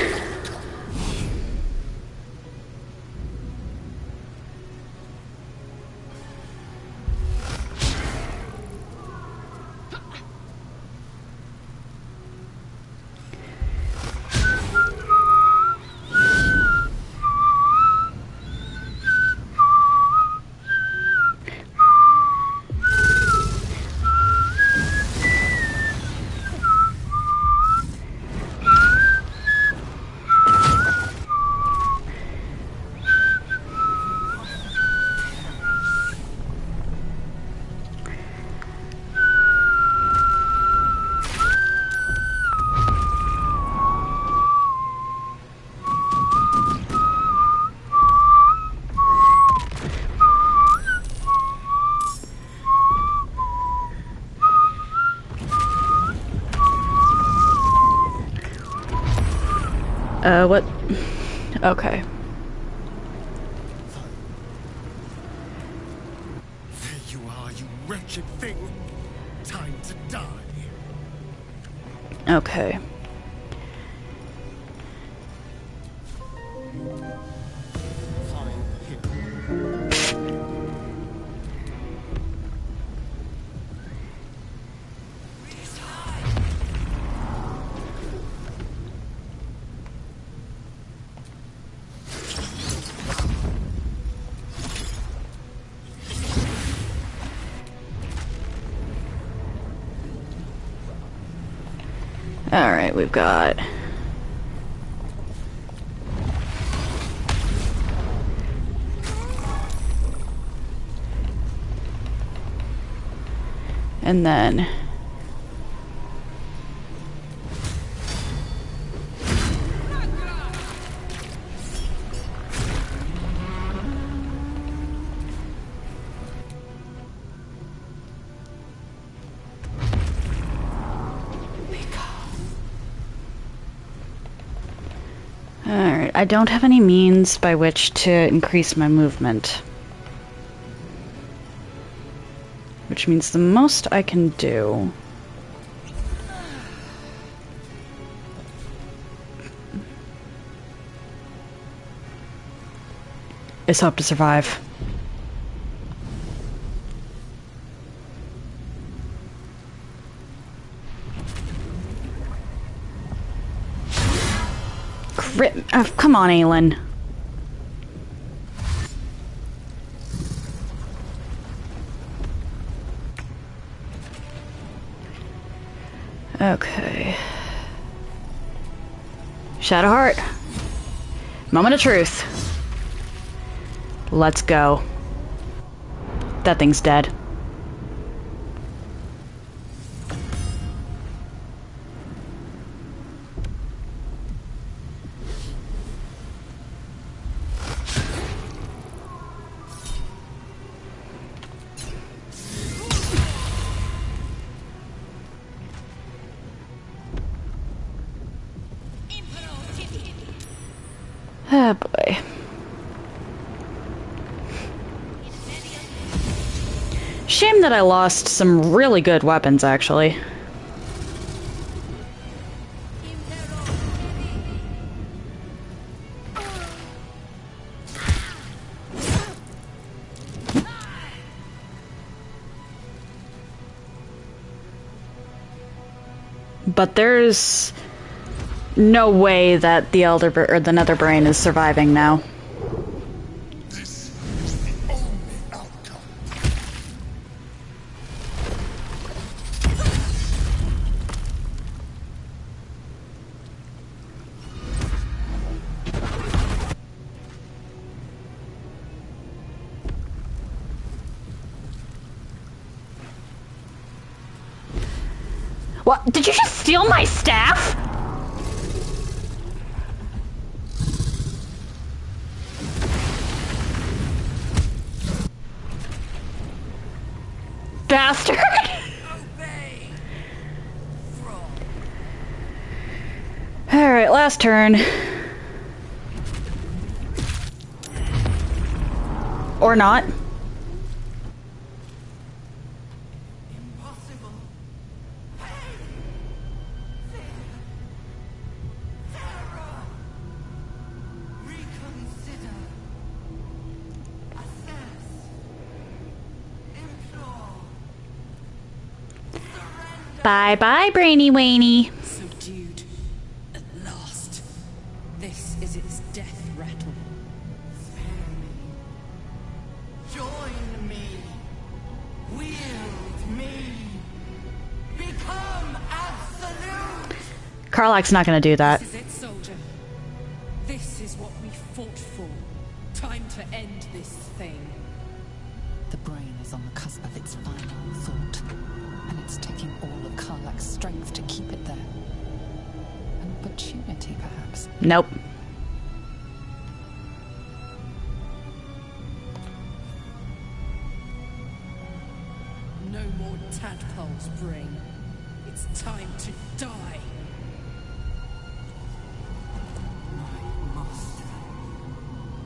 What? Okay. There you are, you wretched thing. Time to die. Okay. Alright, we've got... And then... Alright, I don't have any means by which to increase my movement. Which means the most I can do is hope to survive. Oh, come on, Aelin. Okay. Shadowheart. Moment of truth. Let's go. That thing's dead. Oh boy. Shame that I lost some really good weapons, actually. But there's no way that the the Nether Brain is surviving now. What? Did you just steal my staff? bastard! Alright, last turn. Or not. Bye-bye, Brainy Waney. Subdued. At last. This is its death rattle. Join me. Wield me. Become absolute. Karlach's not gonna do that. This is it, soldier. This is what we fought for. Time to end this thing. The brain is on the cusp of its final thought, and it's taking all of Karlach's strength to keep it there. An opportunity, perhaps. Nope. No more tadpoles, brain. It's time to die.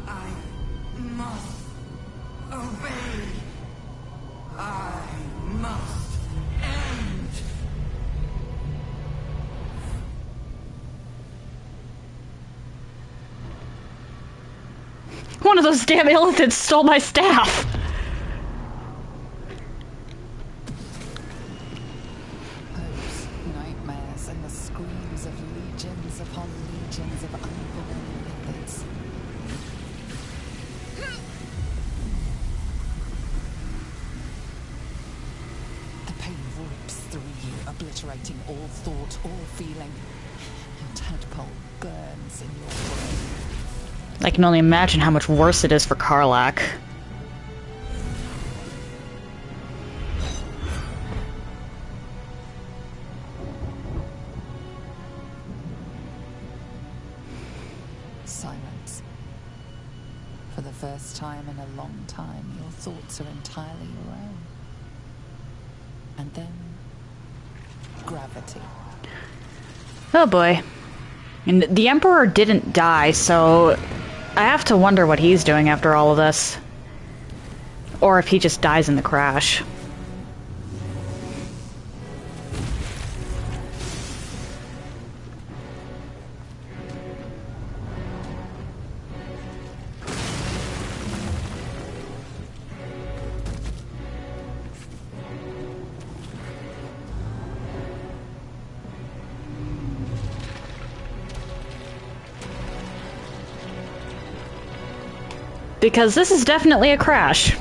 I must obey. I must end. One of those damn illithids stole my staff! Hopes, nightmares, and the screams of legions upon legions of unborn illithids. The pain rips through you, obliterating all thought, all feeling. Your tadpole burns in your brain. I can only imagine how much worse it is for Karlach. Silence. For the first time in a long time, your thoughts are entirely your own. And then, gravity. Oh boy. And the Emperor didn't die, so I have to wonder what he's doing after all of this. Or if he just dies in the crash. Because this is definitely a crash.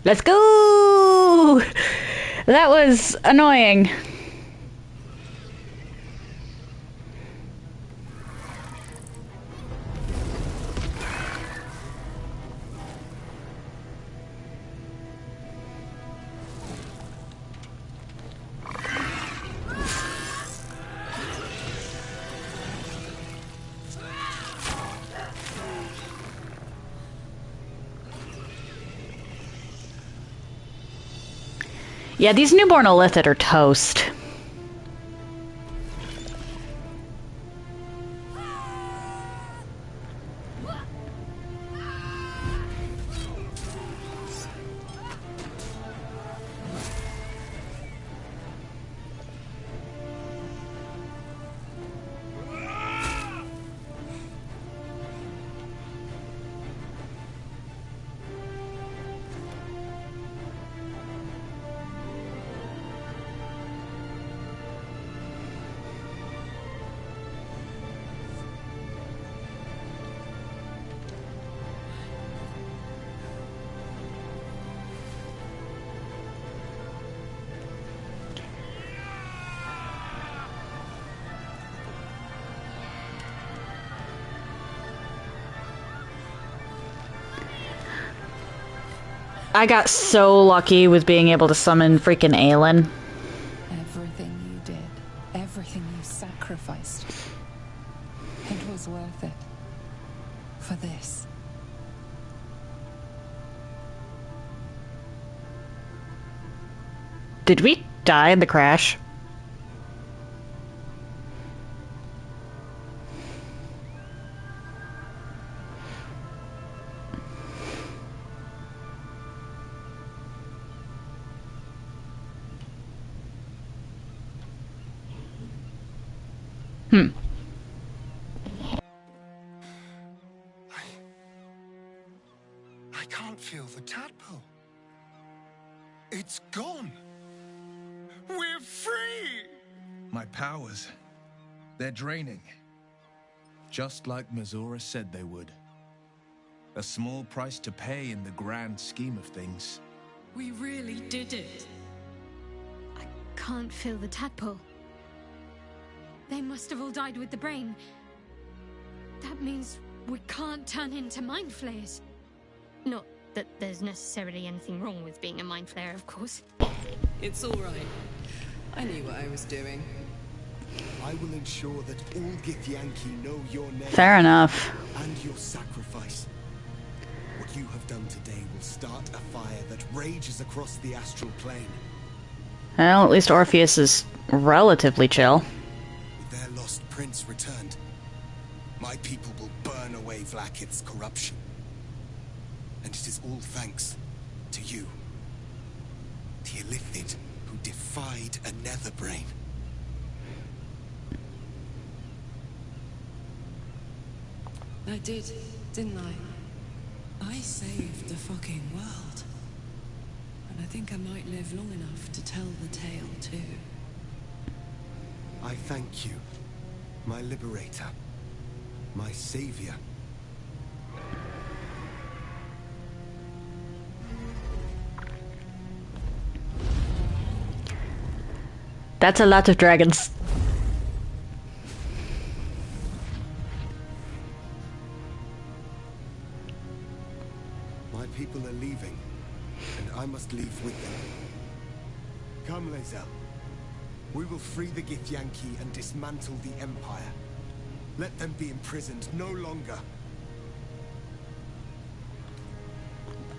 Let's go! That was annoying. Yeah, these newborn illithid are toast. I got so lucky with being able to summon freaking Aelin. Everything you did, everything you sacrificed, it was worth it. For this. Did we die in the crash? I can't feel the tadpole. It's gone. We're free! My powers, they're draining. Just like Mazora said they would. A small price to pay in the grand scheme of things. We really did it. Can't feel the tadpole. They must have all died with the brain. That means we can't turn into mind flayers. Not that there's necessarily anything wrong with being a mind flayer, of course. It's all right. I knew what I was doing. I will ensure that all Githyanki know your name. Fair enough. And your sacrifice. What you have done today will start a fire that rages across the astral plane. Well, at least Orpheus is relatively chill. With their lost prince returned, my people will burn away Vlaakith's corruption. And it is all thanks to you. The Illithid who defied a nether brain. I did, didn't I? I saved the fucking world. And I think I might live long enough to tell the tale too. I thank you, my liberator, my savior. That's a lot of dragons. My people are leaving, and I must leave with them. Come, Lae'zel. We will free the Githyanki and dismantle the Empire. Let them be imprisoned no longer.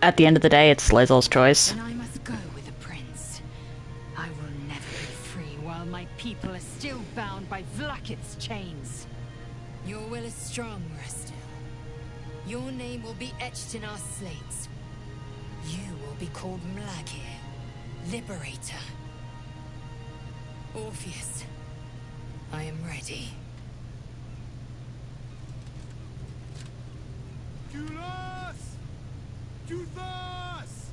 At the end of the day, it's Lae'zel's choice. And I must go with the prince. I will never be free while my people are still bound by Vlaakith's chains. Your will is strong, Restil. Your name will be etched in our slates. You will be called Mlagir, Liberator. Orpheus, I am ready. Julas! Juthas!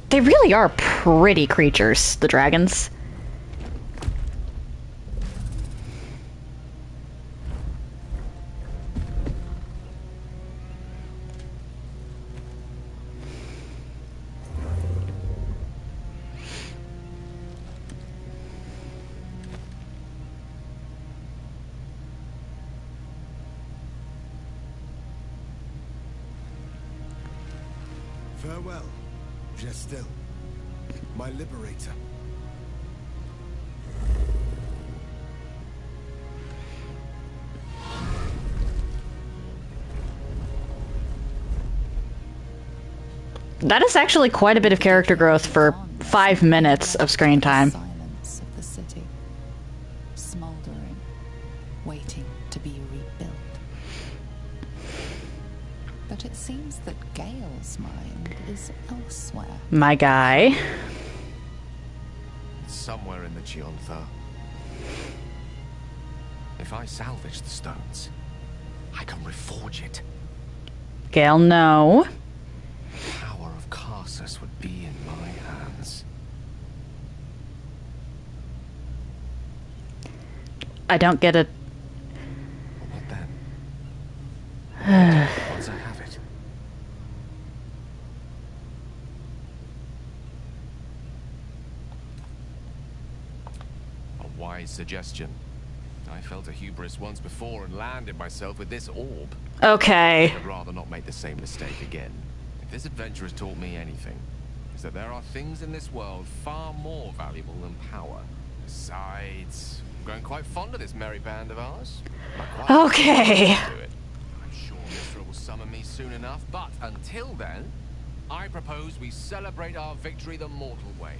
They really are pretty creatures, the dragons. Farewell, Gestil, my liberator. That is actually quite a bit of character growth for 5 minutes of screen time. Silence of the city, smoldering, waiting to be rebuilt. But it seems that Gale's mind is elsewhere. My guy. Somewhere in the Chionthar. If I salvage the stones, I can reforge it. Gale, no. The power of Karsus would be in my hands. I don't get it. What then? Once I have it. A wise suggestion. I felt a hubris once before and landed myself with this orb. Okay. I'd rather not make the same mistake again. If this adventure has taught me anything, it's that there are things in this world far more valuable than power. Besides, I'm growing quite fond of this merry band of ours. Okay. I'm sure Messmer will summon me soon enough, but until then, I propose we celebrate our victory the mortal way,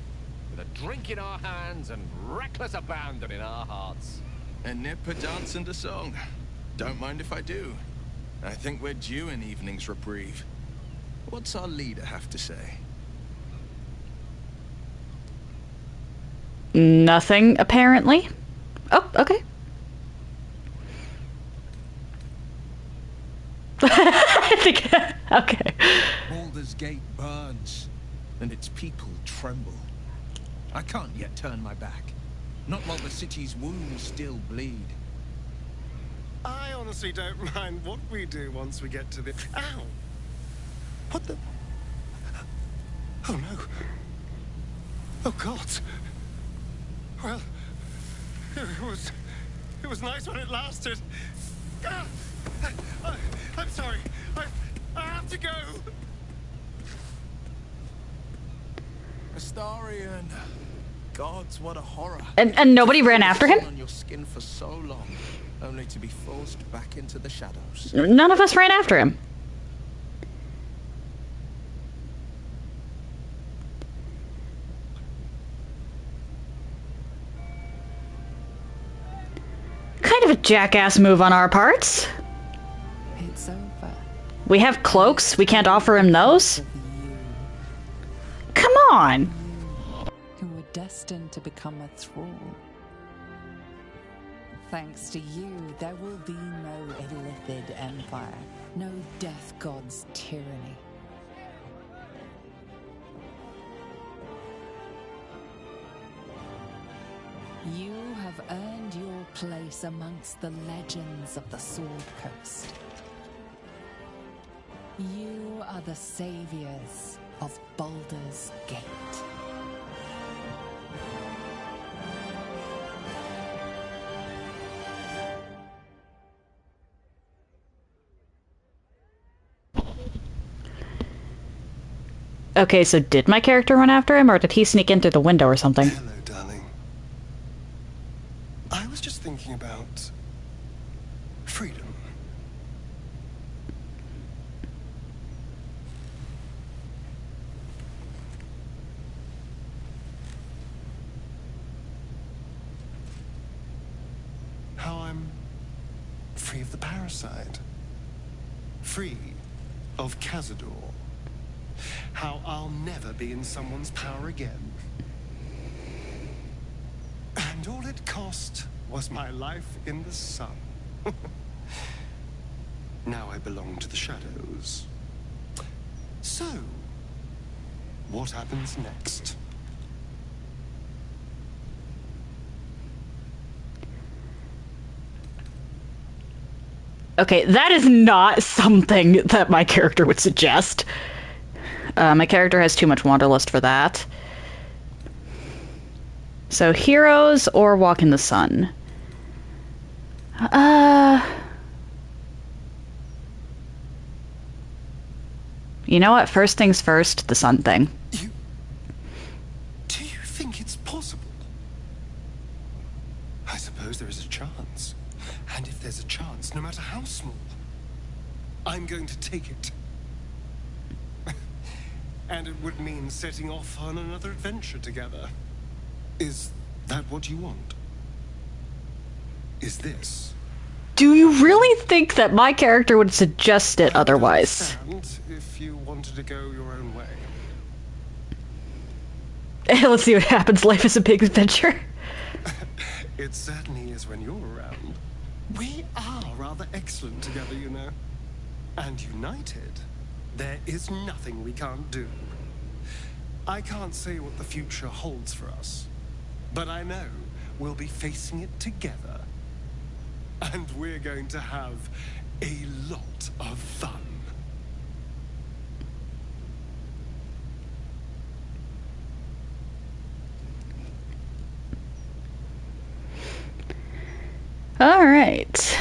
with a drink in our hands and reckless abandon in our hearts. A nip, a dance, and a song. Don't mind if I do. I think we're due an evening's reprieve. What's our leader have to say? Nothing, apparently. Oh, okay. I think... Okay. Baldur's Gate burns, and its people tremble. I can't yet turn my back. Not while the city's wounds still bleed. I honestly don't mind what we do once we get to the... Ow! What the... Oh no. Oh God. Well, it was nice when it lasted. Ah! I'm sorry. I have to go. Astarion. Gods, what a horror. And nobody ran after him? On your skin for so long, only to be forced back into the shadows. None of us ran after him. Kind of a jackass move on our parts. It's over. We have cloaks. We can't offer him those. Come on. Who were destined to become a thrall. Thanks to you, there will be no Illithid Empire, no Death God's tyranny. You have earned your place amongst the legends of the Sword Coast. You are the saviors of Baldur's Gate. Okay, so did my character run after him, or did he sneak in through the window or something? Hello, darling. I was just thinking about freedom. How I'm free of the parasite. Free of Cazador. How I'll never be in someone's power again. And all it cost was my life in the sun. Now I belong to the shadows. So, what happens next? Okay, that is not something that my character would suggest. My character has too much Wanderlust for that. So, heroes or walk in the sun? You know what? First things first, the sun thing. Do you think it's possible? I suppose there is a chance. And if there's a chance, no matter how small, I'm going to take it. And it would mean setting off on another adventure together. Is that what you want? Is Do you really think that my character would suggest it otherwise? if you wanted to go your own way? Let's see what happens. Life is a big adventure. It certainly is when you're around. We are rather excellent together, you know. And united, there is nothing we can't do. I can't say what the future holds for us, but I know we'll be facing it together. And we're going to have a lot of fun. Alright.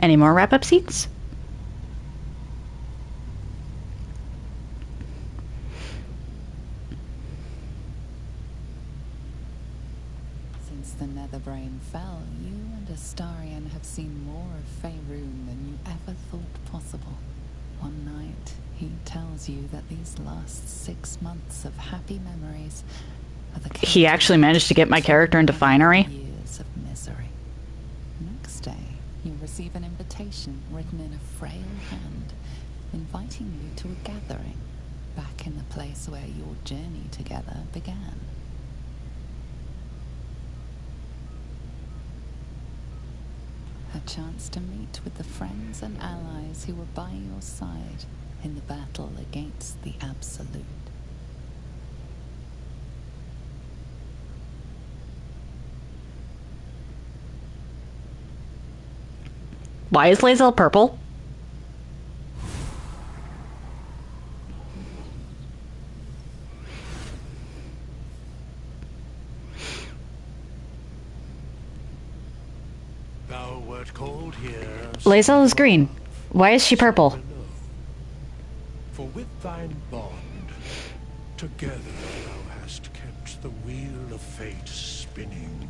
Any more wrap-up seats? Since the Netherbrain fell, you and Astarion have seen more of Faerun than you ever thought possible. One night, he tells you that these last 6 months of happy memories are the He actually managed to get my character into finery. years of misery. Next day, you receive an invitation written in a frail hand, inviting you to a gathering back in the place where your journey together began. A chance to meet with the friends and allies who were by your side in the battle against the Absolute. Why is Lae'zel purple? Thou wert called here. Lae'zel is green. Why is she purple? For with thine bond, together thou hast kept the wheel of fate spinning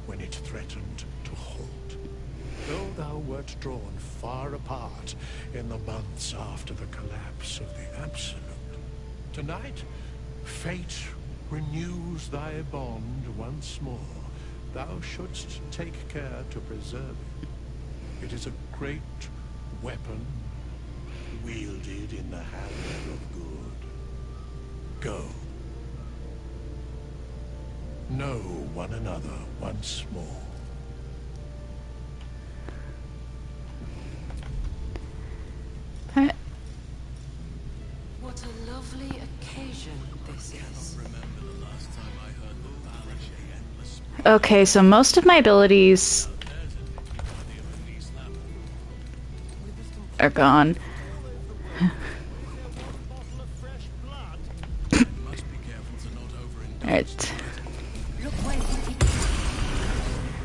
when it threatened to halt. Though thou wert drawn far apart in the months after the collapse of the Absolute, tonight, fate renews thy bond once more. Thou shouldst take care to preserve it. It is a great weapon, wielded in the hand of good. Go. Know one another once more. What a lovely occasion this is. Okay, so most of my abilities are gone. Alright.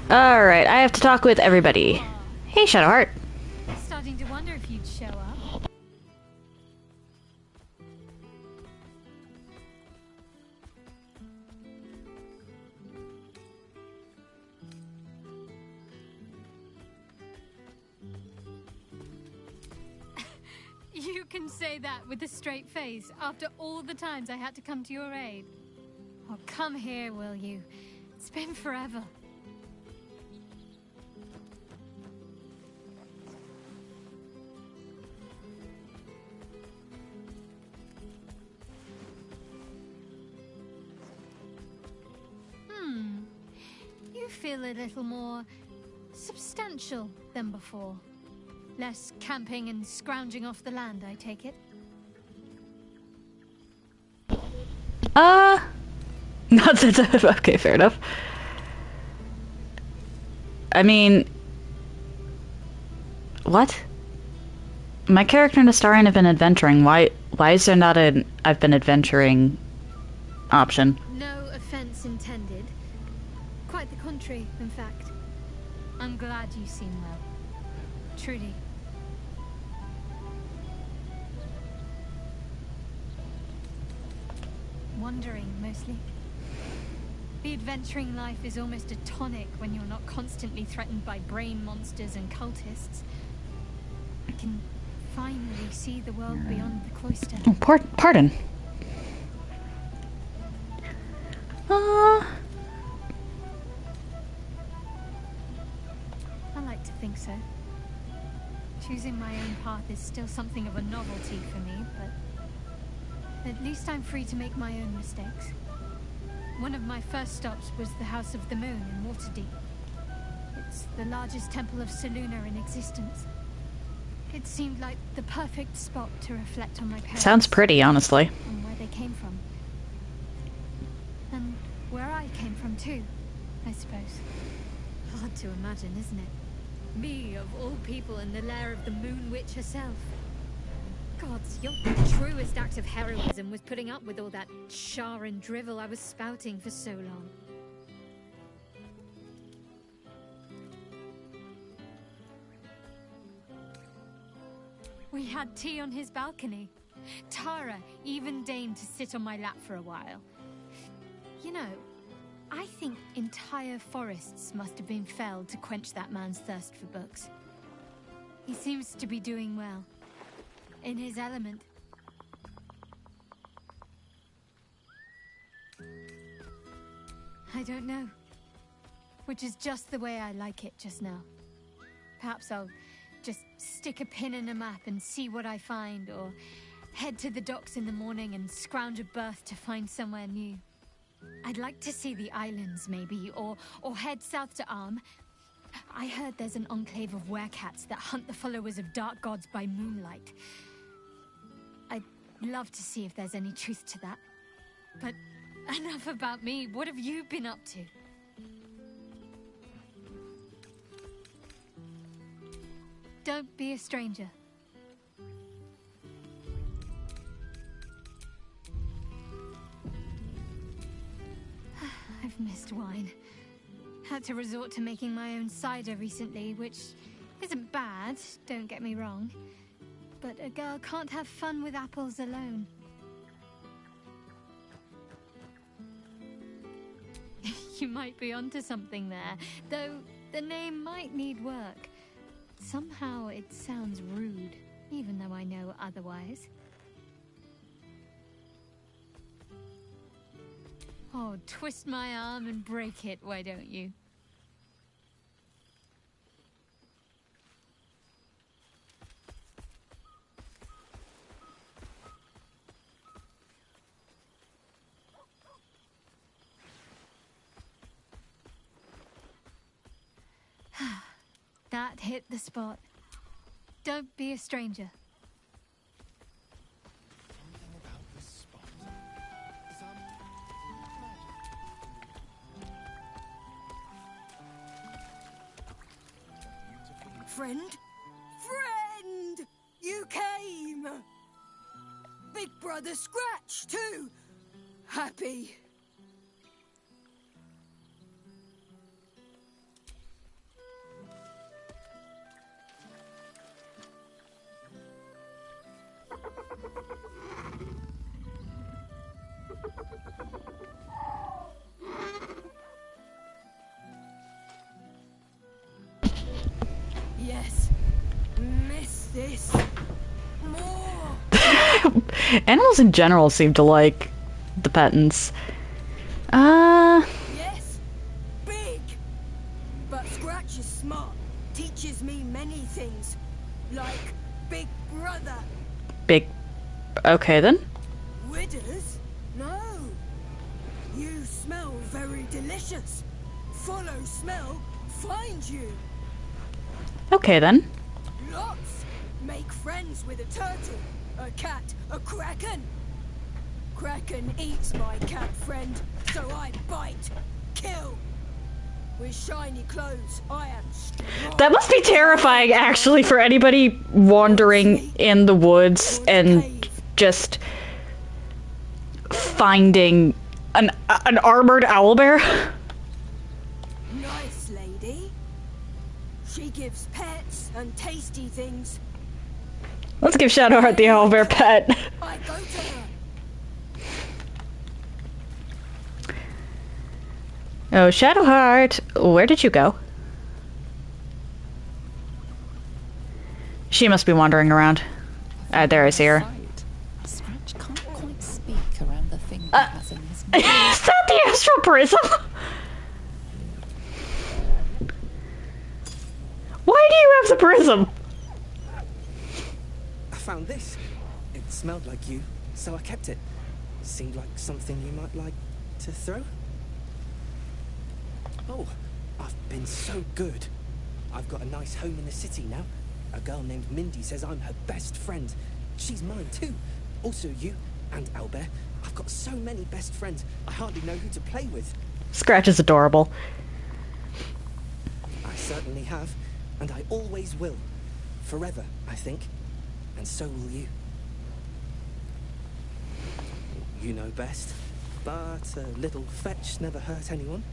Alright, I have to talk with everybody. Hey, Shadowheart. Starting to wonder if you'd show up. You can say that with a straight face after all the times I had to come to your aid. Oh, come here, will you? It's been forever. You feel a little more substantial than before. Less camping and scrounging off the land, I take it? Not sensitive. Okay, fair enough. I mean... What? My character and Astarion have been adventuring. Why is there not an I've been adventuring option? No offense intended. Quite the contrary, in fact. I'm glad you seem well. Trudy. Wandering, mostly. The adventuring life is almost a tonic when you're not constantly threatened by brain monsters and cultists. I can finally see the world beyond the cloister. Oh, pardon. I like to think so. Choosing my own path is still something of a novelty for me, but at least I'm free to make my own mistakes. One of my first stops was the House of the Moon in Waterdeep. It's the largest temple of Selûne in existence. It seemed like the perfect spot to reflect on my parents. Sounds pretty, honestly. And where they came from. And where I came from too, I suppose. Hard to imagine, isn't it? Me, of all people, in the lair of the Moon Witch herself. Gods, your truest act of heroism was putting up with all that char and drivel I was spouting for so long. We had tea on his balcony. Tara even deigned to sit on my lap for a while. You know, I think entire forests must have been felled to quench that man's thirst for books. He seems to be doing well. In his element. I don't know. Which is just the way I like it just now. Perhaps I'll just stick a pin in a map and see what I find, or head to the docks in the morning and scrounge a berth to find somewhere new. I'd like to see the islands, maybe, or head south to Arm. I heard there's an enclave of werecats that hunt the followers of dark gods by moonlight. I'd love to see if there's any truth to that. But enough about me. What have you been up to? Don't be a stranger. I've missed wine. Had to resort to making my own cider recently, which isn't bad, don't get me wrong. But a girl can't have fun with apples alone. You might be onto something there, though the name might need work. Somehow it sounds rude, even though I know otherwise. Oh, twist my arm and break it, why don't you? That hit the spot. Don't be a stranger. Friend? Friend! You came! Big Brother Scratch, too! Happy. Yes. Miss this. More. Animals in general seem to like the Pettins. Yes. Big. But Scratch is smart. Teaches me many things. Like Big Brother. Big... Okay, then. Widders? No. You smell very delicious. Follow smell, find you. Okay, then. Lots. Make friends with a turtle, a cat, a kraken. Kraken eats my cat friend, so I bite, kill. With shiny clothes, I am strong. That must be terrifying, actually, for anybody wandering in the woods and just finding an armored owlbear. Nice lady. She gives pets and tasty things. Let's give Shadowheart the owlbear pet. I go to her. Oh, Shadowheart, where did you go? She must be wandering around. There, I see her. Scratch can't quite speak around the thing he has in his mouth. Is that the astral prism? Why do you have the prism? I found this. It smelled like you, so I kept it. Seemed like something you might like to throw. Oh, I've been so good. I've got a nice home in the city now. A girl named Mindy says I'm her best friend. She's mine too. Also you and Owlbear. I've got so many best friends, I hardly know who to play with. Scratch is adorable. I certainly have, and I always will. Forever, I think. And so will you. you know best. But a little fetch never hurt anyone,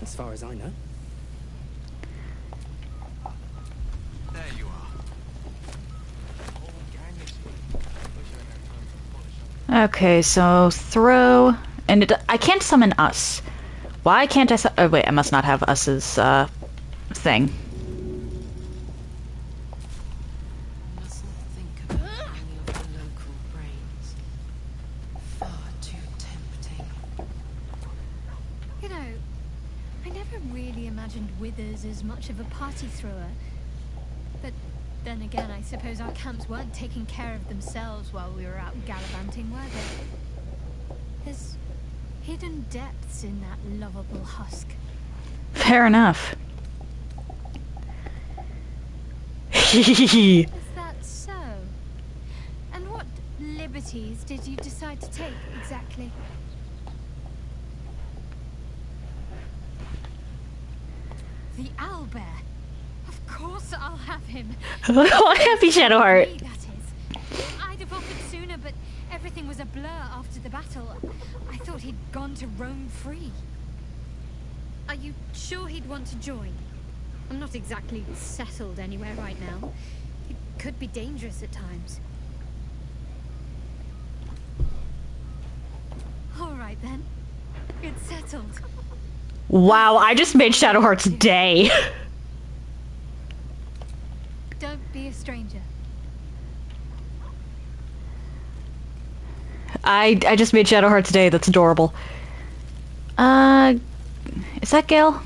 as far as I know. There you are. Okay, so throw, and I can't summon us. Why can't I? Oh wait, I must not have us's thing. You know, I never really imagined Withers as much of a party thrower. But then again, I suppose our camps weren't taking care of themselves while we were out gallivanting, were they? There's hidden depths in that lovable husk. Fair enough. Is that so? And what liberties did you decide to take, exactly? The owlbear. Of course I'll have him. Oh, happy Shadowheart. Me, that is. I'd have offered sooner, but everything was a blur after the battle. I thought he'd gone to roam free. Are you sure he'd want to join? I'm not exactly settled anywhere right now. It could be dangerous at times. All right then. It's settled. Wow, I just made Shadowheart's day. Don't be a stranger. I just made Shadowheart's day. That's adorable. Is that Gale?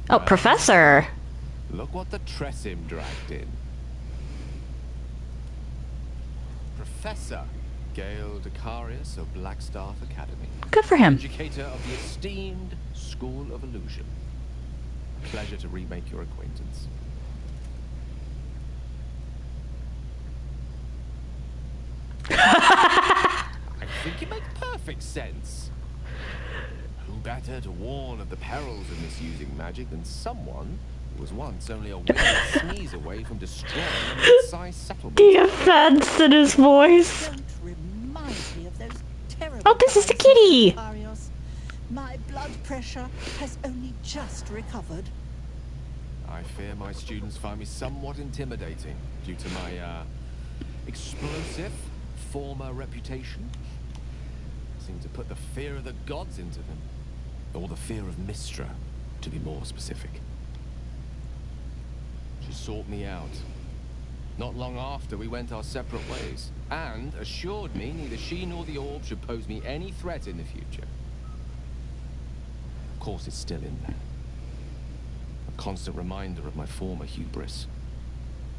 Oh, Professor. Look what the Tressim dragged in. Professor Gale Decarius of Blackstaff Academy. Good for him. Educator of the esteemed School of Illusion. Pleasure to remake your acquaintance. I think it makes perfect sense. Who better to warn of the perils of misusing magic than someone who was once only a wind sneeze away from destroying a mid-sized settlement? The offense in his voice. Reminds me of those terrible Oh, this is the kitty. Arios. My blood pressure has only just recovered. I fear my students find me somewhat intimidating due to my, explosive former reputation. Seem to put the fear of the gods into them. Or the fear of Mystra, to be more specific. She sought me out. Not long after we went our separate ways, and assured me neither she nor the orb should pose me any threat in the future. Of course it's still in there. A constant reminder of my former hubris.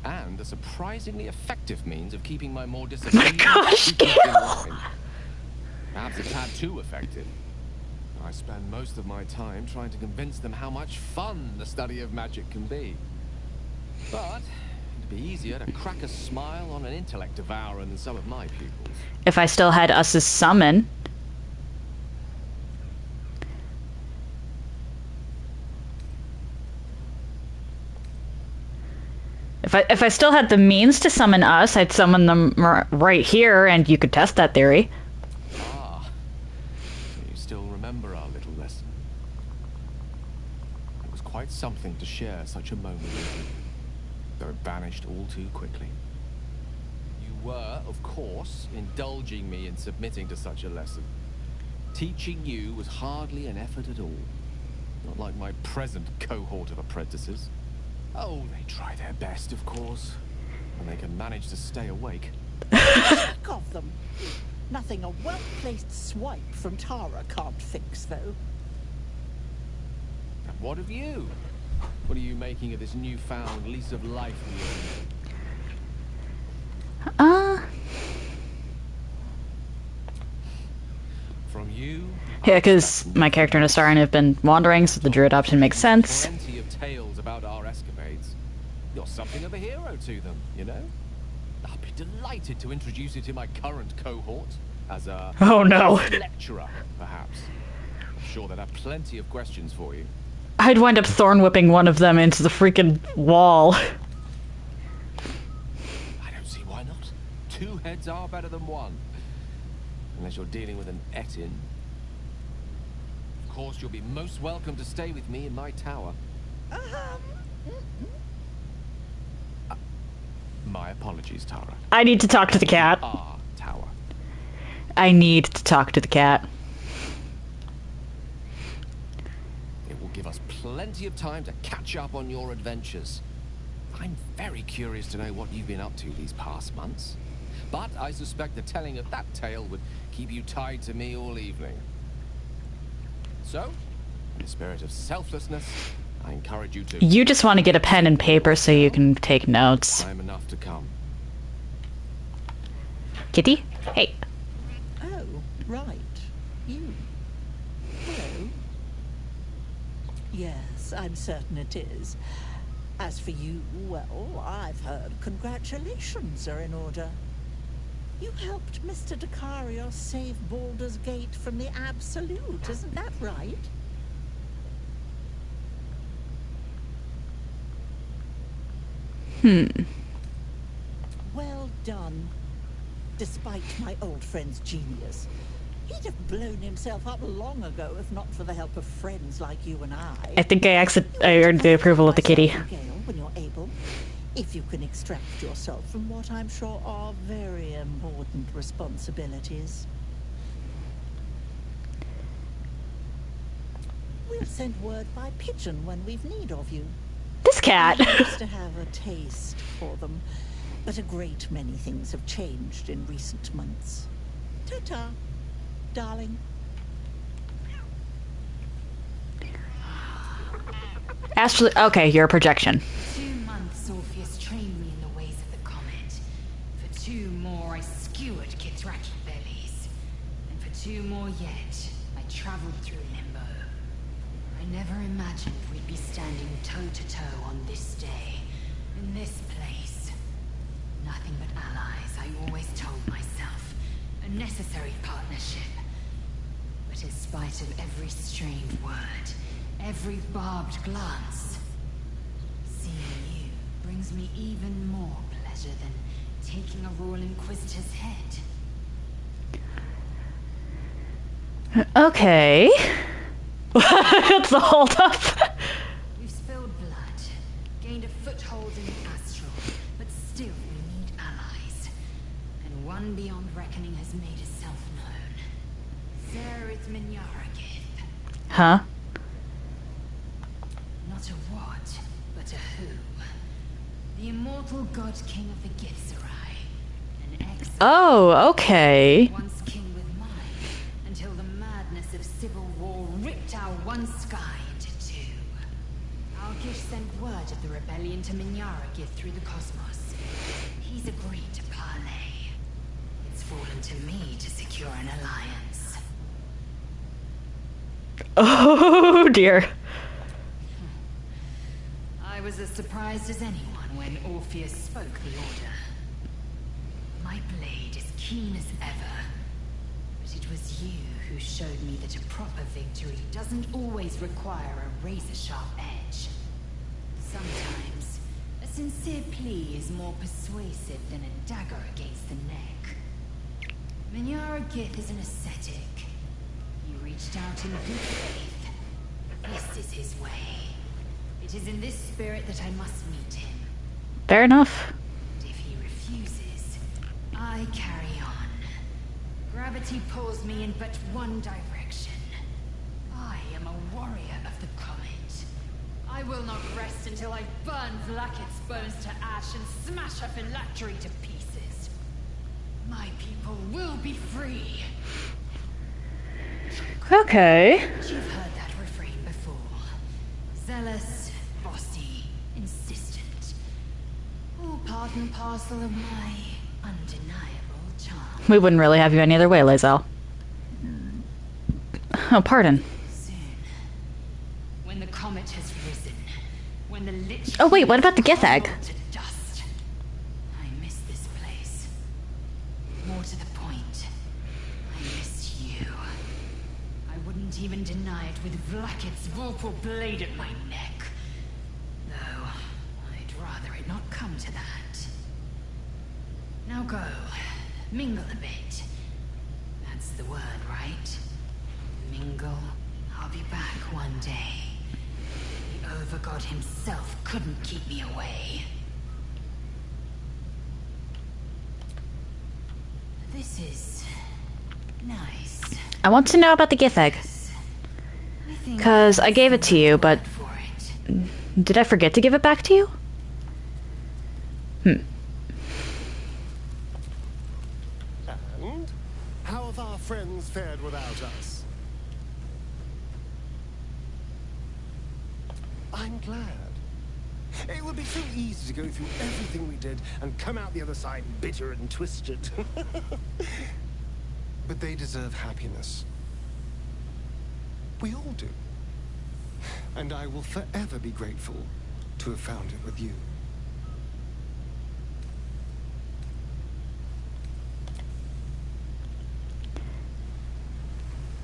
And a surprisingly effective means of keeping my more disobedient secrets in line. Perhaps a tad too effective. I spend most of my time trying to convince them how much fun the study of magic can be. But it'd be easier to crack a smile on an intellect devourer than some of my pupils. If I still had us's summon. If I still had the means to summon us, I'd summon them right here, and you could test that theory. Ah, so you still remember our little lesson. It was quite something to share such a moment with you, though it vanished all too quickly. You were, of course, indulging me in submitting to such a lesson. Teaching you was hardly an effort at all. Not like my present cohort of apprentices. Oh, they try their best, of course. And they can manage to stay awake. Back of them. Nothing a well-placed swipe from Tara can't fix, though. And what of you? What are you making of this newfound lease of life we From you? Yeah, because my character and Astarion have been wandering, so the druid option makes sense. Plenty of tales about our escapades. You're something of a hero to them, you know? I'll be delighted to introduce you to my current cohort as a Oh, no. lecturer, perhaps. I'm sure they'd have plenty of questions for you. I'd wind up thorn whipping one of them into the freaking wall. I don't see why not. Two heads are better than one. Unless you're dealing with an Etin. Of course, you'll be most welcome to stay with me in my tower. My apologies, Tara. I need to talk to the cat. Our tower. I need to talk to the cat. It will give us plenty of time to catch up on your adventures. I'm very curious to know what you've been up to these past months. But I suspect the telling of that tale would keep you tied to me all evening. So, in the spirit of selflessness, I encourage you to... You just want to get a pen and paper so you can take notes. Time enough to come. Kitty? Hey. Oh, right. You. Hello. Yes, I'm certain it is. As for you, well, I've heard congratulations are in order. You helped Mr. Dicarios save Baldur's Gate from the Absolute, isn't that right? Well done. Despite my old friend's genius. He'd have blown himself up long ago if not for the help of friends like you and I think I earned the approval of the kitty. When you're able, if you can extract yourself from what I'm sure are very important responsibilities. We'll send word by pigeon when we've need of you. This cat! I used to have a taste for them, but a great many things have changed in recent months. Ta-ta, darling. Actually, okay, you're a projection. 2 months Orpheus trained me in the ways of the comet. For 2 more I skewered Kithraki bellies. And for 2 more yet, I traveled through Limbo. I never imagined we'd be standing toe-to-toe on this day, in this place. Nothing but allies, I always told myself. A necessary partnership. But in spite of every strained word, every barbed glance, seeing you brings me even more pleasure than taking a Royal Inquisitor's head. Okay. That's the hold-up. We've spilled blood, gained a foothold in the astral, but still we need allies. And one beyond reckoning has made itself known. Zerith Minyaragith. Huh? Not a what, but a who. The immortal god king of the Githzerai. An ex. Oh, okay. Once king with mine, until the madness of civil war ripped our one sky into 2. Algish sent word of the rebellion to Minyaragith through the cosmos. He's agreed to parley. It's fallen to me to secure an alliance. Oh, dear. I was as surprised as anyone when Orpheus spoke the order. My blade is keen as ever, but it was you who showed me that a proper victory doesn't always require a razor-sharp edge. Sometimes, a sincere plea is more persuasive than a dagger against the neck. Minyaragith is an ascetic. He reached out in good faith. This is his way. It is in this spirit that I must meet him. Fair enough. And if he refuses, I carry on. Gravity pulls me in but one direction. I am a warrior of the comet. I will not rest until I burn Vlaakith's bones to ash and smash her phylactery to pieces. My people will be free. Okay. You've heard that refrain before. Zealous, bossy, insistent. All part and parcel of my undeniable charm. We wouldn't really have you any other way, Lae'zel. Oh, pardon. When the comet has risen, when the lich... Oh, wait, what about the Gith egg? to dust, I miss this place. More to the point, I miss you. I wouldn't even deny it with Vlaakith's vorpal blade at my neck. Though, I'd rather it not come to that. Now go, mingle a bit. That's the word, right? Mingle. I'll be back one day. The Overgod himself couldn't keep me away. This is nice. I want to know about the Gith egg. Because I gave it to you, but... Did I forget to give it back to you? And how have our friends fared without us? I'm glad. It would be so easy to go through everything we did and come out the other side bitter and twisted. But they deserve happiness. We all do. And I will forever be grateful to have found it with you.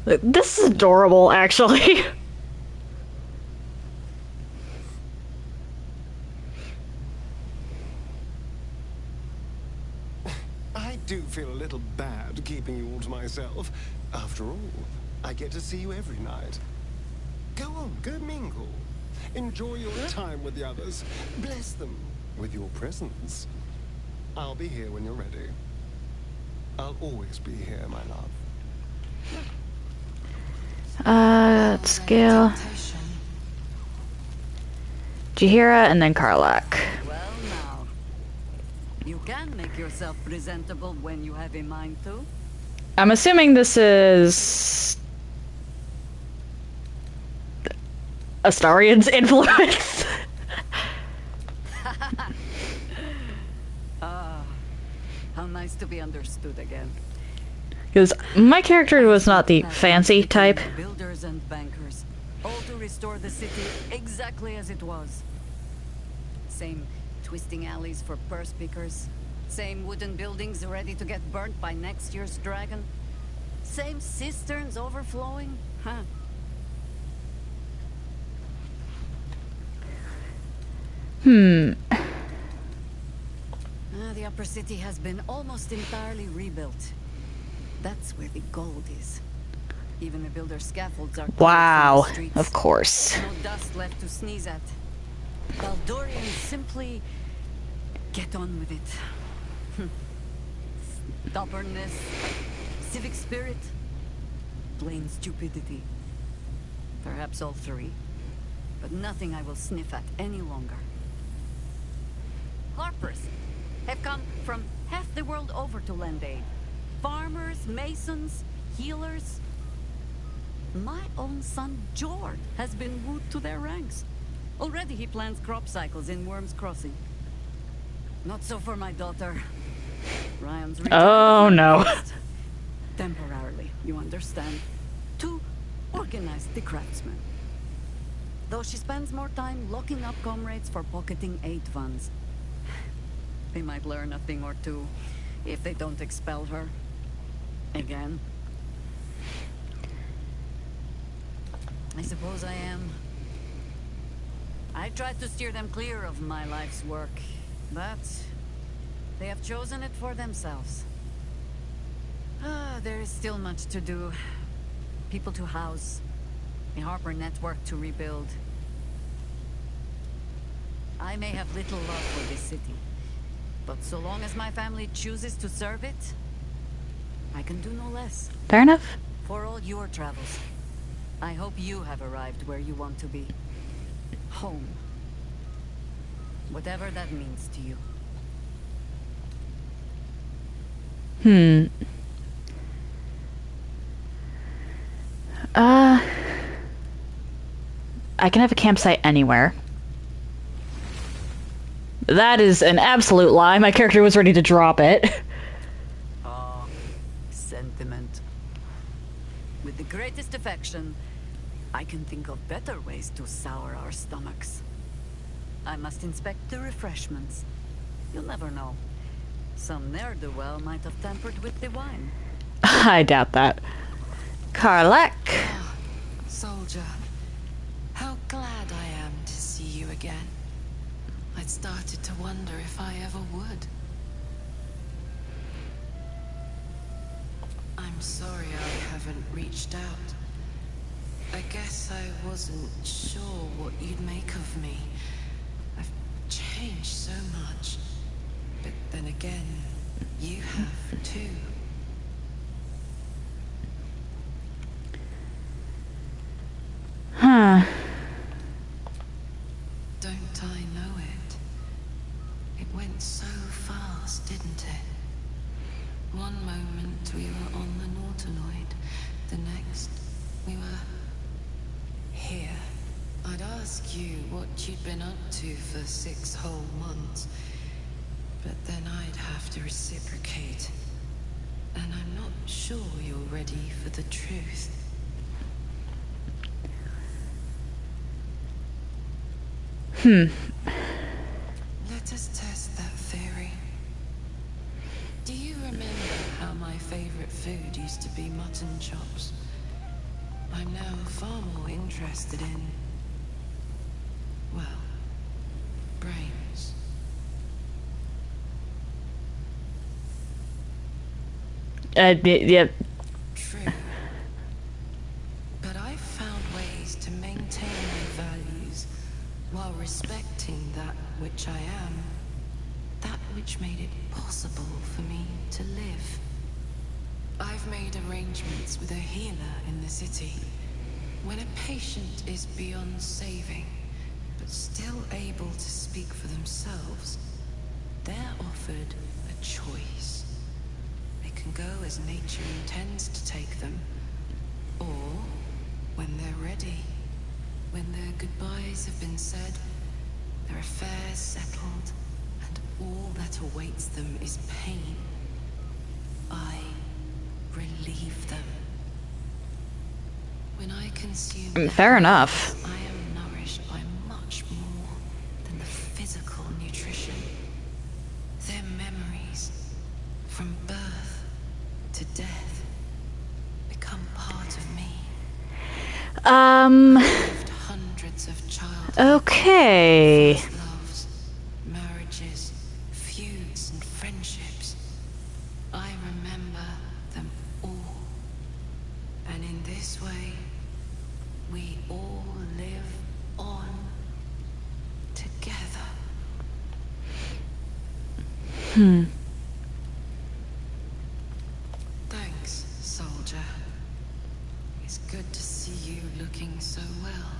This is adorable, actually. I do feel a little bad keeping you all to myself. After all, I get to see you every night. Go on, go mingle. Enjoy your time with the others. Bless them with your presence. I'll be here when you're ready. I'll always be here, my love. Skill. Jahira and then Karlak. Well now, you can make yourself presentable when you have a mind to. I'm assuming this is... Astarian's influence. How nice to be understood again. Because my character was not the fancy type. Builders and bankers, all to restore the city exactly as it was. Same twisting alleys for purse pickers. Same wooden buildings ready to get burnt by next year's dragon. Same cisterns overflowing. Huh. The upper city has been almost entirely rebuilt. That's where the gold is. Even the builder's scaffolds are wow, of course. No dust left to sneeze at. Baldurians simply get on with it. Stubbornness, civic spirit, plain stupidity. Perhaps all three, but nothing I will sniff at any longer. Harpers have come from half the world over to lend aid. Farmers, masons, healers. My own son, Jord, has been wooed to their ranks. Already he plans crop cycles in Worm's Crossing. Not so for my daughter. Ryan's oh no. Temporarily, you understand. To organize the craftsmen. Though she spends more time locking up comrades for pocketing aid funds. They might learn a thing or two if they don't expel her. Again. I suppose I am. I tried to steer them clear of my life's work, but they have chosen it for themselves. There is still much to do. People to house. A Harper network to rebuild. I may have little love for this city, but so long as my family chooses to serve it, I can do no less. Fair enough. For all your travels, I hope you have arrived where you want to be. Home. Whatever that means to you. I can have a campsite anywhere. That is an absolute lie. My character was ready to drop it. Sentiment. With the greatest affection, I can think of better ways to sour our stomachs. I must inspect the refreshments. You'll never know. Some ne'er-do-well might have tampered with the wine. I doubt that. Karlak. Soldier, how glad I am to see you again. I'd started to wonder if I ever would. I'm sorry I haven't reached out. I guess I wasn't sure what you'd make of me. I've changed so much. But then again, you have too. Huh. Don't I know it? It went so fast, didn't it? One moment we were on the Nautinoid, the next we were here. I'd ask you what you'd been up to for 6 whole months, but then I'd have to reciprocate. And I'm not sure you're ready for the truth. Let us test that theory. Do you remember how my favorite food used to be mutton chops? I'm now far more interested in, well, brains. Yeah. True. But I've found ways to maintain my values while respecting that which I am. That which made it possible for me to live. I've made arrangements with a healer in the city. When a patient is beyond saving, but still able to speak for themselves, they're offered a choice. They can go as nature intends to take them, or when they're ready, when their goodbyes have been said, their affairs settled, and all that awaits them is pain, I relieve them. When I consume Fair enough. I am nourished by much more than the physical nutrition. Their memories, from birth to death, become part of me. Hundreds of childhood. Okay. Loves, marriages, feuds, and friendships. I remember them all. And in this way, we all live on together. Thanks, soldier. It's good to see you looking so well.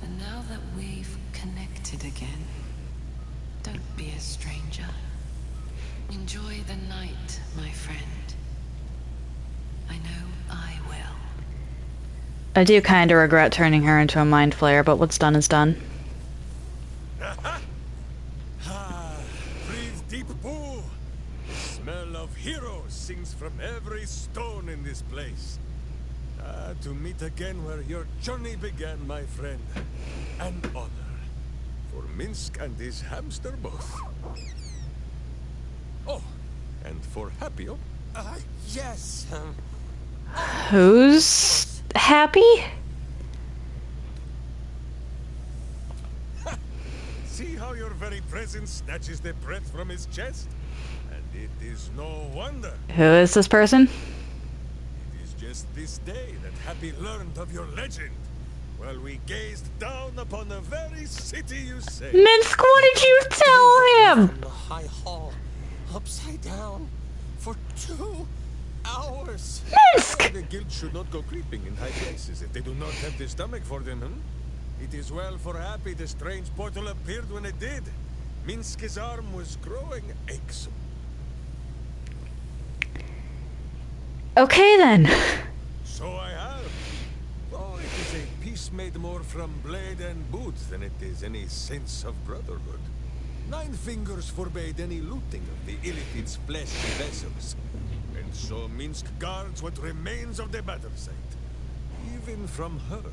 And now that we've connected again, don't be a stranger. Enjoy the night, my friend. I know I will. I do kind of regret turning her into a mind flayer, but what's done is done. Breathe deep, Boo. The smell of heroes sings from every stone in this place. To meet again where your journey began, my friend. An honor. For Minsk and his hamster both. Oh, and for Happio. Yes. Who's happy? See how your very presence snatches the breath from his chest? And it is no wonder. Who is this person? It is just this day that Happy learned of your legend. While we gazed down upon the very city you saved. Minsk, what did you tell him? From the high hall, upside down, for 2 hours. Minsk! The guild should not go creeping in high places if they do not have the stomach for them, It is well for Happy the strange portal appeared when it did. Minsk's arm was growing aches. Okay then. So I have. Oh, it is a peace made more from blade and boot than it is any sense of brotherhood. 9 fingers forbade any looting of the Illithid's fleshy vessels. And so Minsk guards what remains of the battle site. Even from her.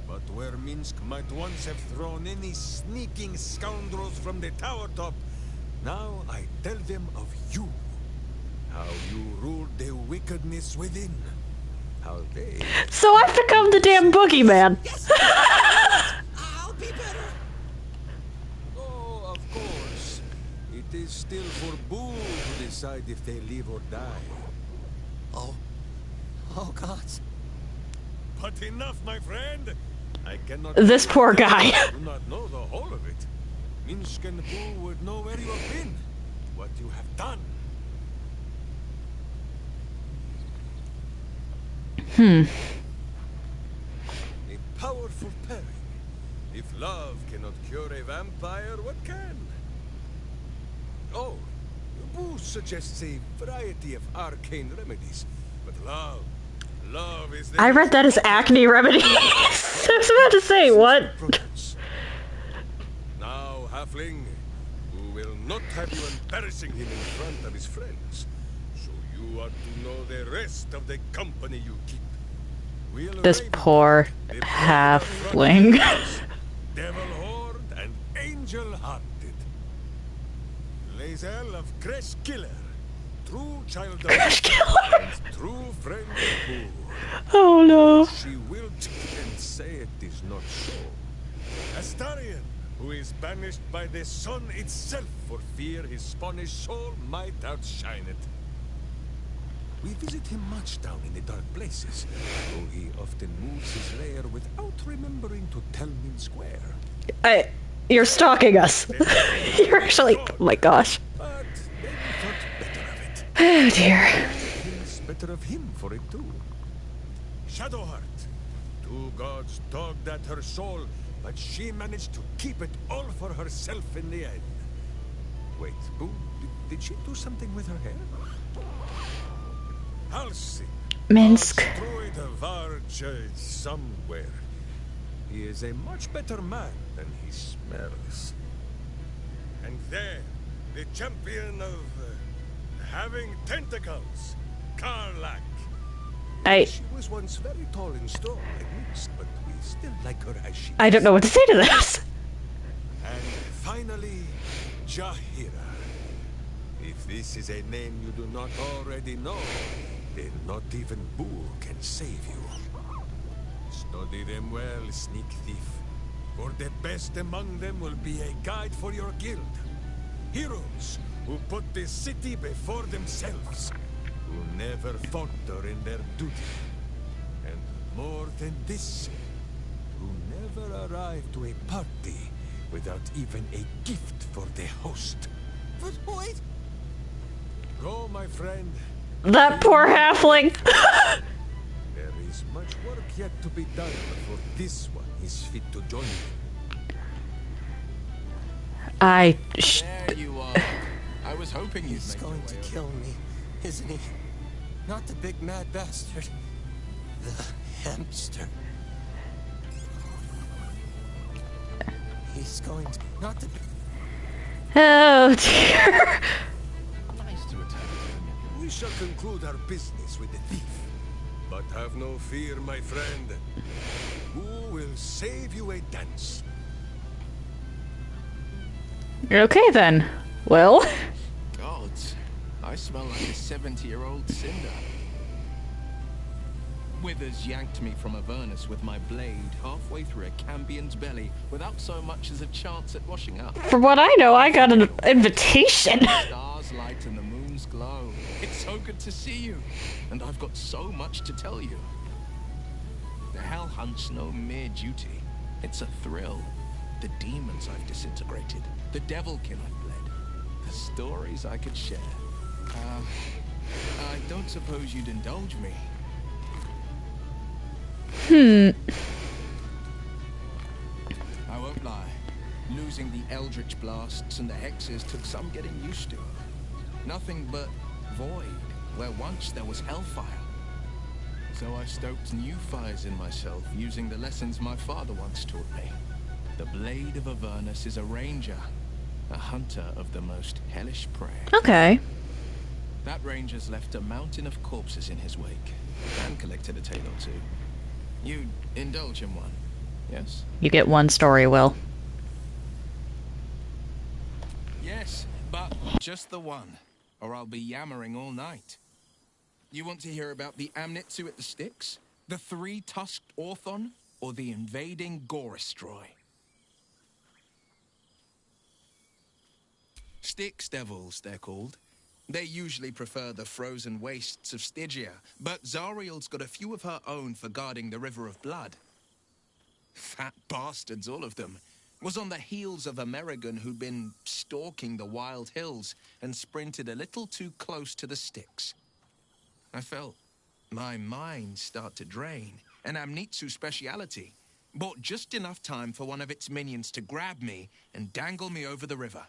But where Minsk might once have thrown any sneaking scoundrels from the tower top, now I tell them of you. How you ruled the wickedness within. How they... So I've become the damn boogeyman. I'll be better. Oh, of course. It It is still for Bull to decide if they live or die. Oh gods. But enough, my friend. I cannot. This poor guy. I do not know the whole of it. Minsk and Bull would know where you have been, what you have done. A powerful pairing. If love cannot cure a vampire, what can? Oh, Boo suggests a variety of arcane remedies, but love is the... I read that as acne remedy. I was about to say, what? Now, halfling, who will not have you embarrassing him in front of his friends, so you are to know the rest of the company you keep. This poor halfling. Devil-horned and angel-hearted. Lae'zel of Reschedule, true child of and true friend of Boo. Oh no. She will and say it is not so. Astarion, who is banished by the sun itself for fear his Spanish soul might outshine it. We visit him much down in the dark places, though he often moves his lair without remembering to tell me square. You're stalking us. You're actually... Oh my gosh. But they thought better of it. Oh dear. It's better of him for it too. Shadowheart. Two gods dogged at her soul, but she managed to keep it all for herself in the end. Wait, Boo, did she do something with her hair? Halsey. Minsk. Destroyed a Varge somewhere. He is a much better man than he smells. And there, the champion of having tentacles, Karlak. She was once very tall and strong like Minsk, but we still like her as she is. I don't know what to say to this. And finally, Jahira. If this is a name you do not already know, then not even Boo can save you. Study them well, sneak thief. For the best among them will be a guide for your guild. Heroes who put the city before themselves. Who never falter in their duty. And more than this, who never arrive to a party without even a gift for the host. But wait! Go, my friend. That poor halfling. There is much work yet to be done before this one is fit to join you. There you are. I was hoping you'd He's make going your to way kill me, isn't he? Not the big mad bastard. The hamster. He's going to... Not the... Oh dear. We shall conclude our business with the thief. But have no fear, my friend. Who will save you a dance? Okay then. Well. Gods, I smell like a 70-year-old cinder. Withers yanked me from Avernus with my blade halfway through a Campion's belly without so much as a chance at washing up. For what I know, I got an invitation. Stars light and the moon's glow. It's so good to see you, and I've got so much to tell you. The Hell Hunt's no mere duty. It's a thrill. The demons I've disintegrated, the devilkin I've bled, the stories I could share. I don't suppose you'd indulge me. Hmm. I won't lie. Losing the Eldritch blasts and the hexes took some getting used to. Nothing but void, where once there was hellfire. So I stoked new fires in myself using the lessons my father once taught me. The Blade of Avernus is a ranger, a hunter of the most hellish prey. Okay. That ranger's left a mountain of corpses in his wake, and collected a tale or two. You'd indulge in one, yes? You get one story, Will. Yes, but just the one, or I'll be yammering all night. You want to hear about the Amnitsu at the Styx, the three-tusked Orthon, or the invading Goristroy? Styx devils, they're called. They usually prefer the frozen wastes of Stygia, but Zariel's got a few of her own for guarding the River of Blood. Fat bastards, all of them. Was on the heels of a Merrigan who'd been stalking the wild hills and sprinted a little too close to the Styx. I felt my mind start to drain, an Amnitsu speciality. Bought just enough time for one of its minions to grab me and dangle me over the river.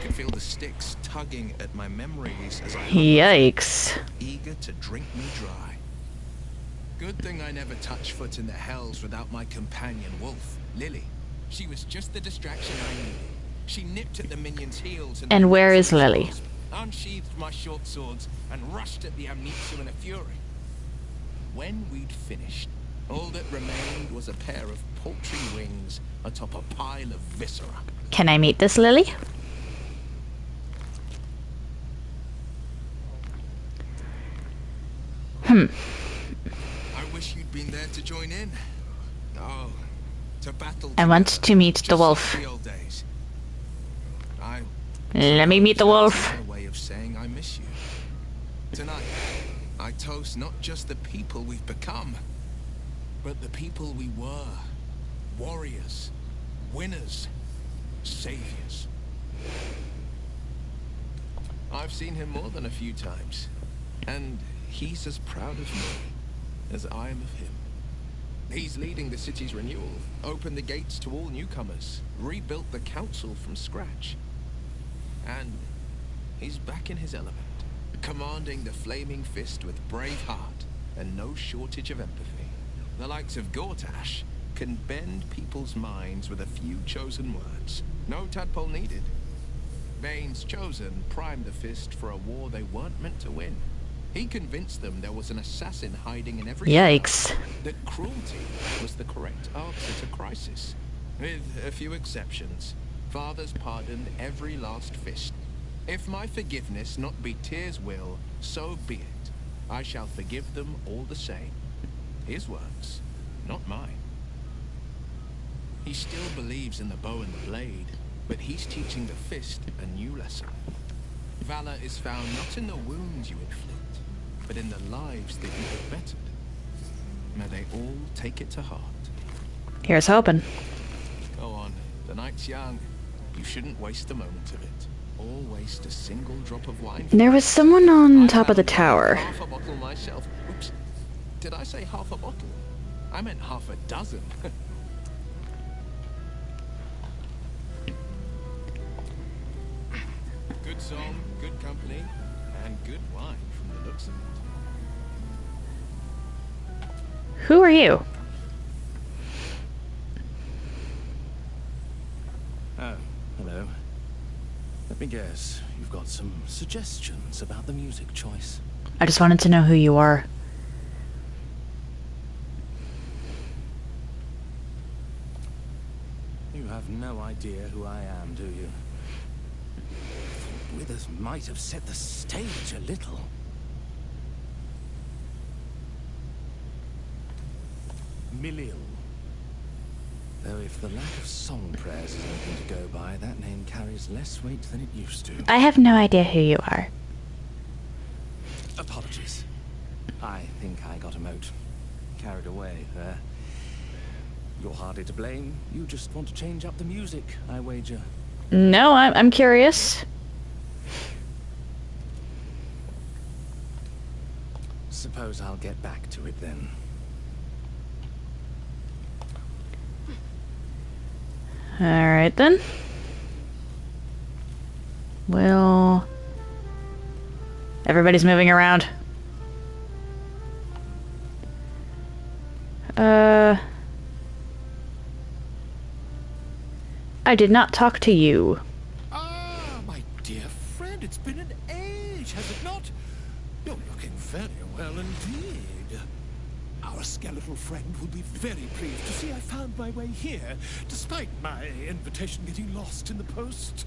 Could feel the Styx tugging at my memories as I Yikes. eager to drink me dry. Good thing I never touched foot in the hells without my companion wolf, Lily. She was just the distraction I needed. She nipped at the minion's heels And where is Lily? Unsheathed my short swords and rushed at the Amnitsu in a fury. When we'd finished, all that remained was a pair of paltry wings atop a pile of viscera. Can I meet this Lily? I wish you'd been there to join in. Oh, to battle. I want to meet the wolf. The old days. Let me meet the wolf. A way of saying I miss you. Tonight, I toast not just the people we've become, but the people we were. Warriors, winners, saviors. I've seen him more than a few times, and he's as proud of me as I am of him. He's leading the city's renewal, opened the gates to all newcomers, rebuilt the council from scratch. And he's back in his element, commanding the Flaming Fist with brave heart and no shortage of empathy. The likes of Gortash can bend people's minds with a few chosen words. No tadpole needed. Bane's Chosen primed the Fist for a war they weren't meant to win. He convinced them there was an assassin hiding in every Yikes. town, that cruelty was the correct answer to crisis. With a few exceptions, fathers pardoned every last fist. If my forgiveness not be Tyr's will, so be it. I shall forgive them all the same. His words, not mine. He still believes in the bow and the blade, but he's teaching the fist a new lesson. Valor is found not in the wounds you inflict, but in the lives that you have bettered. May they all take it to heart. Here's hoping. Go on, the night's young. You shouldn't waste a moment of it, or waste a single drop of wine. There was someone on top of the tower. Half a bottle myself. Oops, did I say half a bottle? I meant half a dozen. Good song, good company, and good wine from the looks of it. Who are you? Oh, hello. Let me guess, you've got some suggestions about the music choice. I just wanted to know who you are. You have no idea who I am, do you? Withers might have set the stage a little. Miliel. Though if the lack of song prayers is anything to go by, that name carries less weight than it used to. I have no idea who you are. Apologies. I think I got a mote. Carried away there. You're hardly to blame. You just want to change up the music, I wager. No, I'm curious. Suppose I'll get back to it then. Alright then. Well... Everybody's moving around. I did not talk to you. Ah, my dear friend, it's been an age, has it not? You're looking very well indeed. Our skeletal friend will be very pleased to see I found my way here, despite my invitation getting lost in the post.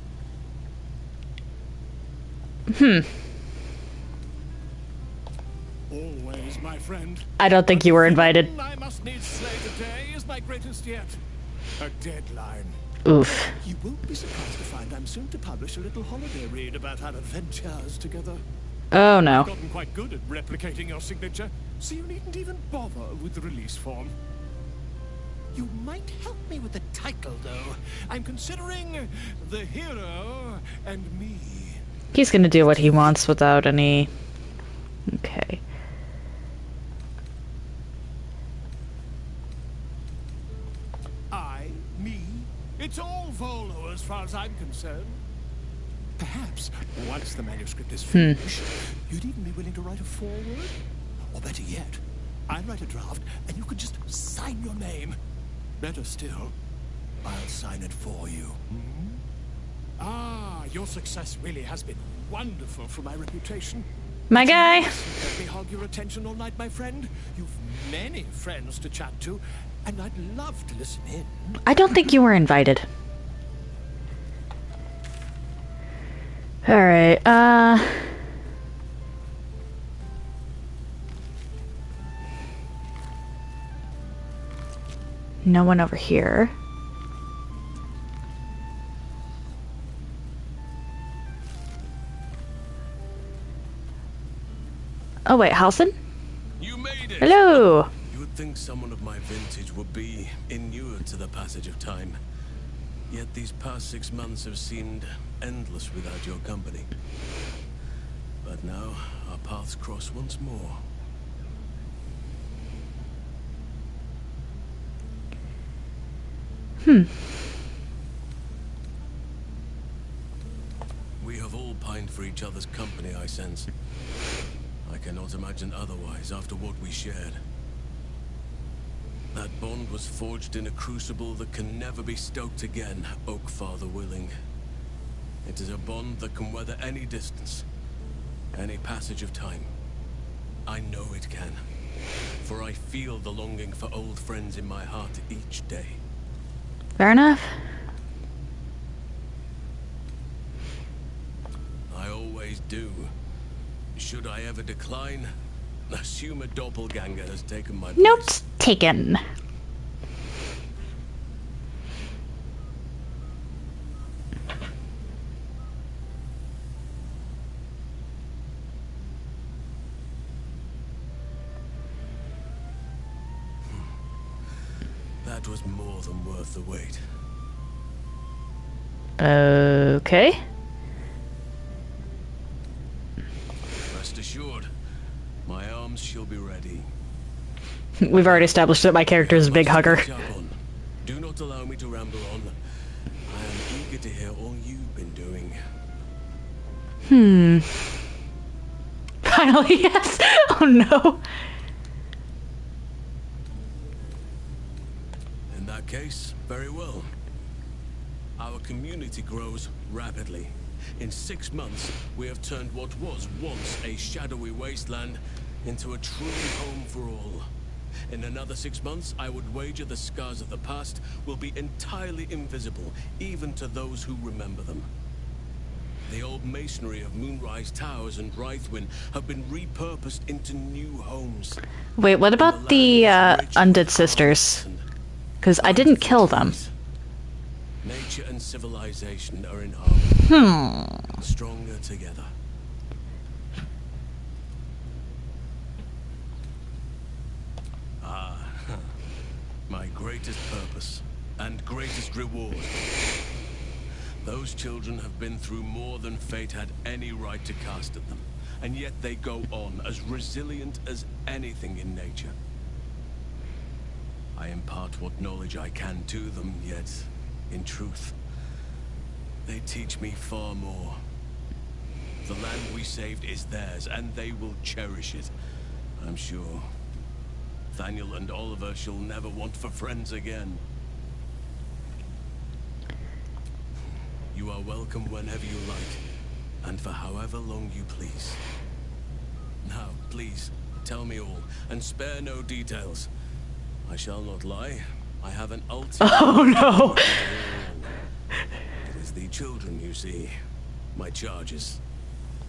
Always, my friend. I don't think you were invited. I must needs slay today is my greatest yet. A deadline. Oof. You won't be surprised to find I'm soon to publish a little holiday read about our adventures together. Oh no. I've gotten quite good at replicating your signature, so you needn't even bother with the release form. You might help me with the title, though. I'm considering The Hero and Me. He's gonna do what he wants without any... Okay. Me. It's all Volo as far as I'm concerned. Perhaps, once the manuscript is finished, you'd even be willing to write a foreword? Or better yet, I'll write a draft and you could just sign your name. Better still, I'll sign it for you. Ah, your success really has been wonderful for my reputation. My guy. Let me hog your attention all night, my friend. You've many friends to chat to, and I'd love to listen in. I don't think you were invited. Alright, no one over here. Oh wait, Halson? You made it! Hello! You would think someone of my vintage would be inured to the passage of time. Yet these past 6 months have seemed endless without your company. But now, our paths cross once more. We have all pined for each other's company, I sense. I cannot imagine otherwise after what we shared. That bond was forged in a crucible that can never be stoked again, Oak Father willing. It is a bond that can weather any distance, any passage of time. I know it can, for I feel the longing for old friends in my heart each day. Fair enough. I always do. Should I ever decline, assume a doppelganger has taken my place. Notes taken. That was more than worth the wait. Okay. Rest assured, my arms shall be ready. We've already established that my character is a big hugger. Do not allow me to ramble on. I am eager to hear all you've been doing. Finally, yes. Oh no. In that case, very well. Our community grows rapidly. In 6 months, we have turned what was once a shadowy wasteland into a true home for all. In another 6 months, I would wager the scars of the past will be entirely invisible, even to those who remember them. The old masonry of Moonrise Towers and Wraithwind have been repurposed into new homes. Wait, what about the undead sisters? Because I didn't kill them. Nature and civilization are in harmony. Stronger together. My greatest purpose and greatest reward. Those children have been through more than fate had any right to cast at them, and yet they go on as resilient as anything in nature. I impart what knowledge I can to them, yet, in truth, they teach me far more. The land we saved is theirs, and they will cherish it, I'm sure. Daniel and Oliver shall never want for friends again. You are welcome whenever you like, and for however long you please. Now, please, tell me all, and spare no details. I shall not lie. I have an ultimate... Oh no! It is the children, you see. My charges.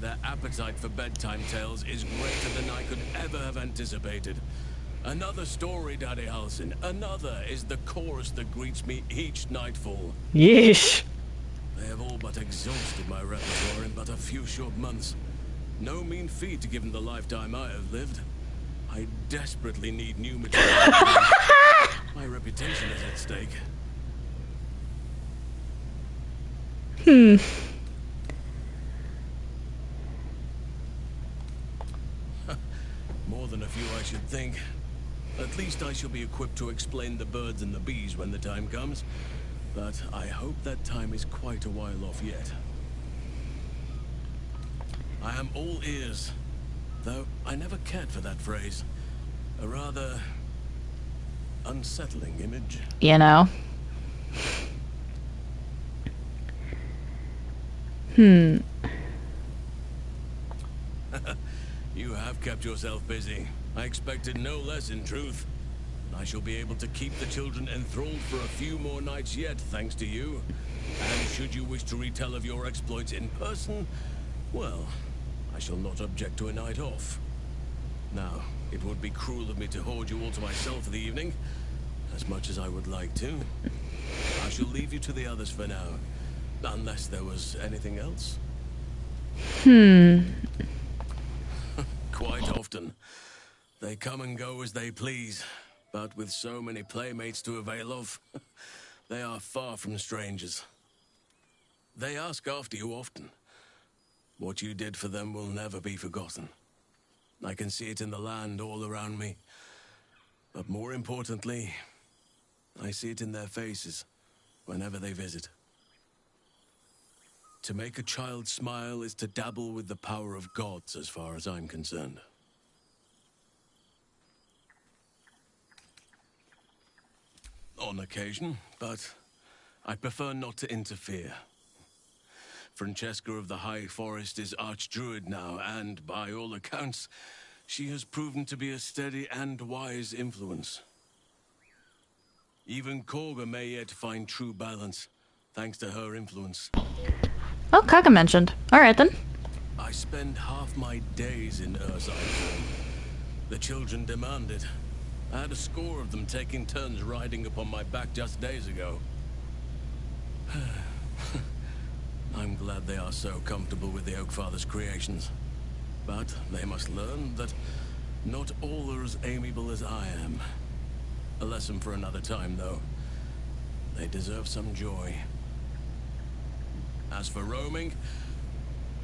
Their appetite for bedtime tales is greater than I could ever have anticipated. Another story, Daddy Halsin. Another is the chorus that greets me each nightfall. Yeesh. They have all but exhausted my repertoire in but a few short months. No mean feat given the lifetime I have lived. I desperately need new material. My reputation is at stake. More than a few, I should think. At least I shall be equipped to explain the birds and the bees when the time comes. But I hope that time is quite a while off yet. I am all ears. Though I never cared for that phrase. A rather unsettling image. You know. You have kept yourself busy. I expected no less, in truth. I shall be able to keep the children enthralled for a few more nights yet, thanks to you. And should you wish to retell of your exploits in person, well, I shall not object to a night off. Now, it would be cruel of me to hoard you all to myself for the evening, as much as I would like to. I shall leave you to the others for now, unless there was anything else. Quite often. They come and go as they please, but with so many playmates to avail of, they are far from strangers. They ask after you often. What you did for them will never be forgotten. I can see it in the land all around me. But more importantly, I see it in their faces whenever they visit. To make a child smile is to dabble with the power of gods, as far as I'm concerned. On occasion, but I prefer not to interfere. Francesca of the High Forest is Archdruid now, and by all accounts, she has proven to be a steady and wise influence. Even Korga may yet find true balance, thanks to her influence. Oh, Kaga mentioned. Alright then. I spend half my days in Ursine. The children demand it. I had a score of them taking turns riding upon my back just days ago. I'm glad they are so comfortable with the Oakfather's creations. But they must learn that not all are as amiable as I am. A lesson for another time, though. They deserve some joy. As for roaming,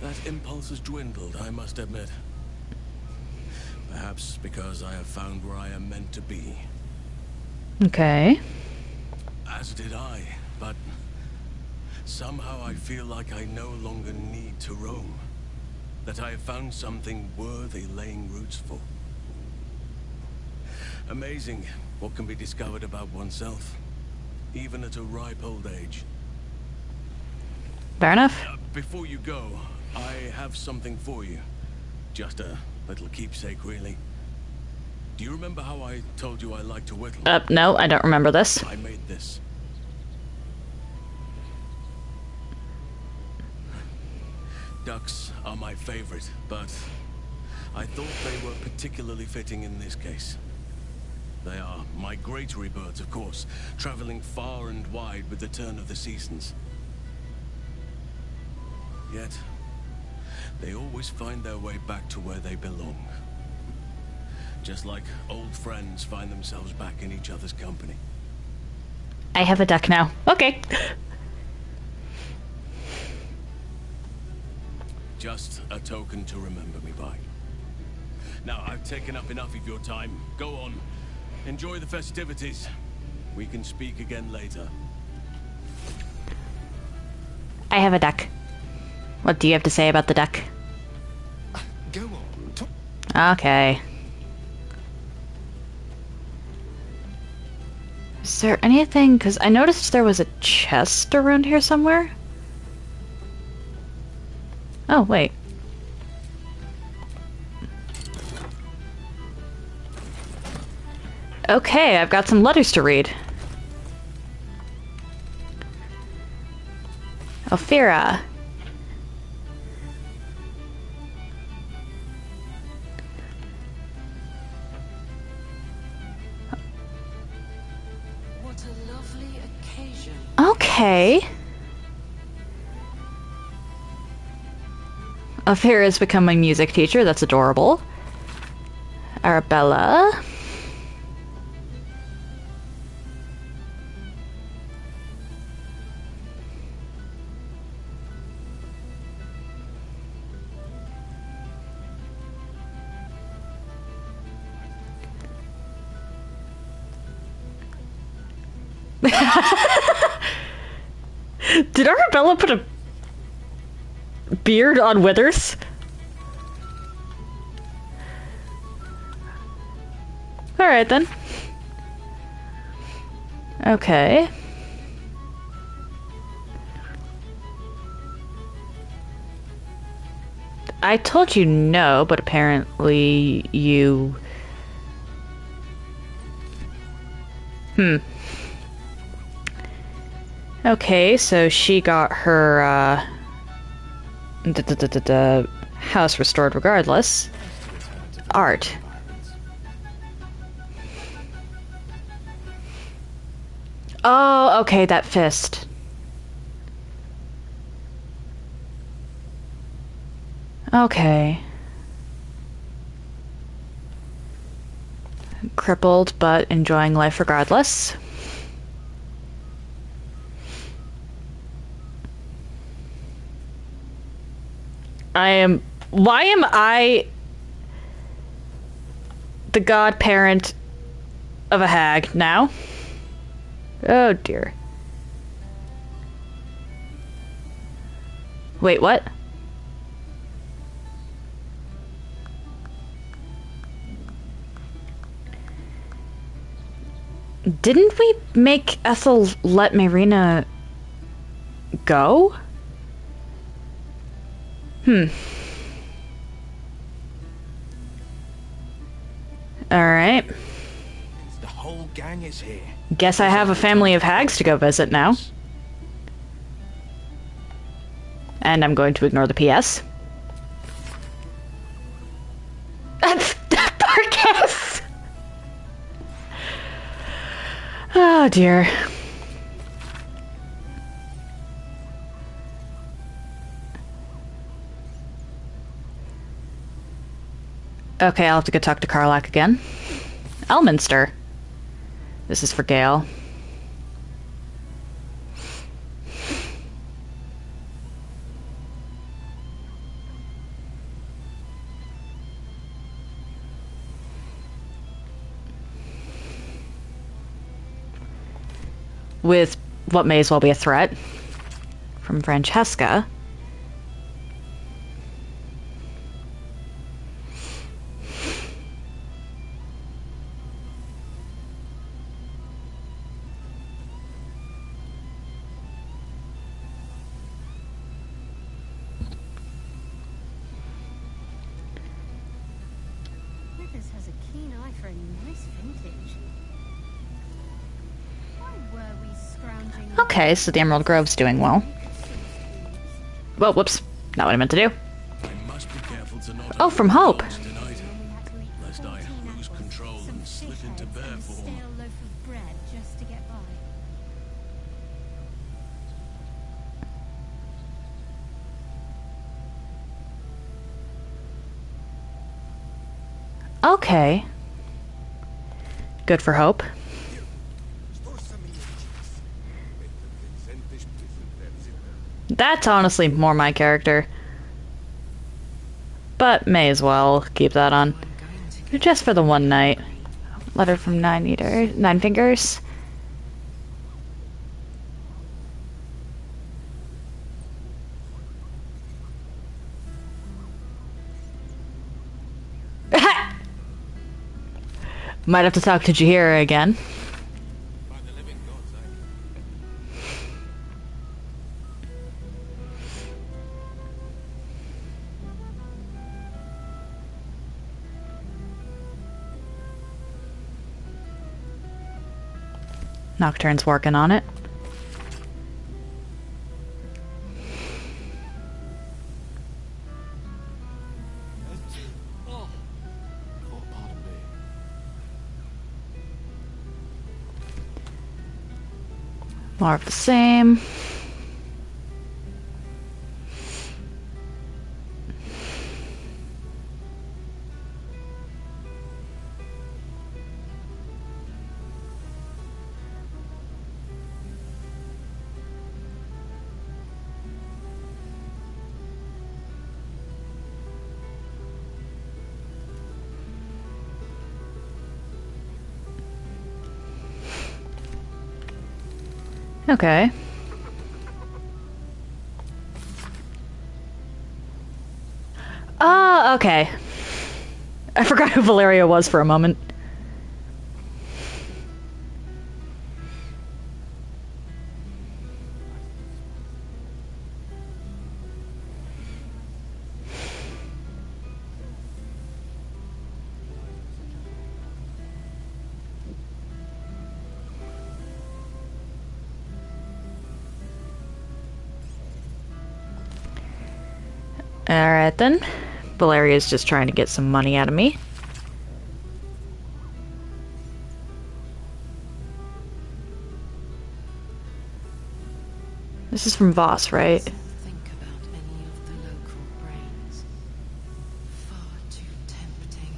that impulse has dwindled, I must admit. Perhaps because I have found where I am meant to be. Okay. As did I, but somehow I feel like I no longer need to roam. That I have found something worthy laying roots for. Amazing what can be discovered about oneself, even at a ripe old age. Fair enough. Before you go, I have something for you. Just a little keepsake, really. Do you remember how I told you I like to whittle? No, I don't remember this. I made this. Ducks are my favorite, but I thought they were particularly fitting in this case. They are migratory birds, of course, traveling far and wide with the turn of the seasons. Yet, they always find their way back to where they belong. Just like old friends find themselves back in each other's company. I have a duck now. Okay. Just a token to remember me by. Now, I've taken up enough of your time. Go on. Enjoy the festivities. We can speak again later. I have a duck. What do you have to say about the duck? Go on. Okay. Is there anything? Because I noticed there was a chest around here somewhere. Oh, wait. Okay, I've got some letters to read. Ophira. Okay. Affair is becoming music teacher. That's adorable. Arabella. Did Arabella put a beard on Withers? Alright then. Okay. I told you no, but apparently you... Okay, so she got her, house restored regardless. Art. Oh, okay, that fist. Okay. Crippled, but enjoying life regardless. Why am I the godparent of a hag now? Oh dear. Wait, what? Didn't we make Ethel let Marina go? Alright. The whole gang is here. Guess I have a family of hags to go visit now. And I'm going to ignore the PS. That's Darkus! Oh dear. Okay, I'll have to go talk to Karlach again. Elminster. This is for Gale. With what may as well be a threat from Francesca. Withers has a keen eye for a nice vintage. Why were we scrounging? Okay, so the Emerald Grove's doing well. Whoa, whoops. Not what I meant to do. Oh, from Hope. Lest I lose control and slip into bear form. Stale loaf of bread just to get by. Okay. Good for Hope. That's honestly more my character. But may as well keep that on. Just for the one night. Letter from Nine Fingers. Might have to talk to Jaheira again. Nocturne's working on it. More of the same. Okay. Ah, okay. I forgot who Valeria was for a moment. Alright then. Valeria's just trying to get some money out of me. This is from Voss, right? Think about any of the local brains. Far too tempting.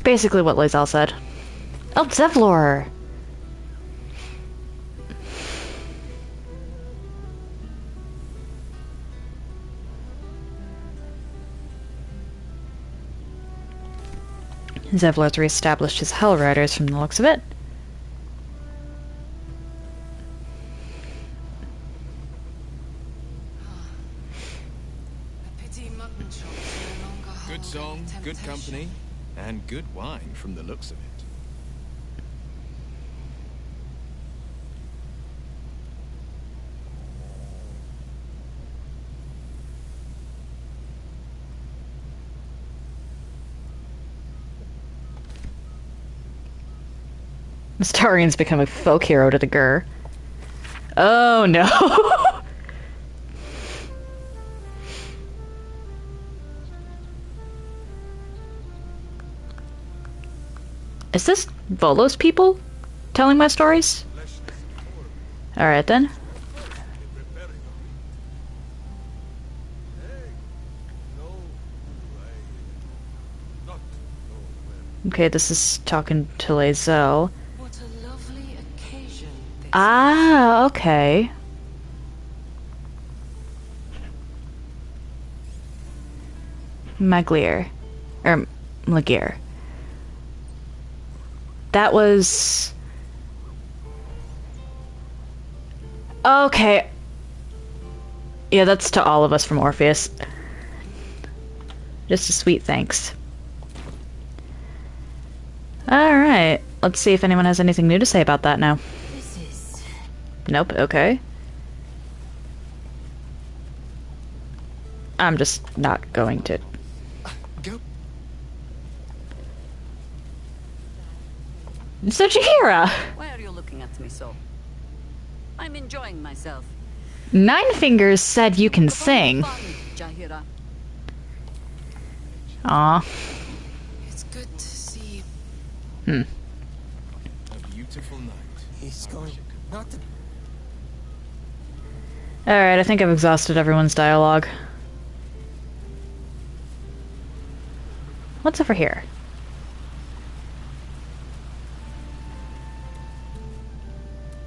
Basically what Lae'zel said. Oh, Zevlor! Zevlor's reestablished his Hell Riders from the looks of it. Good song, good company, and good wine from the looks of it. Mystarian's become a folk hero to the Gur. Oh no! Is this Volo's people telling my stories? Alright then. Okay, this is talking to Lae'zel. Ah, okay. Maglir. Or Magir. That was... Okay. Yeah, that's to all of us from Orpheus. Just a sweet thanks. Alright. Let's see if anyone has anything new to say about that now. Nope, okay. I'm just not going to. Go. So Jaheira! Why are you looking at me so? I'm enjoying myself. Nine Fingers said you can sing. Jaheira. Aw. It's good to see you. A beautiful night. He's going not to... Alright, I think I've exhausted everyone's dialogue. What's over here?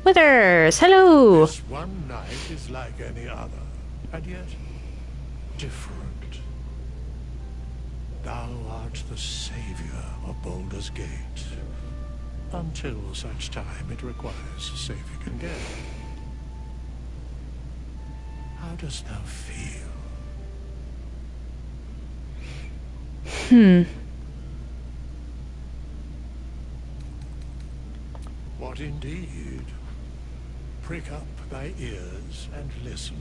Withers! Hello! This one night is like any other, and yet different. Thou art the savior of Baldur's Gate. Until such time it requires a savior can get. How dost thou feel? What indeed? Prick up thy ears and listen.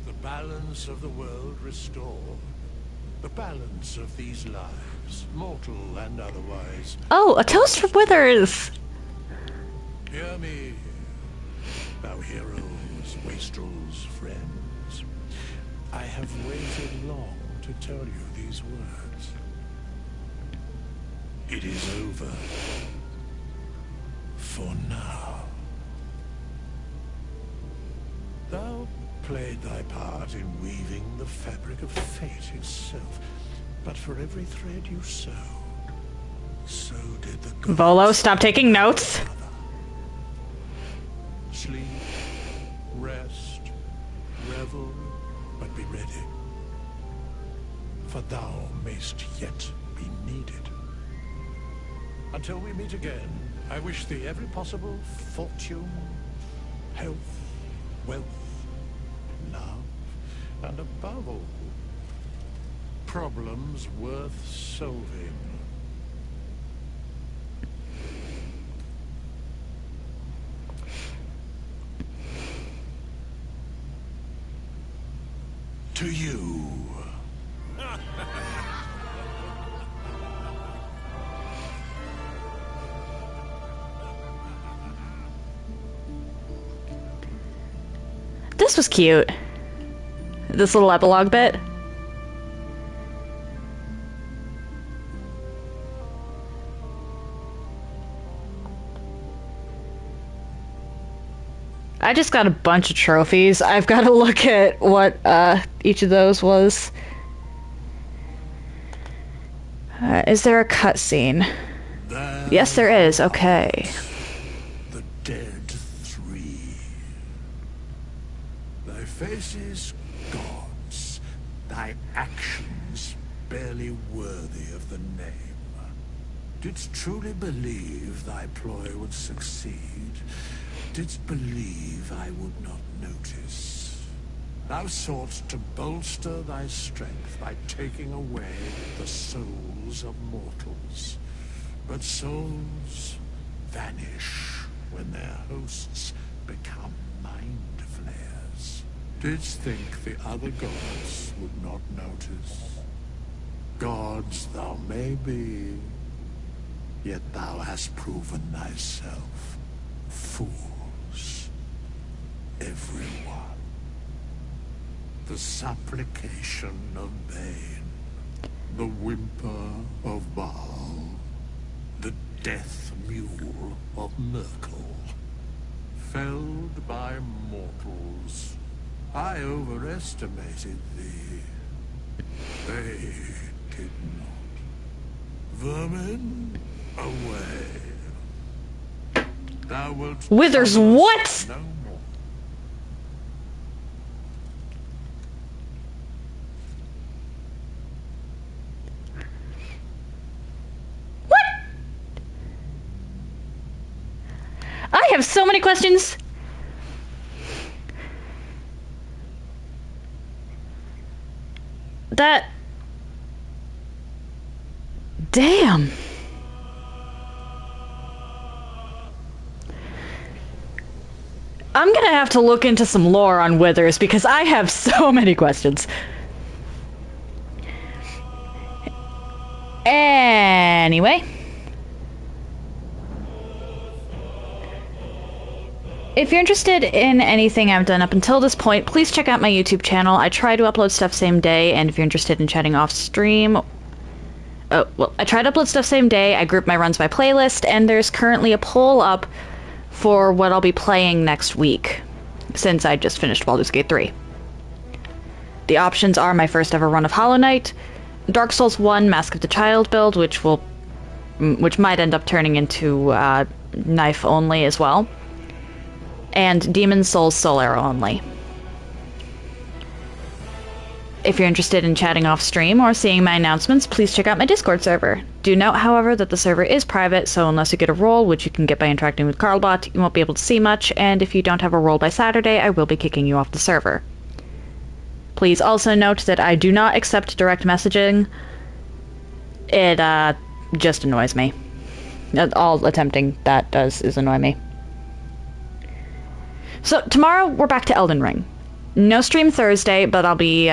The balance of the world restored. The balance of these lives, mortal and otherwise. Oh, a toast for Withers! Hear me, thou heroes, wastrels, friends. I have waited long to tell you these words. It is over. For now. Thou played thy part in weaving the fabric of fate itself, but for every thread you sewed, so did the gods. Volo, stop taking notes. Sleep, rest, revel, but be ready. For thou mayst yet be needed. Until we meet again, I wish thee every possible fortune, health, wealth, love, and above all, problems worth solving. To you. This was cute. This little epilogue bit. I just got a bunch of trophies. I've got to look at what each of those was. Is there a cutscene? Yes, there is. Okay. The dead three. Thy faces gods, thy actions barely worthy of the name. Didst truly believe thy ploy would succeed? Didst believe I would not notice? Thou soughtst to bolster thy strength by taking away the souls of mortals. But souls vanish when their hosts become mind flayers. Didst think the other gods would not notice? Gods thou may be, yet thou hast proven thyself fools. Everyone. The supplication of Bane, the whimper of Baal, the death mule of Merkel. Felled by mortals, I overestimated thee. They did not. Vermin, away. Thou wilt Withers, what? No more. I have so many questions. That... Damn. I'm gonna have to look into some lore on Withers because I have so many questions. Anyway. If you're interested in anything I've done up until this point, please check out my YouTube channel. I try to upload stuff same day, and if you're interested in chatting off stream... Oh, well, I try to upload stuff same day, I group my runs by playlist, and there's currently a poll up for what I'll be playing next week, since I just finished Baldur's Gate 3. The options are my first ever run of Hollow Knight, Dark Souls 1 Mask of the Child build, which might end up turning into knife only as well, and Demon's Souls Soul Arrow only. If you're interested in chatting off stream or seeing my announcements, please check out my Discord server. Do note, however, that the server is private, so unless you get a role, which you can get by interacting with Carlbot, you won't be able to see much, and if you don't have a role by Saturday, I will be kicking you off the server. Please also note that I do not accept direct messaging. It, just annoys me. All attempting that does is annoy me. So, tomorrow, we're back to Elden Ring. No stream Thursday, but I'll be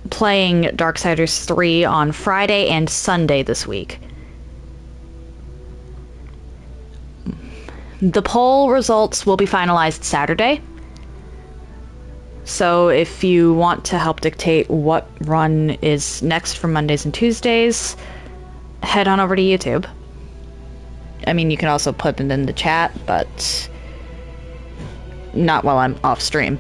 playing Darksiders 3 on Friday and Sunday this week. The poll results will be finalized Saturday. So if you want to help dictate what run is next for Mondays and Tuesdays, head on over to YouTube. I mean, you can also put it in the chat, but not while I'm off stream.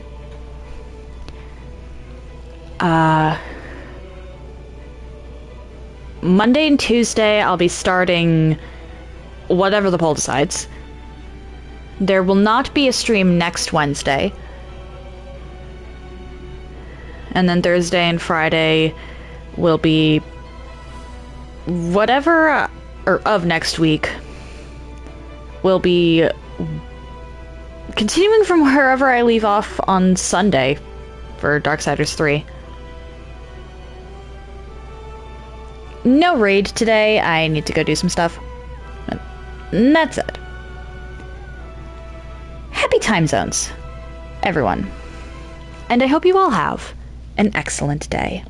Monday and Tuesday, I'll be starting whatever the poll decides. There will not be a stream next Wednesday. And then Thursday and Friday will be whatever, or of next week, will be continuing from wherever I leave off on Sunday for Darksiders 3. No raid today, I need to go do some stuff. And that's it. Happy time zones, everyone. And I hope you all have an excellent day.